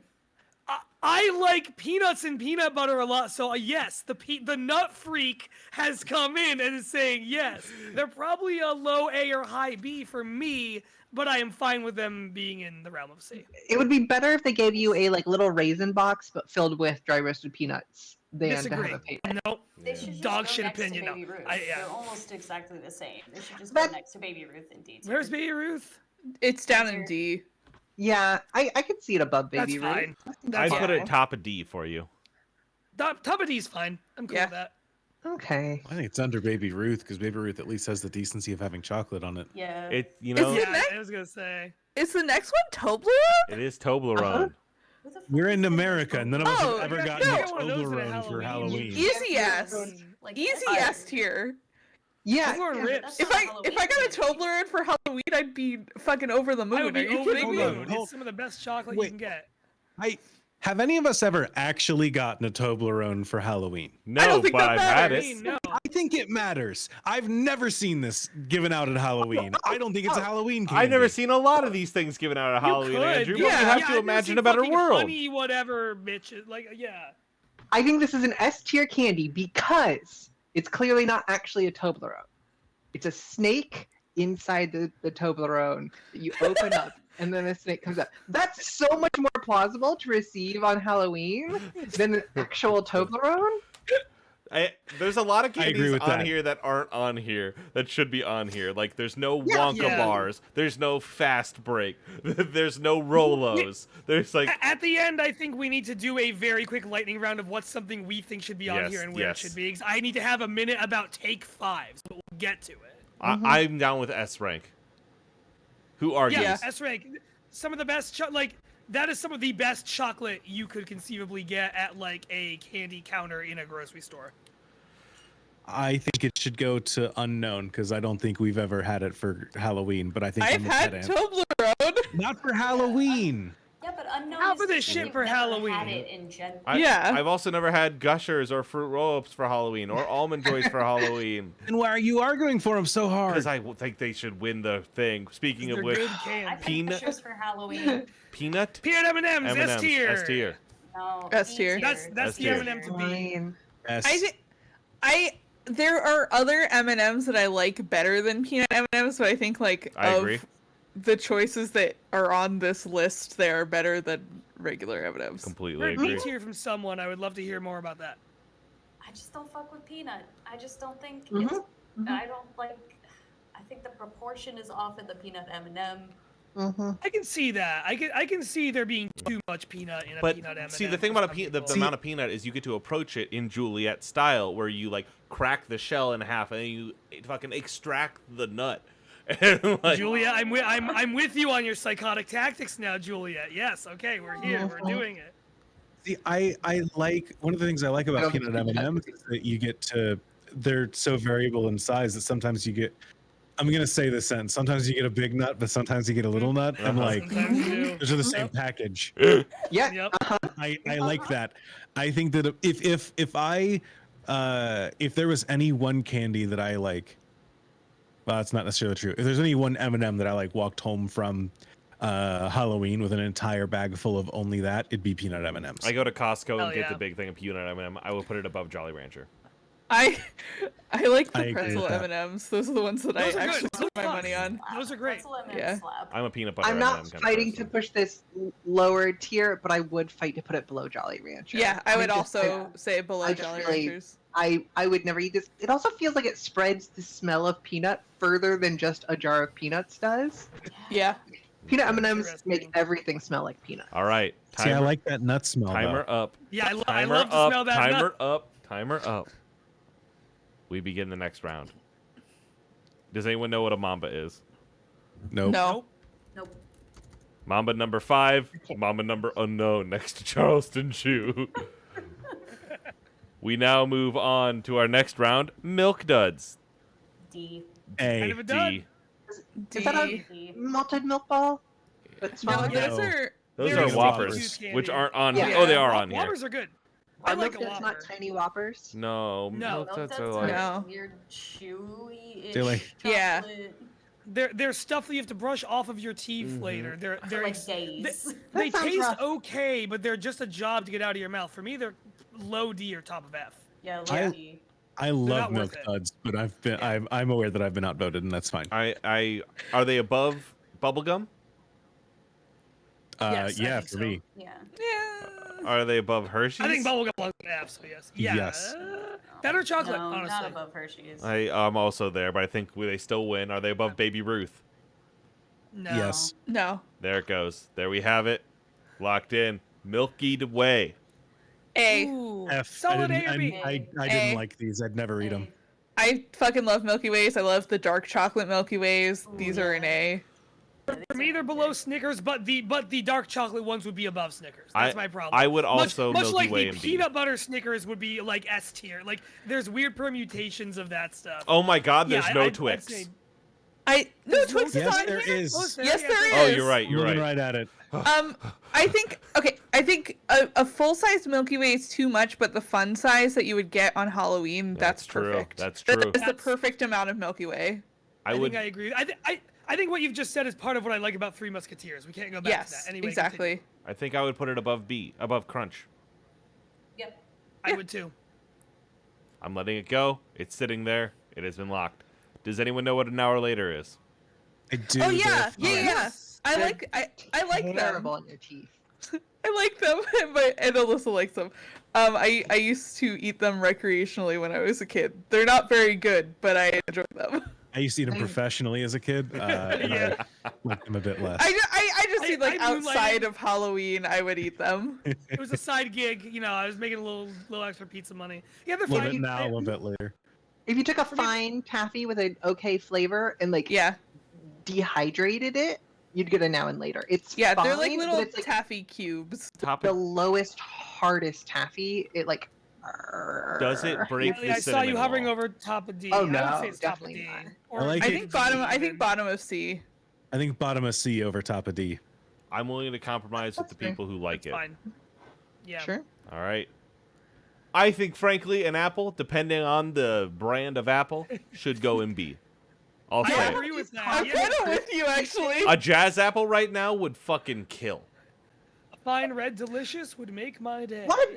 I like peanuts and peanut butter a lot, so yes, the nut freak has come in and is saying yes. They're probably a low A or high B for me, but I am fine with them being in the realm of C. It would be better if they gave you a like little raisin box, but filled with dry roasted peanuts, than to Disagree. have a payday. Nope. They should just Dog go shit next opinion, To no. Baby Ruth. Yeah. They're almost exactly the same. They should just But- go next to Baby Ruth in D. Where's Baby Ruth? It's down in D. Yeah, I could see it above That's Baby Ruth. fine. I That's put fine. it top of D for you. Top of D's fine. I'm cool Yeah. with that. Okay. I think it's under Baby Ruth because Baby Ruth at least has the decency of having chocolate on it. Yeah. It Is Yeah, I was gonna say. Is the next one Toblerone? it is Toblerone. Who the fuck We're is in the America. next None of one? us Oh, have ever yeah, gotten no. a I got one of those at Toblerone for Halloween. Halloween. Easy ass. Like, Easy fire. S tier. Yeah. Toblerone Yeah, rips. that's If not I Halloween got a candy. Toblerone for Halloween, I'd be fucking over the moon. I would be Are you over the kidding Hold on, moon. me? hold- It's some of the best chocolate Wait. you can get. Have any of us ever actually gotten a Toblerone for Halloween? No, don't think but that I've had matters. it. No. I think it matters. I've never seen this given out at Halloween. I don't think it's a Halloween candy. I've never seen a lot of these things given out at Halloween, you could. Andrew. But Yeah. we have Yeah, to I've never imagine seen a better fucking world. Honey, whatever, bitch. Like, yeah. I think this is an S tier candy because it's clearly not actually a Toblerone. It's a snake inside the Toblerone that you open up and then a snake comes out. That's so much more plausible to receive on Halloween than an actual Toblerone. There's a lot of I agree candies with on that. here that aren't on here that should be on here. Like there's no Yeah. Wonka Yeah. bars, there's no Fast Break, there's no Rolos. There's like At the end, I think we need to do a very quick lightning round of what's something we think should be on Yes, here and where yes. it should be. 'Cause I need to have a minute about take 5, so we'll get to it. I'm down with S rank. Who argues? Yeah, S rank. Some of the best, like that is some of the best chocolate you could conceivably get at like a candy counter in a grocery store. I think it should go to unknown because I don't think we've ever had it for Halloween. But I think I've I'm with had that answer. Toblerone. Not for Halloween. Yeah, but unknown How is for this just shit we've for never Halloween? Had it in general. Yeah. I've also never had Gushers or Fruit Roll-Ups for Halloween or Almond Joys for Halloween And why are you arguing for them so hard? because I think they should win the thing. Speaking of They're which, good I candy. think Peanut- Gushers for Halloween. peanut Peanut M&Ms, M&Ms, S tier. S tier. No, S E tier. That's S the tier. M&M to be. Fine. Yes. There are other M&Ms that I like better than peanut M&Ms, but I think like I of agree. the choices that are on this list, they are better than regular M&Ms. Completely Heard B agree. tier from someone. I would love to hear more about that. I just don't fuck with peanut. I just don't think Mhm, it's. mhm. I don't like. I think the proportion is off in the peanut M&M. Mm-hmm. I can see that. I can see there being too much peanut in a But peanut M&M. see, the thing for about some the people. amount of peanut is you get to approach it in Juliet style, where you like crack the shell in half and then you fucking extract the nut. And, like, Julia, I'm with you on your psychotic tactics now, Juliet. Yes, okay, we're here, we're doing it. See, I like one of the things I like about don't peanut think you M&Ms is that you get to. They're so variable in size that sometimes you get. I'm gonna say this sentence. Sometimes you get a big nut, but sometimes you get a little nut. I'm Uh-huh. like, Sometimes you do. those are the same Yep. package. Yeah. Yep. I like that. I think that if there was any one candy that I like, well, that's not necessarily true. If there's any one M&M that I like walked home from Halloween with an entire bag full of only that, it'd be peanut M&Ms. I go to Costco Hell and get yeah. the big thing of peanut M&M. I will put it above Jolly Rancher. I like I the agree pretzel with that. M&Ms. Those are the ones that Those I are good. actually Those put my are money on. Those are great. Pretzel M&M Yeah. slap. I'm a peanut butter I'm M&M not kind of fighting person. to push this lower tier, but I would fight to put it below Jolly Rancher. Yeah, I would just- also say below I just Jolly really- Ranchers. I would never eat this. It also feels like it spreads the smell of peanut further than just a jar of peanuts does. Yeah. Peanut M&Ms Interesting. make everything smell like peanut. All right, See, I like that nut smell. timer Though. up. Yeah, I Timer love to up. smell that Timer nut. up. Timer up. We begin the next round. Does anyone know what a mamba is? Nope. No. Nope. Mamba number 5, Mamba number unknown next to Charleston Chew. We now move on to our next round, Milk Duds. D. A. Kind of a dud. D. Is that a D. D. malted milk ball? That's No, smaller? Yeah. those are. Those They're are easy Whoppers, to use which candy. aren't on Yeah. here. Oh, they are on here. Whoppers are good. I Are like milk a duds Whopper. not tiny Whoppers? No, No. Milk Milk Duds Duds are are like... No. weird chewy-ish They're like- Yeah. chocolate. They're stuff that you have to brush off of your teeth Mhm. later. They're For like ex- days. they That sounds taste rough. okay, but they're just a job to get out of your mouth. For me, they're low D or top of F. Yeah, I- low D. I not love worth milk it. duds, but Yeah. I'm aware that I've been outvoted, and that's fine. Are they above bubblegum? Yes, I Yeah, think for so. me. Yeah. Yeah. Are they above Hershey's? I think bubblegum belongs in F, so yes. Yeah. Yes. Better chocolate, No, honestly. not above Hershey's. I'm also there, but I think they still win. Are they above Baby Ruth? No. No. There it goes. There we have it. Locked in. Milky Way. A. Ooh. F. Solid A or B? I A. didn't like these. I'd never eat them. I fucking love Milky Ways. I love the dark chocolate Milky Ways. Ooh, These are an A. For me, they're below Snickers, but the dark chocolate ones would be above Snickers. That's my problem. I would also much Milky like Way the and B. peanut butter Snickers would be like S tier. Like there's weird permutations of that stuff. Oh my God, there's Yeah, no I'd Twix. say- No, Twix is Yes, on there here. is. Yes, there is. Oh, you're right. You're Looking right. right at it. I think a full-size Milky Way is too much, but the fun size that you would get on Halloween, that's true. perfect. That's true. That is the perfect amount of Milky Way. I think I agree. I think what you've just said is part of what I like about Three Musketeers. We can't go back to Yes, that. Anyway, exactly. continue. I think I would put it above B, above Crunch. Yep. I would too. I'm letting it go. It's sitting there. It has been locked. Does anyone know what an hour later is? I do. Oh yeah, they're yeah, fun. yeah. I They're like them. terrible on your teeth. I like them, and Alyssa likes them. I used to eat them recreationally when I was a kid. They're not very good, but I enjoy them. I used to eat them professionally as a kid, and Yeah. I like them a bit less. I just see like I moonlighted- outside of Halloween, I would eat them. It was a side gig. You know, I was making a little extra pizza money. Yeah, they're A little fine. bit now, a little bit later. If you took a fine taffy with an okay flavor and like Yeah, dehydrated it, you'd get a now and later. It's yeah, fine, they're like but little it's like taffy cubes. Top the lowest, hardest taffy. It like Does it break Riley, the I saw you cinnamon hovering wall? over top of D. Oh, I would no, say it's top of definitely D. not. Or I like I it- think bottom of C. I think bottom of C over top of D. I'm willing to compromise with the That's fair. people who like it. Fine. Yeah. Sure. All right. I think, frankly, an apple, depending on the brand of apple, should go in B. I'll I say it. agree with that. I'm Yeah, kind of with you actually. A jazz apple right now would fucking kill. fine red delicious would make my day. What?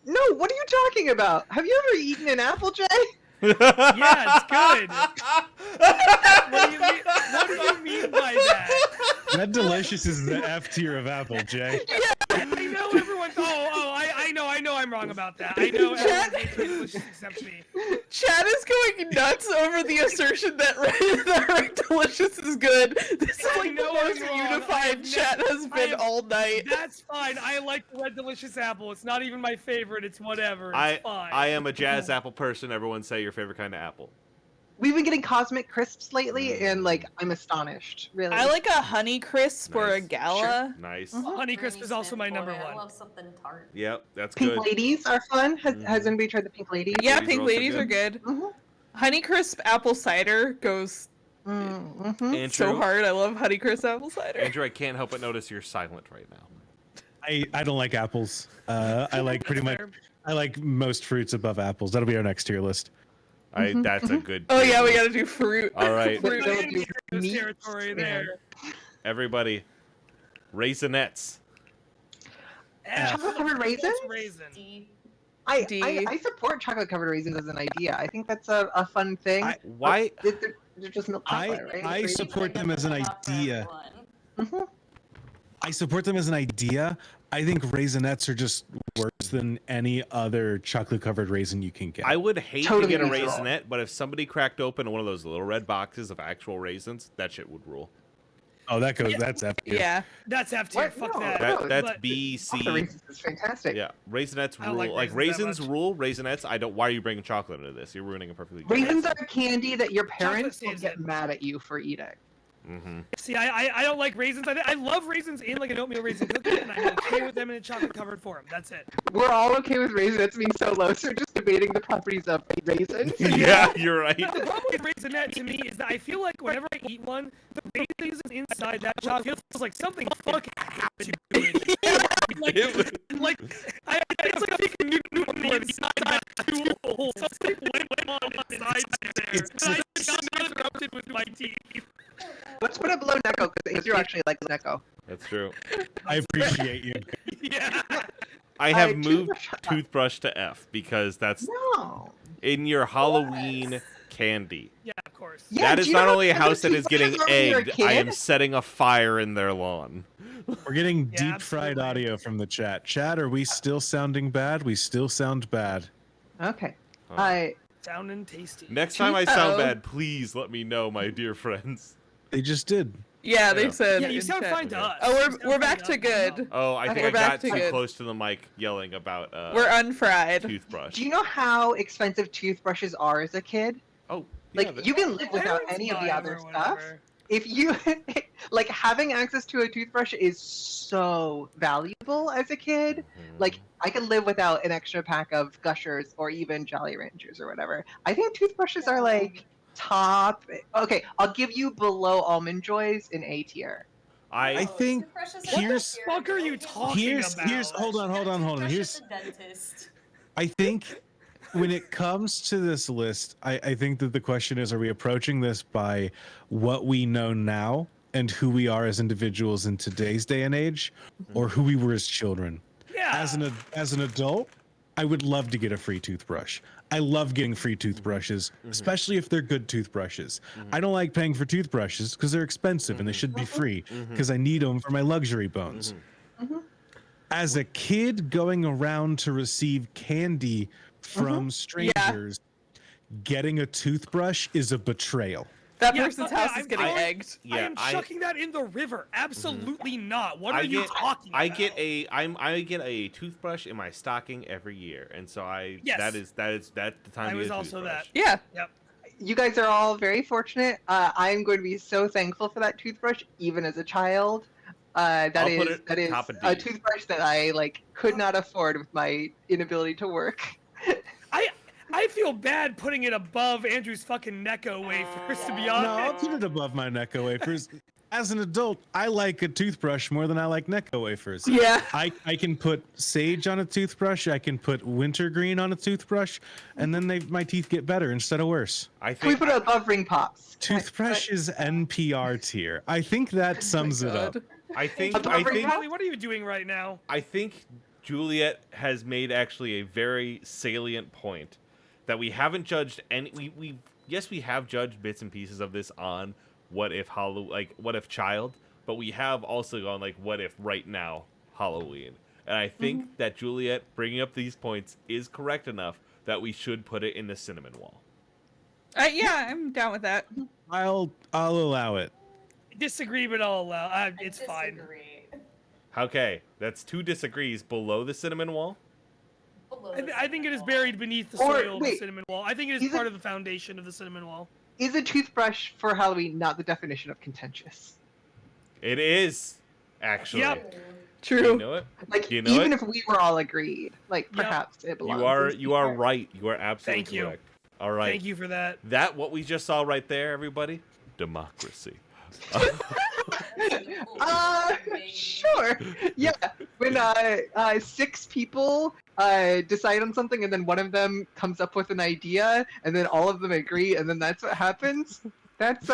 No, what are you talking about? Have you ever eaten an apple, Jay? Yeah, it's good. What do you mean by that? That delicious is the F tier of apple, Jay. I know everyone. I know I'm wrong about that. I know everyone hates red delicious except me. Chad is going nuts over the assertion that Red Delicious is good. This is I like the know I'm most wrong. unified Chat has been all night. That's fine. I like the red delicious apple. It's not even my favorite. It's whatever. It's fine. I am a jazz apple person. Everyone say your favorite kind of apple. We've been getting cosmic crisps lately, and like I'm astonished. Really. I like a Honey Crisp or a Nice. Gala. Nice. Honey Crisp Granny is also Smith my number boy, I one. love something tart. Yep, that's Pink good. ladies are fun. Has Mhm. anybody tried the pink ladies? Yeah, Ladies are Pink also Ladies good. are good. Mhm. Honey Crisp apple cider goes Mm-hmm. Andrew, so hard. I love Honey Crisp apple cider. Andrew, I can't help but notice you're silent right now. I don't like apples. I like pretty much. Fair. I like most fruits above apples. That'll be our next tier list. That's a good. Oh yeah, we tier gotta do fruit. All right. Fruit. Those We're in do Heroes meats, territory man. there. list. Everybody, Raisinets. Chocolate covered raisins? Raisin. D. D. I support chocolate covered raisins as an idea. I think that's a fun thing. Why? They're just milk chocolate, right? I Raisins. support them as an Not for idea. everyone. Mhm. I support them as an idea. I think Raisinets are just worse than any other chocolate covered raisin you can get. I would hate Totally to get a neutral. raisinette, but if somebody cracked open one of those little red boxes of actual raisins, that shit would rule. Oh, that goes. Yeah. That's F tier. Yeah. That's F tier. What? Fuck No. that. That's But- B, All the C. raisins is fantastic. Yeah, raisinets I don't rule. like Like raisins that raisins much. rule. Raisinets. I don't. Why are you bringing chocolate into this? You're ruining a perfectly good Raisins are candy that your parents will saves get it. mad at you for eating. Mm-hmm. See, I don't like raisins. I love raisins in like an oatmeal raisin cookie, and I'm okay with them in a chocolate covered form. That's it. We're all okay with raisins being so low, so we're just debating the properties of raisins. Yeah, you're right. The problem with raisinette to me is that I feel like whenever I eat one, the raisins inside that chocolate feels like something fucking happened to it. It's like a fucking noodle inside that tool. Something went on inside there. And I just got interrupted with my teeth. Let's put it below NECCO because you're actually like NECCO. That's true. I appreciate you. Yeah. I have Toothbrush. moved toothbrush to F because that's No. in your Halloween candy. Yeah, of course. Yeah, That do is you not know only a what house that is getting toothbrushes are when you're a egged, I am kid? setting a fire in their lawn. We're getting Yeah, deep fried absolutely. audio from the chat. Chat, are we still sounding bad? We still sound bad. Okay. Huh. Sounding tasty. Next time I sound Uh-oh. bad, please let me know, my dear friends. They just did. Yeah, they Yeah. said. Yeah, you in sound chat. fine to us. Oh, You we're sound back fine to us. good. Oh, I Okay, think we're I back got to too good. close to the mic yelling about We're unfried. toothbrush. Do you know how expensive toothbrushes are as a kid? Oh, Like, yeah, but- you can live without Parents any of buy the 'em other or stuff. whatever. If you like, having access to a toothbrush is so valuable as a kid. Like, I could live without an extra pack of gushers or even Jolly Ranchers or whatever. I think toothbrushes are like top. Okay, I'll give you below Almond Joys in A tier. I think toothbrushes What the here's- fuck are you talking about? hold on. Toothbrush Here's at the dentist. I think when it comes to this list, I think that the question is, are we approaching this by what we know now and who we are as individuals in today's day and age, or who we were as children? Yeah. As an adult, I would love to get a free toothbrush. I love getting free toothbrushes, especially if they're good toothbrushes. I don't like paying for toothbrushes because they're expensive and they should be free because I need them for my luxury bones. As a kid going around to receive candy from strangers, getting a toothbrush is a betrayal. That Yeah, person's fuck house yeah, is getting I'm- egged. I am chucking that in the river. Absolutely not. What are you talking about? I get a toothbrush in my stocking every year, and so Yes. that's the time. I to was get a also toothbrush. that. Yeah. Yep. You guys are all very fortunate. I'm going to be so thankful for that toothbrush, even as a child. I'll put That it is top of a D. toothbrush that I could not afford with my inability to work. I feel bad putting it above Andrew's fucking Necco wafers, to be No, I'll honest. put it above my Necco wafers. As an adult, I like a toothbrush more than I like Necco wafers. Yeah. I can put sage on a toothbrush. I can put wintergreen on a toothbrush, and then my teeth get better instead of worse. I Can we think put it above ring pops? Toothbrush is NPR tier. I think that sums it up. God. I think Molly, what are you doing right now? I think Juliet has made actually a very salient point that we haven't judged any. We have judged bits and pieces of this on what if what if child, but we have also gone what if right now Halloween. And I think that Juliet bringing up these points is correct enough that we should put it in the cinnamon wall. Yeah, I'm down with that. I'll allow it. Disagree, but I'll allow. I It's fine. disagree. Okay, that's 2 disagrees below the cinnamon wall. I think it is buried beneath the Or, soil of the wait, cinnamon wall. I think it is part of the foundation of the cinnamon wall. Is a toothbrush for Halloween not the definition of contentious? It is actually. Yep. True. You know it. Like, You know even it? if we were all agreed, perhaps it belongs. You are right. You are absolutely Thank you. correct. All right. Thank you for that. That what we just saw right there, everybody. Democracy. Sure. Yeah. When 6 people decide on something, and then one of them comes up with an idea, and then all of them agree, and then that's what happens. That's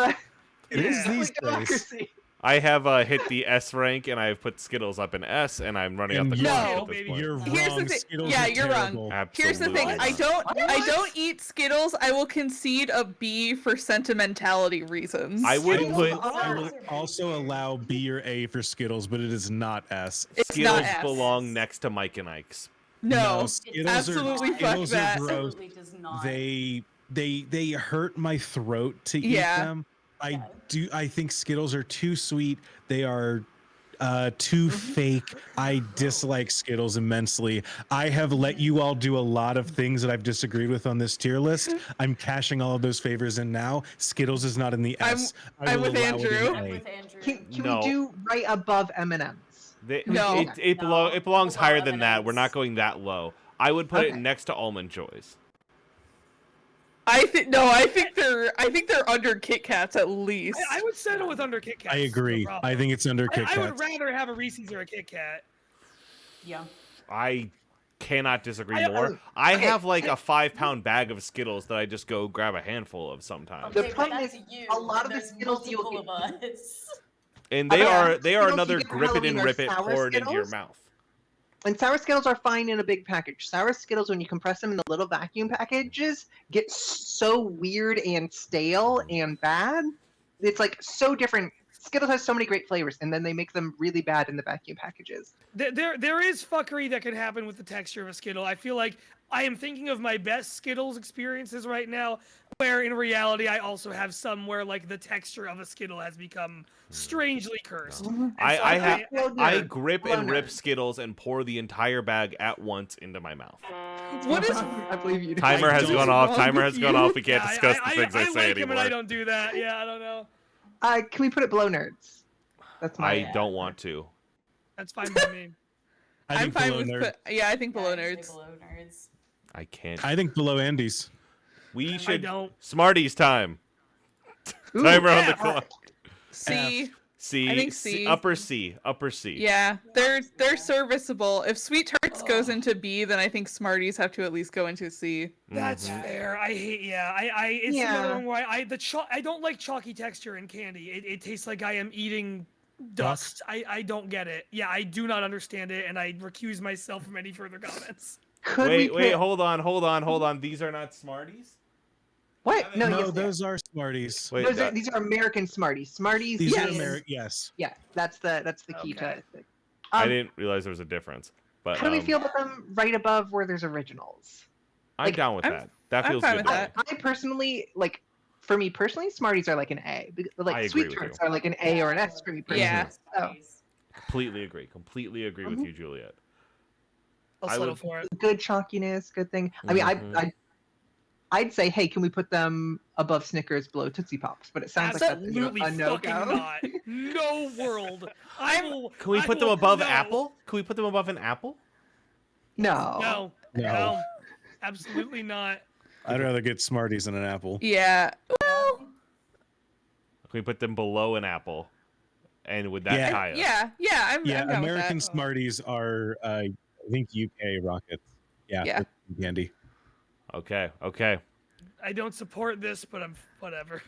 It is Yeah. these days. democracy. I have hit the S rank, and I've put Skittles up in S, and I'm running up the And clock No. at this point. You're Here's the wrong. thing- Skittles yeah, are you're wrong. terrible. Here's the thing. I Absolutely. don't eat Skittles. I will concede a B for sentimentality reasons. I would Skittles put are- I will also allow B or A for Skittles, but it is not S. It's Skittles not S. belong next to Mike and Ike's. No. Skittles absolutely are, fuck Skittles that. are gross. Absolutely does not. They hurt my throat to eat Yeah. them. I think Skittles are too sweet. They are too fake. I dislike Skittles immensely. I have let you all do a lot of things that I've disagreed with on this tier list. I'm cashing all of those favors in now. Skittles is not in the S. I I'm will with allow it in Andrew. I'm A. with Andrew. Can No. we do right above M&M's? No. It belongs Below higher than that. M&Ms. We're not going that low. I would put it Okay. next to Almond Joys. I think they're under Kit Kats at least. I would settle with under Kit Kats. I agree. No problem. I think it's under Kit I would Kats. rather have a Reese's or a Kit Kat. Yeah. I cannot disagree I- more. I okay. have like a 5-pound bag of Skittles that I just go grab a handful of sometimes. The Okay, but problem that's is, you, a lot and of the there's Skittles you'll multiple of us. And Oh, they yeah. are Skittles you another get for grip it Halloween and are rip it, sour pour it into your Skittles? mouth. And sour Skittles are fine in a big package. Sour Skittles, when you compress them in the little vacuum packages, get so weird and stale and bad. It's so different. Skittles has so many great flavors, and then they make them really bad in the vacuum packages. There is fuckery that can happen with the texture of a Skittle. I feel like I am thinking of my best Skittles experiences right now. where in reality I also have some where like the texture of a Skittle has become strangely cursed. Mhm. And so I grip and rip Skittles and pour the entire bag at once into my mouth. What is I believe you. Timer has don't- gone off. wrong Timer with has gone you? off. We can't Yeah, discuss the things I I say like him anymore. and I don't do that. Yeah, I don't know. Can we put it below nerds? That's my. I don't want to. That's fine by me. I I'm think fine below with nerd. yeah, I think below I'd say nerds. below nerds. I can't. I think below Andes. We should. don't. Smarties time. Ooh, Timer on the yeah. clock. C. C. I think C. C. Upper C. Upper C. Yeah, they're serviceable. If Sweet Tarts goes into B, then I think Smarties have to at least go into C. That's Mhm. fair. I hate. Yeah, it's Yeah. another one where I don't like chalky texture in candy. It tastes like I am eating dust. I don't get it. Yeah, I do not understand it, and I recuse myself from any further comments. Could we Wait, put... hold on. These are not Smarties? What? No, No, yes, those are Smarties. Wait, these are American Smarties. Smarties. These Yes. are American. Yes. Yeah, that's the key to Okay. it. I didn't realize there was a difference. But How do we feel about them right above where there's originals? I'm like, down with I'm- that. That I'm feels fine good. with to me. that. I personally like. For me personally, Smarties are like an A. Like I agree Sweet with Tarts you. are like an A or an S for me personally. Yeah. So, Completely agree. Completely agree with Mhm. you, Juliet. I'll I settle would- for it. good chalkiness, good thing. I mean, Mhm. I'd say, hey, can we put them above Snickers, below Tootsie Pops? But it sounds like that's Absolutely a no fucking go. not. No world. I will. Can we I put them will- above no. Apple? Can we put them above an apple? No. No. No. No. Absolutely not. I'd rather get Smarties than an apple. Yeah. Well, Can we put them below an apple? And would that Yeah. tie us? yeah, I'm Yeah, down with American that. Smarties are, I think, UK rockets. Yeah. Yeah. with candy. Okay. I don't support this, but I'm whatever.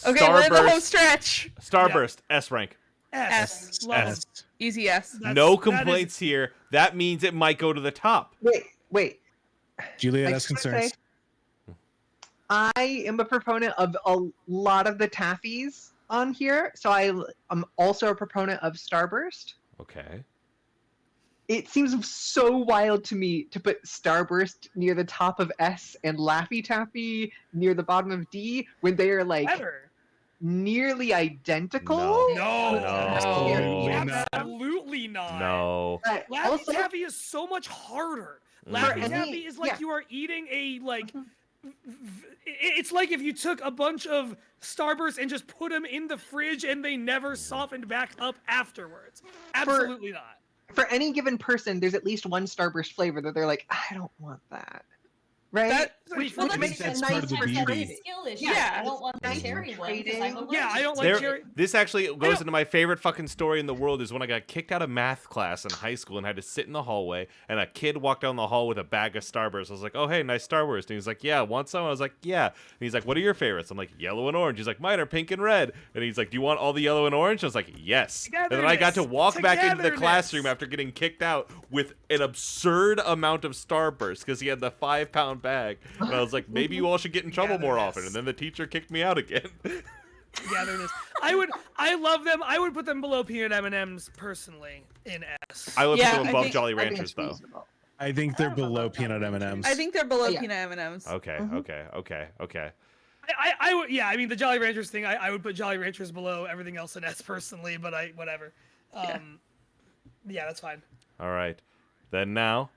Okay, we're in the home Starburst. stretch. Starburst. S rank. S. Love 'em. S. Easy S. That's- No that is- complaints here. That means it might go to the top. Wait. Juliet I has just wanna concerns. say, I am a proponent of a lot of the taffies on here, so I'm also a proponent of Starburst. Okay. It seems so wild to me to put Starburst near the top of S and Laffy Taffy near the bottom of D when they are like Better. nearly identical. No. No. Absolutely not. Absolutely not. No. But Laffy also, Taffy is so much harder. Mhm. Laffy For Taffy any- is like yeah. you are eating a it's like if you took a bunch of Starburst and just put them in the fridge and they never softened back up afterwards. Absolutely not. for any given person, there's at least one Starburst flavor that they're like, I don't want that. Right? That- which well, which that makes that's it part nice of the for beauty. trading. Skill issue. Yeah. I don't want the Nice cherry one because trading. I'm allergic. Yeah, I don't like There, cherry. this actually goes don't- into my favorite fucking story in the world is when I got kicked out of math class in high school and had to sit in the hallway and a kid walked down the hall with a bag of Starburst. I was like, oh, hey, nice Starburst. And he's like, yeah, want some? I was like, yeah. And he's like, what are your favorites? I'm like, yellow and orange. He's like, mine are pink and red. And he's like, do you want all the yellow and orange? I was like, yes. And then I got to walk back into the Togetherness. classroom after getting kicked out with an absurd amount of Starburst because he had the 5-pound bag. And I was like, maybe you all should get in trouble more often. And then the teacher kicked me out again. Togetherness. I love them. I would put them below peanut M&Ms personally in S. I would Yeah, put them I above think- Jolly I think Ranchers, it's though. reasonable. I think they're I don't know below about peanut that. M&Ms. I think they're below Yeah. peanut M&Ms. Okay, Mhm. okay. I would, yeah, I mean the Jolly Ranchers thing, I would put Jolly Ranchers below everything else in S personally, but whatever. Yeah, that's fine. All right. Then now.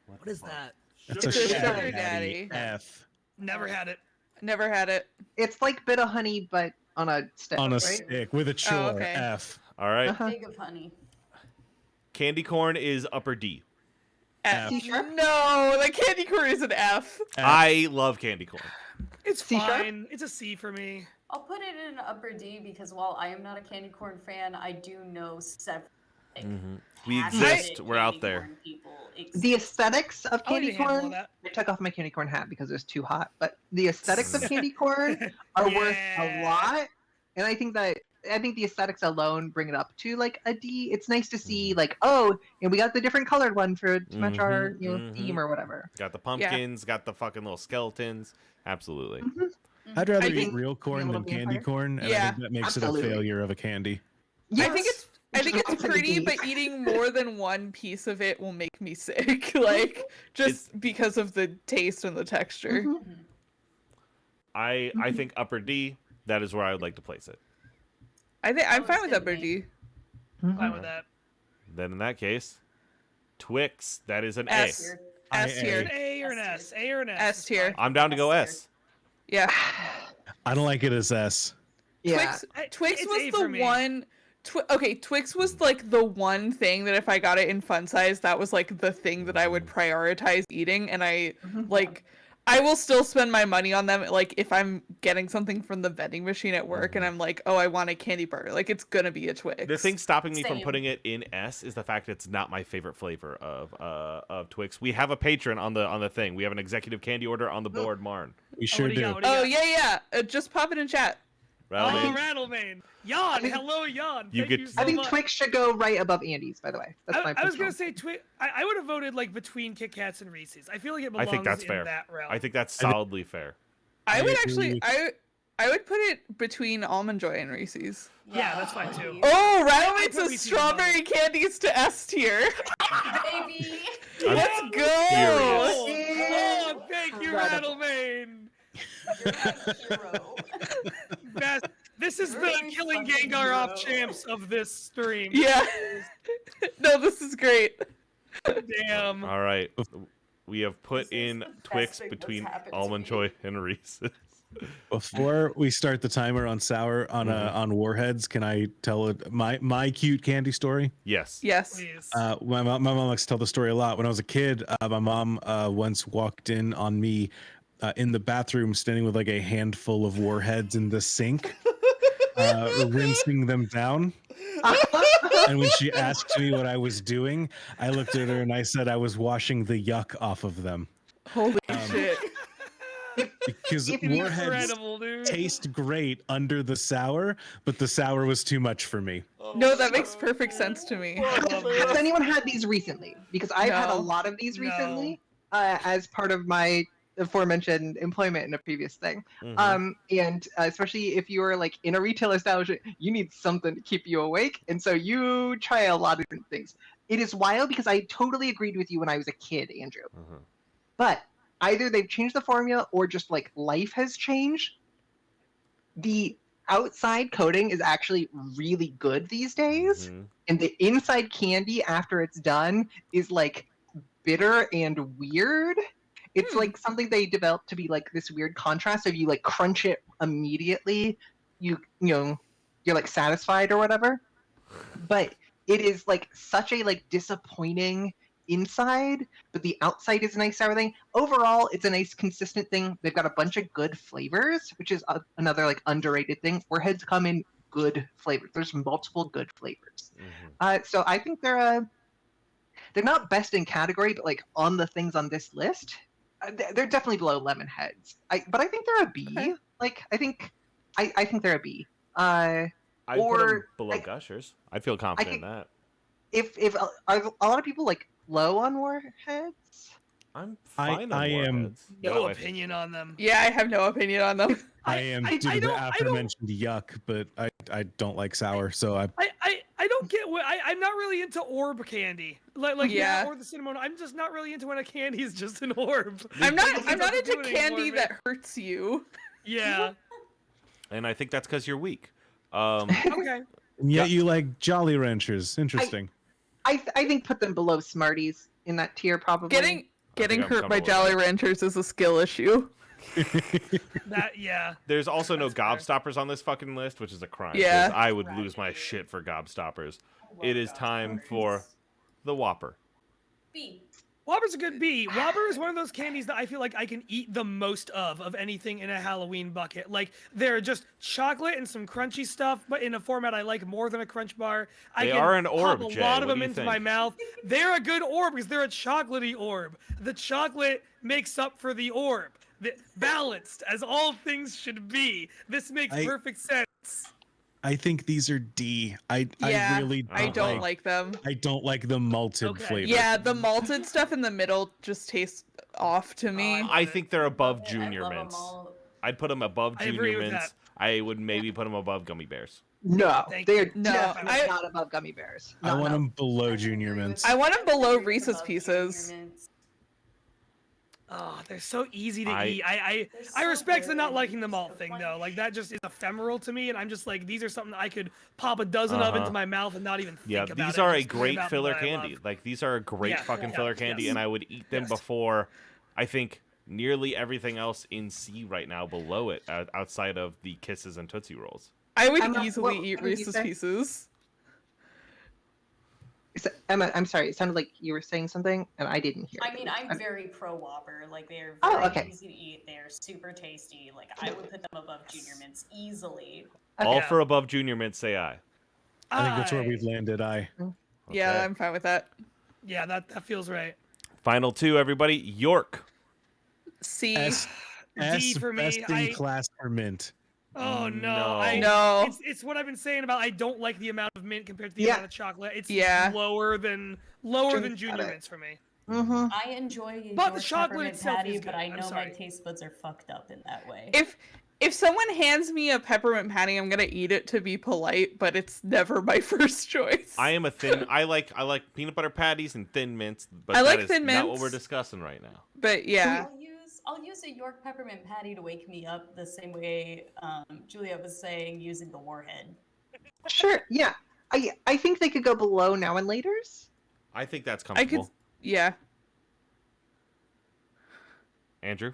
What is that? That's a It's a sugar sugar daddy. daddy. F. Never had it. Never had it. It's like bit of honey, but on a stick. On a right? stick with a chore. okay. F. All right. Uh-huh. Big of honey. Candy corn is upper D. F. F. C-sharp? No, the candy corn is an F. F. I love candy corn. It's C-sharp? fine. It's a C for me. I'll put it in upper D because while I am not a candy corn fan, I do know several. Like, We passionate exist. We're out candy there. corn people The aesthetics of I'll candy need a handful of corn. that. I took off my candy corn hat because it was too hot, but the aesthetics of candy corn are worth a Yeah. lot. And I think the aesthetics alone bring it up to like a D. It's nice to see like, oh, and we got the different colored one to match our Mhm, theme or whatever. Got the pumpkins, got the fucking little skeletons. Absolutely. I'd rather I eat think- real corn Be a than little candy vampire. corn, and I Yeah, think that makes absolutely. it a failure of a candy. I think it's It's pretty, D. but eating more than one piece of it will make me sick. Like just because of the taste and the texture. Mhm. I think upper D. That is where I would like to place it. I'm fine with same upper me. D. Fine with that. Then in that case, Twix. That is an S. Weird. S I- tier. An A or an S? A or an S? S is tier. fine. A. I'm down to go S. Yeah. I don't like it as S. Yeah. Twix It's was A for the me. one. Twix was like the one thing that if I got it in fun size, that was like the thing that I would prioritize eating, and I like. I will still spend my money on them. Like if I'm getting something from the vending machine at work, and I'm like, oh, I want a candy bar. Like it's gonna be a Twix. The thing stopping me from Same. putting it in S is the fact it's not my favorite flavor of Twix. We have a patron on the thing. We have an executive candy order on the board, Marn. We sure What do you do. got? What do you Oh got? yeah. Just pop it in chat. Oh, Rattleman, Rattlemane. Yawn. think- Hello, Yawn. You Thank get- you so I think much. Twix should go right above Andes, by the way. That's my I was personal- gonna say Twix. I would have voted like between Kit Kats and Reese's. I feel like it belongs I think that's in fair. that realm. I think that's solidly fair. I I would agree actually. with- I would put it between Almond Joy and Reese's. Yeah, that's fine too. Oh, I Rattleman put says Reese's strawberry candies to S tier. Baby. I'm Let's furious. go. Oh, thank you, Incredible. Rattlemane. You're my hero. Best. This is You're the my killing fucking Gengar off hero. champs of this stream. Yeah. No, this is great. Damn. All right. We have put This is in the best Twix thing that's between happened to Almond me. Joy and Reese's. Before we start the timer on sour on Warheads, can I tell my cute candy story? Yes. Yes. Please. My mom likes to tell the story a lot. When I was a kid, my mom once walked in on me in the bathroom, standing with like a handful of Warheads in the sink, rinsing them down. And when she asked me what I was doing, I looked at her and I said I was washing the yuck off of them. Holy shit. Because If you- Warheads Incredible, dude. taste great under the sour, but the sour was too much for me. No, that makes perfect sense to me. Has anyone had these recently? Because I've had a No. lot of these No. recently as part of my aforementioned employment in a previous thing. Mhm. And especially if you are like in a retail establishment, you need something to keep you awake. And so you try a lot of different things. It is wild because I totally agreed with you when I was a kid, Andrew. Mhm. But either they've changed the formula or just like life has changed. The outside coating is actually really good these days. Mhm. And the inside candy after it's done is like bitter and weird. It's like something they developed to be like this weird contrast. So if you like crunch it immediately, you know, you're like satisfied or whatever. But it is like such a like disappointing inside, but the outside is a nice sour thing. Overall, it's a nice consistent thing. They've got a bunch of good flavors, which is another like underrated thing. Warheads come in good flavors. There's multiple good flavors. Mhm. So I think they're not best in category, but like on the things on this list, they're definitely below lemon heads. But I think they're a B. Okay. Like I think they're a B. I'd put 'em Or, below like, Gushers. I feel confident in think- that. If are a lot of people like low on warheads? I'm I- fine I on am- Warheads. No I- opinion on them. Yeah, I have no opinion on them. I am I due to the don't- I don't- aforementioned yuck, but I don't like sour, so I don't get what I'm not really into orb candy. Like Yeah. that or the cinnamon. I'm just not really into when a candy is just an orb. I'm Like, not doesn't into do anything candy for me. that hurts you. Yeah. And I think that's because you're weak. Okay. and yet Yeah. you like Jolly Ranchers. Interesting. I think put them below Smarties in that tier probably. Getting I'm hurt by comfortable with Jolly that. Ranchers is a skill issue. That yeah. There's also no That's fair. gobstoppers on this fucking list, which is a crime. Yeah. 'cause I would lose my shit for gobstoppers. It is time for the Whopper. B. Whopper's a good B. Whopper is one of those candies that I feel like I can eat the most of anything in a Halloween bucket. Like they're just chocolate and some crunchy stuff, but in a format I like more than a Crunch Bar. I They can are an pop orb, a Jay. lot of What them do you into think? my mouth. They're a good orb because they're a chocolatey orb. The chocolate makes up for the orb. Balanced as all things should be. This makes I- perfect sense. I think these are D. I Yeah, really I don't like them. I don't like the malted Okay. flavor. Yeah, the malted stuff in the middle just tastes off to me. I think they're above I Junior love 'em Mints. all. I'd put them above I Junior agree with Mints. that. I would maybe put them above Gummy Bears. No, Thank they're you. No, definitely I- not above gummy bears. I No, want no. them below I Junior agree with Mints. I want 'em below Junior Reese's above Pieces. Junior Mints. Oh, they're so easy to I- eat. I They're I so respect the good. not liking them all So thing fun. though. Like that just is ephemeral to me, and I'm just like, these are something I could pop a dozen of into my mouth and not even think Yeah, about these it. are and a just forget great about filler what I candy. love. Like these are a great Yeah, fucking yeah, filler candy, yes. and I would eat them Yes. before. I think nearly everything else in C right now below it, outside of the Kisses and Tootsie Rolls. I would Emma, easily what eat did you Reese's say? Pieces. Emma, I'm sorry. It sounded like you were saying something, and I didn't hear. I mean, it. I'm very pro Whopper. Like they're Oh, very okay. easy to eat. They're super tasty. Like I would put them above Junior Mints easily. All Yeah. for above Junior Mint, say I. I think that's where we've landed. Yeah, Okay. I'm fine with that. Yeah, that feels right. Final two, everybody. York. C. S for me, best in class for mint. Oh No. No. It's what I've been saying about I don't like the amount of mint compared to the Yeah. amount of chocolate. It's Yeah. lower than Got Junior it. Mints for me. Mm-hmm. I enjoy But your the chocolate peppermint itself patty, is but good. I I'm know my sorry. taste buds are fucked up in that way. If someone hands me a peppermint patty, I'm gonna eat it to be polite, but it's never my first choice. I am a thin. I like peanut butter patties and thin mints, but I that like is Thin not what Mints. we're discussing right now. But yeah, I'll use a York peppermint patty to wake me up the same way Juliet was saying using the warhead. Sure. Yeah. I think they could go below now and later's. I think that's I could. comfortable. Yeah. Andrew.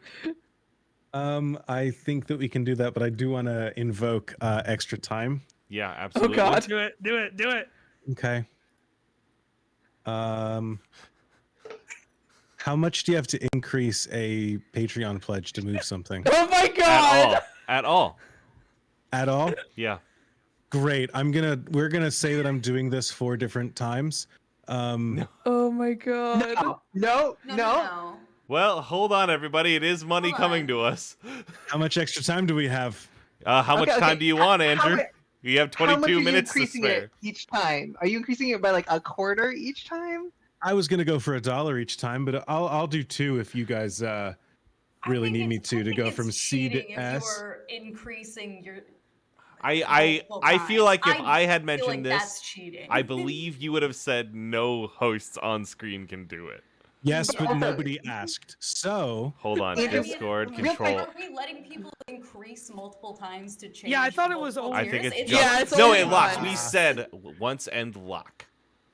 I think that we can do that, but I do want to invoke extra time. Yeah, absolutely. God. Do it. Okay. How much do you have to increase a Patreon pledge to move something? Oh my At god. all. At all. At all? Yeah. Great. We're gonna say that I'm doing this 4 different times. Oh my god. No. Well, hold on, everybody. It is money Hold coming on. to us. How much extra time do we have? How much Okay, time do you want, Andrew? You have How much are 22 you minutes to increasing spare. it each time? Are you increasing it by like a quarter each time? I was gonna go for $1 each time, but I'll do 2 if you guys really need me to go from C to S. If you're increasing your multiple I feel like if times. I had feel mentioned like this, that's cheating. I believe you would have said no hosts on screen can do it. Yes, but Also- nobody asked. So Hold on, Andrew, Discord real quick, control. Are we letting people increase multiple times to change? Yeah, I thought it was multiple only- I think tiers? it's Yeah, just it's no. only It locks. once. We said once and lock.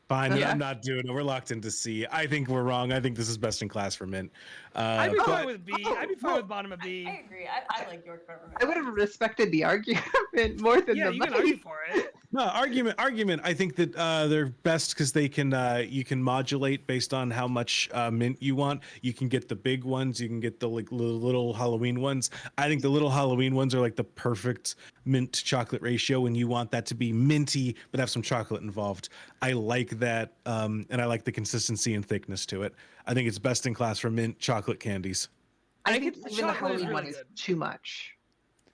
fine, Yeah. I'm not doing it. We're locked into C. I think we're wrong. I think this is best in class for mint. I'd be fine But with B. Oh, I'd be fine with bottom of B. I agree. I like York peppermint. I would have respected the argument more than Yeah, the you can money. argue for it. no argument. I think that they're best because they can you can modulate based on how much mint you want. You can get the big ones. You can get the like little Halloween ones. I think the little Halloween ones are like the perfect mint to chocolate ratio when you want that to be minty but have some chocolate involved. I like that, and I like the consistency and thickness to it. I think it's best in class for mint chocolate candies. I I think could- even the chocolate is Halloween one really is good. too much.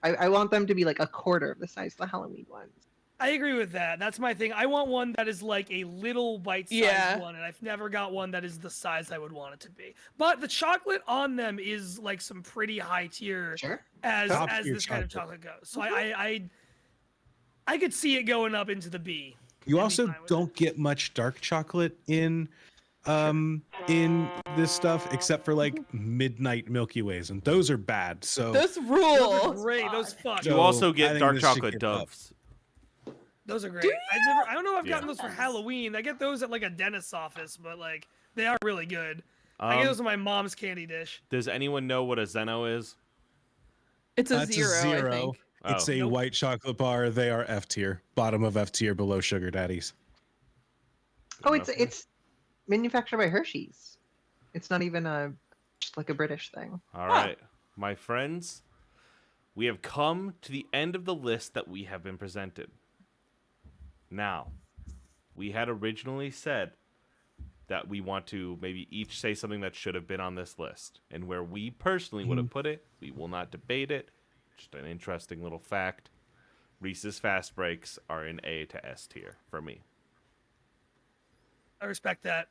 I want them to be like a quarter of the size of the Halloween ones. I agree with that. That's my thing. I want one that is like a little bite-sized Yeah. one, and I've never got one that is the size I would want it to be. But the chocolate on them is like some pretty high tier Sure. as Top as tier this kind of chocolate. chocolate goes. So I could see it going up into the B. You I'd be also fine with don't get much dark chocolate in this stuff except for like midnight Milky Ways, and those are bad. So Those Those are rule. great. Those fuck. You So, also I get think dark this should chocolate get up. doves. Those are great. Do I don't know if I've gotten Yeah. those for Halloween. I get those at like a dentist's office, but like they are really good. I get those in my mom's candy dish. Does anyone know what a Zeno is? It's a that's zero, a I zero. think. It's Oh. a Nope. white chocolate bar. They are F tier, bottom of F tier, below Sugar Daddies. Oh, Enough. it's manufactured by Hershey's. It's not even just like a British thing. All right, my friends, we have come to the end of the list that we have been presented. Now, we had originally said that we want to maybe each say something that should have been on this list. And where we personally would have put it, we will not debate it. Just an interesting little fact. Reese's Fast Breaks are in A to S tier for me. I respect that.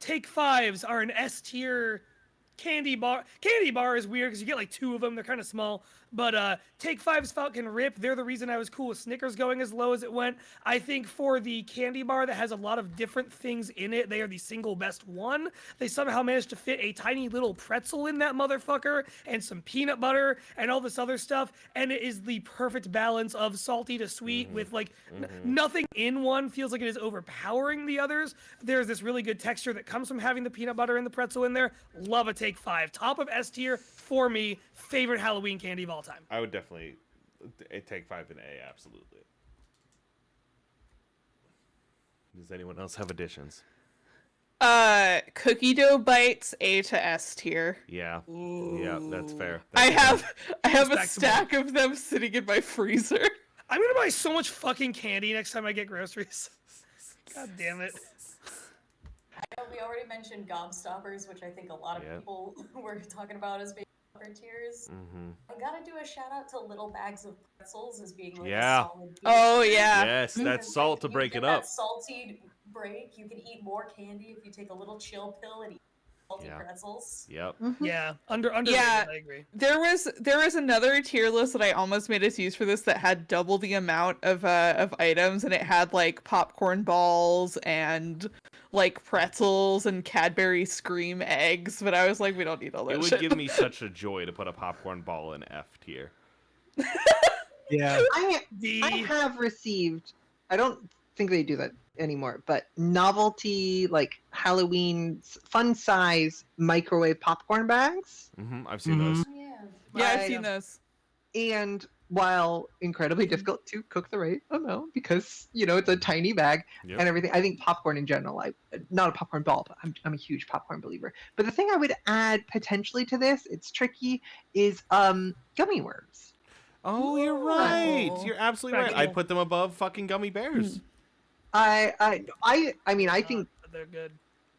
Take fives are an S tier Candy bar is weird because you get like 2 of them. They're kind of small. But Take 5's Falcon Rip, they're the reason I was cool with Snickers going as low as it went. I think for the candy bar that has a lot of different things in it, they are the single best one. They somehow managed to fit a tiny little pretzel in that motherfucker and some peanut butter and all this other stuff. And it is the perfect balance of salty to sweet with like nothing in one feels like it is overpowering the others. There's this really good texture that comes from having the peanut butter and the pretzel in there. Love a Take 5. Top of S tier for me. Favorite Halloween candy of all time. I would definitely Take 5 an A, absolutely. Does anyone else have additions? Cookie dough bites A to S tier. Yeah. Yeah, that's fair. I have a Stack stack of them sitting in my freezer. I'm gonna buy so much fucking candy next time I get groceries. God damn it. I know we already mentioned gobstoppers, which I think a lot of people were talking about as being upper tiers. I gotta do a shout out to little bags of pretzels as being like a solid beef. Oh yeah. Yes, that's salt to break it up. That salty break. You can eat more candy if you take a little chill pill and eat salty pretzels. Yep. Yeah, underrated, Yeah. I agree. There was another tier list that I almost made us use for this that had double the amount of items, and it had like popcorn balls and like pretzels and Cadbury Scream eggs, but I was like, we don't need all that It would shit. give me such a joy to put a popcorn ball in F tier. Yeah. I have received, I don't think they do that anymore, but novelty, like Halloween fun size microwave popcorn bags. I've seen those. Yeah, I've seen those. And while incredibly difficult to cook the right amount because, you know, it's a tiny bag and everything, I think popcorn in general, not a popcorn ball, but I'm a huge popcorn believer. But the thing I would add potentially to this, it's tricky, is gummy worms. Oh, you're right. You're absolutely right. Cool. I'd put them above fucking gummy bears. I mean, I think They're good.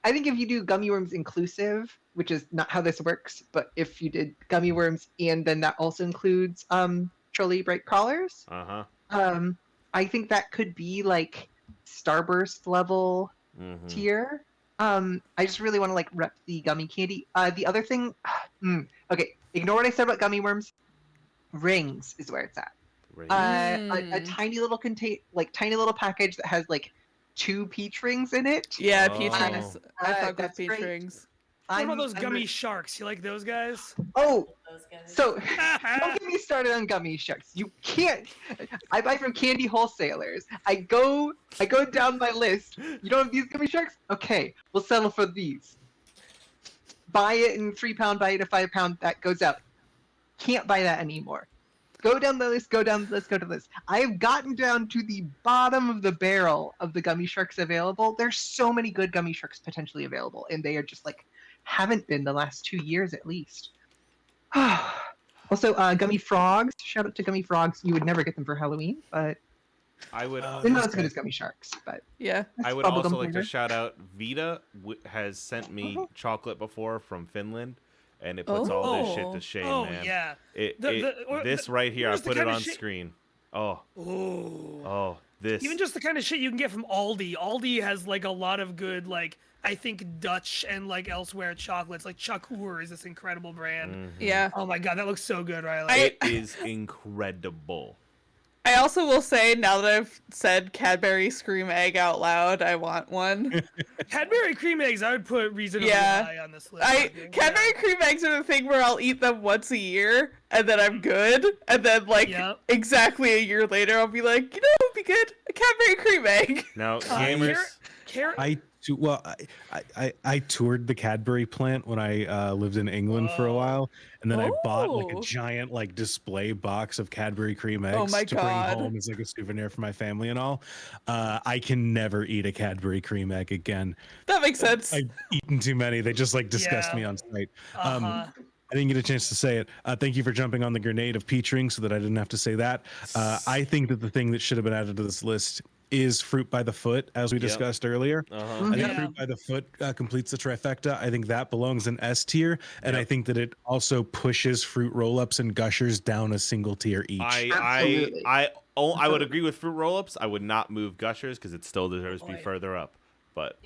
I think if you do gummy worms inclusive, which is not how this works, but if you did gummy worms and then that also includes Trolley Bright Crawlers, I think that could be like Starburst level tier. I just really want to like rep the gummy candy. The other thing, okay, ignore what I said about gummy worms. Rings is where it's at. A tiny little tiny little package that has like 2 peach rings in it. Yeah, peach rings. I fuck with that's peach great. rings. What about those gummy sharks? You like those guys? Oh, Those guys. so don't get me started on gummy sharks. You can't. I buy from candy wholesalers. I go down my list. You don't have these gummy sharks? Okay, we'll settle for these. Buy it in 3-pound, buy it in 5-pound. That goes out. Can't buy that anymore. Go down the list, go down the list, go to the list. I've gotten down to the bottom of the barrel of the gummy sharks available. There's so many good gummy sharks potentially available, and they are just like, haven't been the last 2 years at least. Also, gummy frogs. Shout out to gummy frogs. You would never get them for Halloween, but I would. they're not as good as gummy sharks. But Yeah. I would bubblegum also like to flavor. shout out Vita has sent me chocolate before from Finland, and it puts all this shit to shame, Oh, man. yeah. This right here, I here's the put it kinda on shit- screen. Oh, Ooh. this. Even just the kind of shit you can get from Aldi. Aldi has like a lot of good, like, I think Dutch and like elsewhere chocolates. Like Chakour is this incredible brand. Yeah. Oh my god, that looks so good, Riley. It is incredible. I also will say, now that I've said Cadbury Scream Egg out loud, I want one. Cadbury cream eggs, I would put reasonably high on this list. I think. Cadbury cream eggs are the thing where I'll eat them once a year, and then I'm good, and then like exactly a year later, I'll be like, you know, it would be good, a Cadbury cream egg. Now, gamers. I toured the Cadbury plant when I lived in England for a while, and then I bought like a Oh. giant like display box of Cadbury cream eggs Oh my to God. bring home as like a souvenir for my family and all. I can never eat a Cadbury cream egg again. That makes sense. I've eaten too many. They just like disgust me on sight. I didn't get a chance to say it. Thank you for jumping on the grenade of peach rings so that I didn't have to say that. I think that the thing that should have been added to this list is fruit by the foot, as we discussed earlier. I think fruit by the foot completes the trifecta. I think that belongs in S tier, and I think that it also pushes fruit roll-ups and gushers down a single tier each. I would agree with fruit roll-ups. I would not move gushers because it still deserves to be further up. But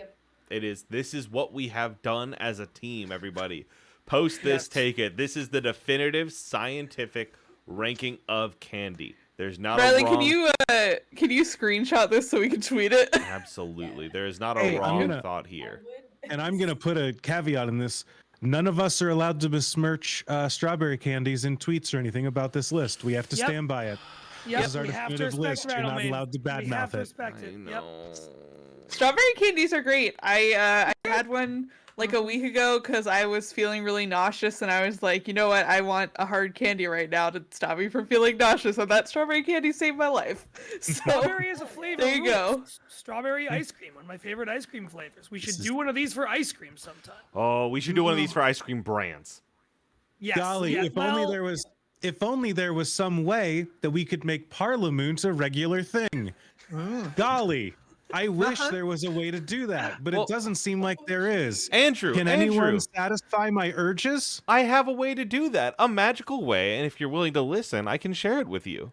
this is what we have done as a team, everybody. Post this, Yes. take it. This is the definitive scientific ranking of candy. There's not Riley, a wrong. can you screenshot this so we can tweet it? Absolutely, there is not a Hey, I'm wrong gonna- thought here. And I'm gonna put a caveat in this. None of us are allowed to besmirch strawberry candies in tweets or anything about this list. We have to Yep. stand by it. Yep, This is our we have to definitive respect list. You're not Rattleman. allowed to We have badmouth to it. respect it. Yep. Strawberry candies are great. I had one like a week ago because I was feeling really nauseous, and I was like, you know what? I want a hard candy right now to stop me from feeling nauseous, and that strawberry candy saved my life. So Strawberry is a flavor. there you go. rules. Strawberry ice cream, one of my favorite ice cream flavors. We should This is- do one of these for ice cream sometime. Oh, we should do one of these for ice cream brands. Yes. Golly, yeah, if only well, there was some way that we could make Parliamoont a regular thing. Golly, I wish there was a way to do that, but Well- it doesn't seem like there is. Andrew, Can Andrew, anyone satisfy my urges? I have a way to do that, a magical way, and if you're willing to listen, I can share it with you.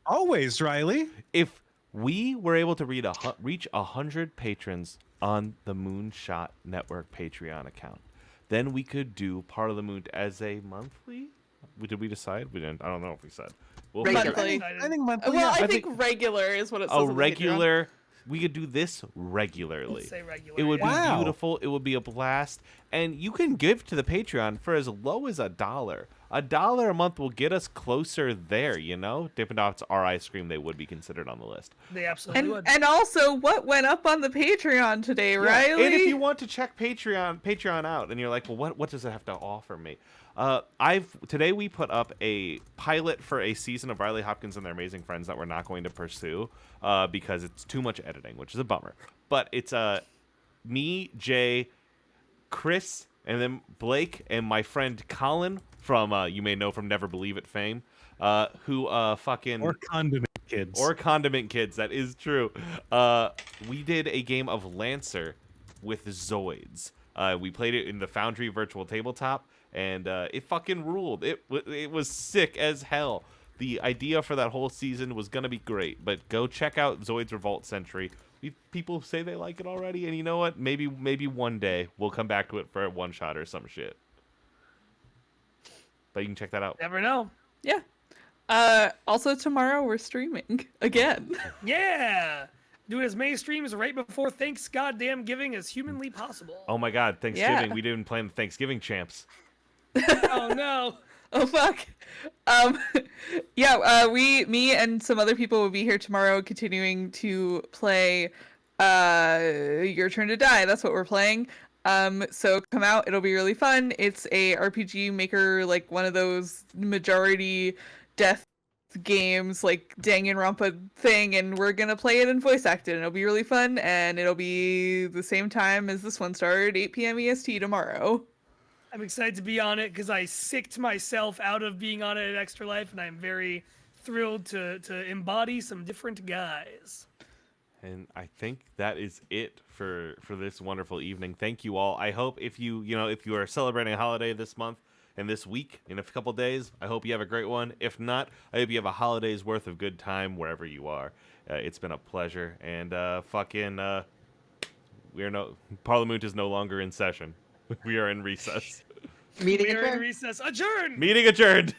Always, Riley. If we were able to reach 100 patrons on the Moonshot Network Patreon account, then we could do Parliamoont as a monthly. Did we decide? We didn't. I don't know if we said. We'll figure it out. Monthly. I think monthly. Well, yeah. I think regular is what it says. A on the Patreon. regular. We could do this regularly. Let's say regular. It would yeah. be Wow. beautiful. It would be a blast. And you can give to the Patreon for as low as $1. $1 a month will get us closer there, you know? Dippin' Dots are ice cream. They would be considered on the list. They absolutely would. And also, what went up on the Patreon today, Riley? And if you want to check Patreon out, and you're like, well, what does it have to offer me? Today we put up a pilot for a season of Riley Hopkins and Their Amazing Friends that we're not going to pursue because it's too much editing, which is a bummer. But it's me, Jay, Chris, and then Blake, and my friend Colin from you may know from Never Believe It fame, who fucking Or condiment kids. or Condiment Kids. That is true. We did a game of Lancer with Zoids. We played it in the Foundry virtual tabletop, and it fucking ruled. It was sick as hell. The idea for that whole season was gonna be great, but go check out Zoids Revolt Century. People say they like it already, and you know what? Maybe one day we'll come back to it for a one shot or some shit. But you can check that out. Never know. Yeah. Also, tomorrow we're streaming again. Yeah. Doing as many streams right before Thanks Goddamn Giving as humanly possible. Oh my God, Thanksgiving! Yeah. We didn't plan the Thanksgiving champs. Oh no. Oh fuck. Me and some other people will be here tomorrow continuing to play Your Turn to Die. That's what we're playing. So come out, it'll be really fun. It's a RPG maker, like one of those majority death games, like Danganronpa thing, and we're gonna play it and voice act it, and it'll be really fun, and it'll be the same time as this one started, 8 p.m. EST tomorrow. I'm excited to be on it because I sicked myself out of being on it at Extra Life, and I'm very thrilled to embody some different guys. And I think that is it for this wonderful evening. Thank you all. I hope if you are celebrating a holiday this month and this week in a couple days, I hope you have a great one. If not, I hope you have a holiday's worth of good time wherever you are. It's been a pleasure, and Parliamoont is no longer in session. We are in recess. Meeting We are in adjourned. recess. Adjourn! Meeting adjourned.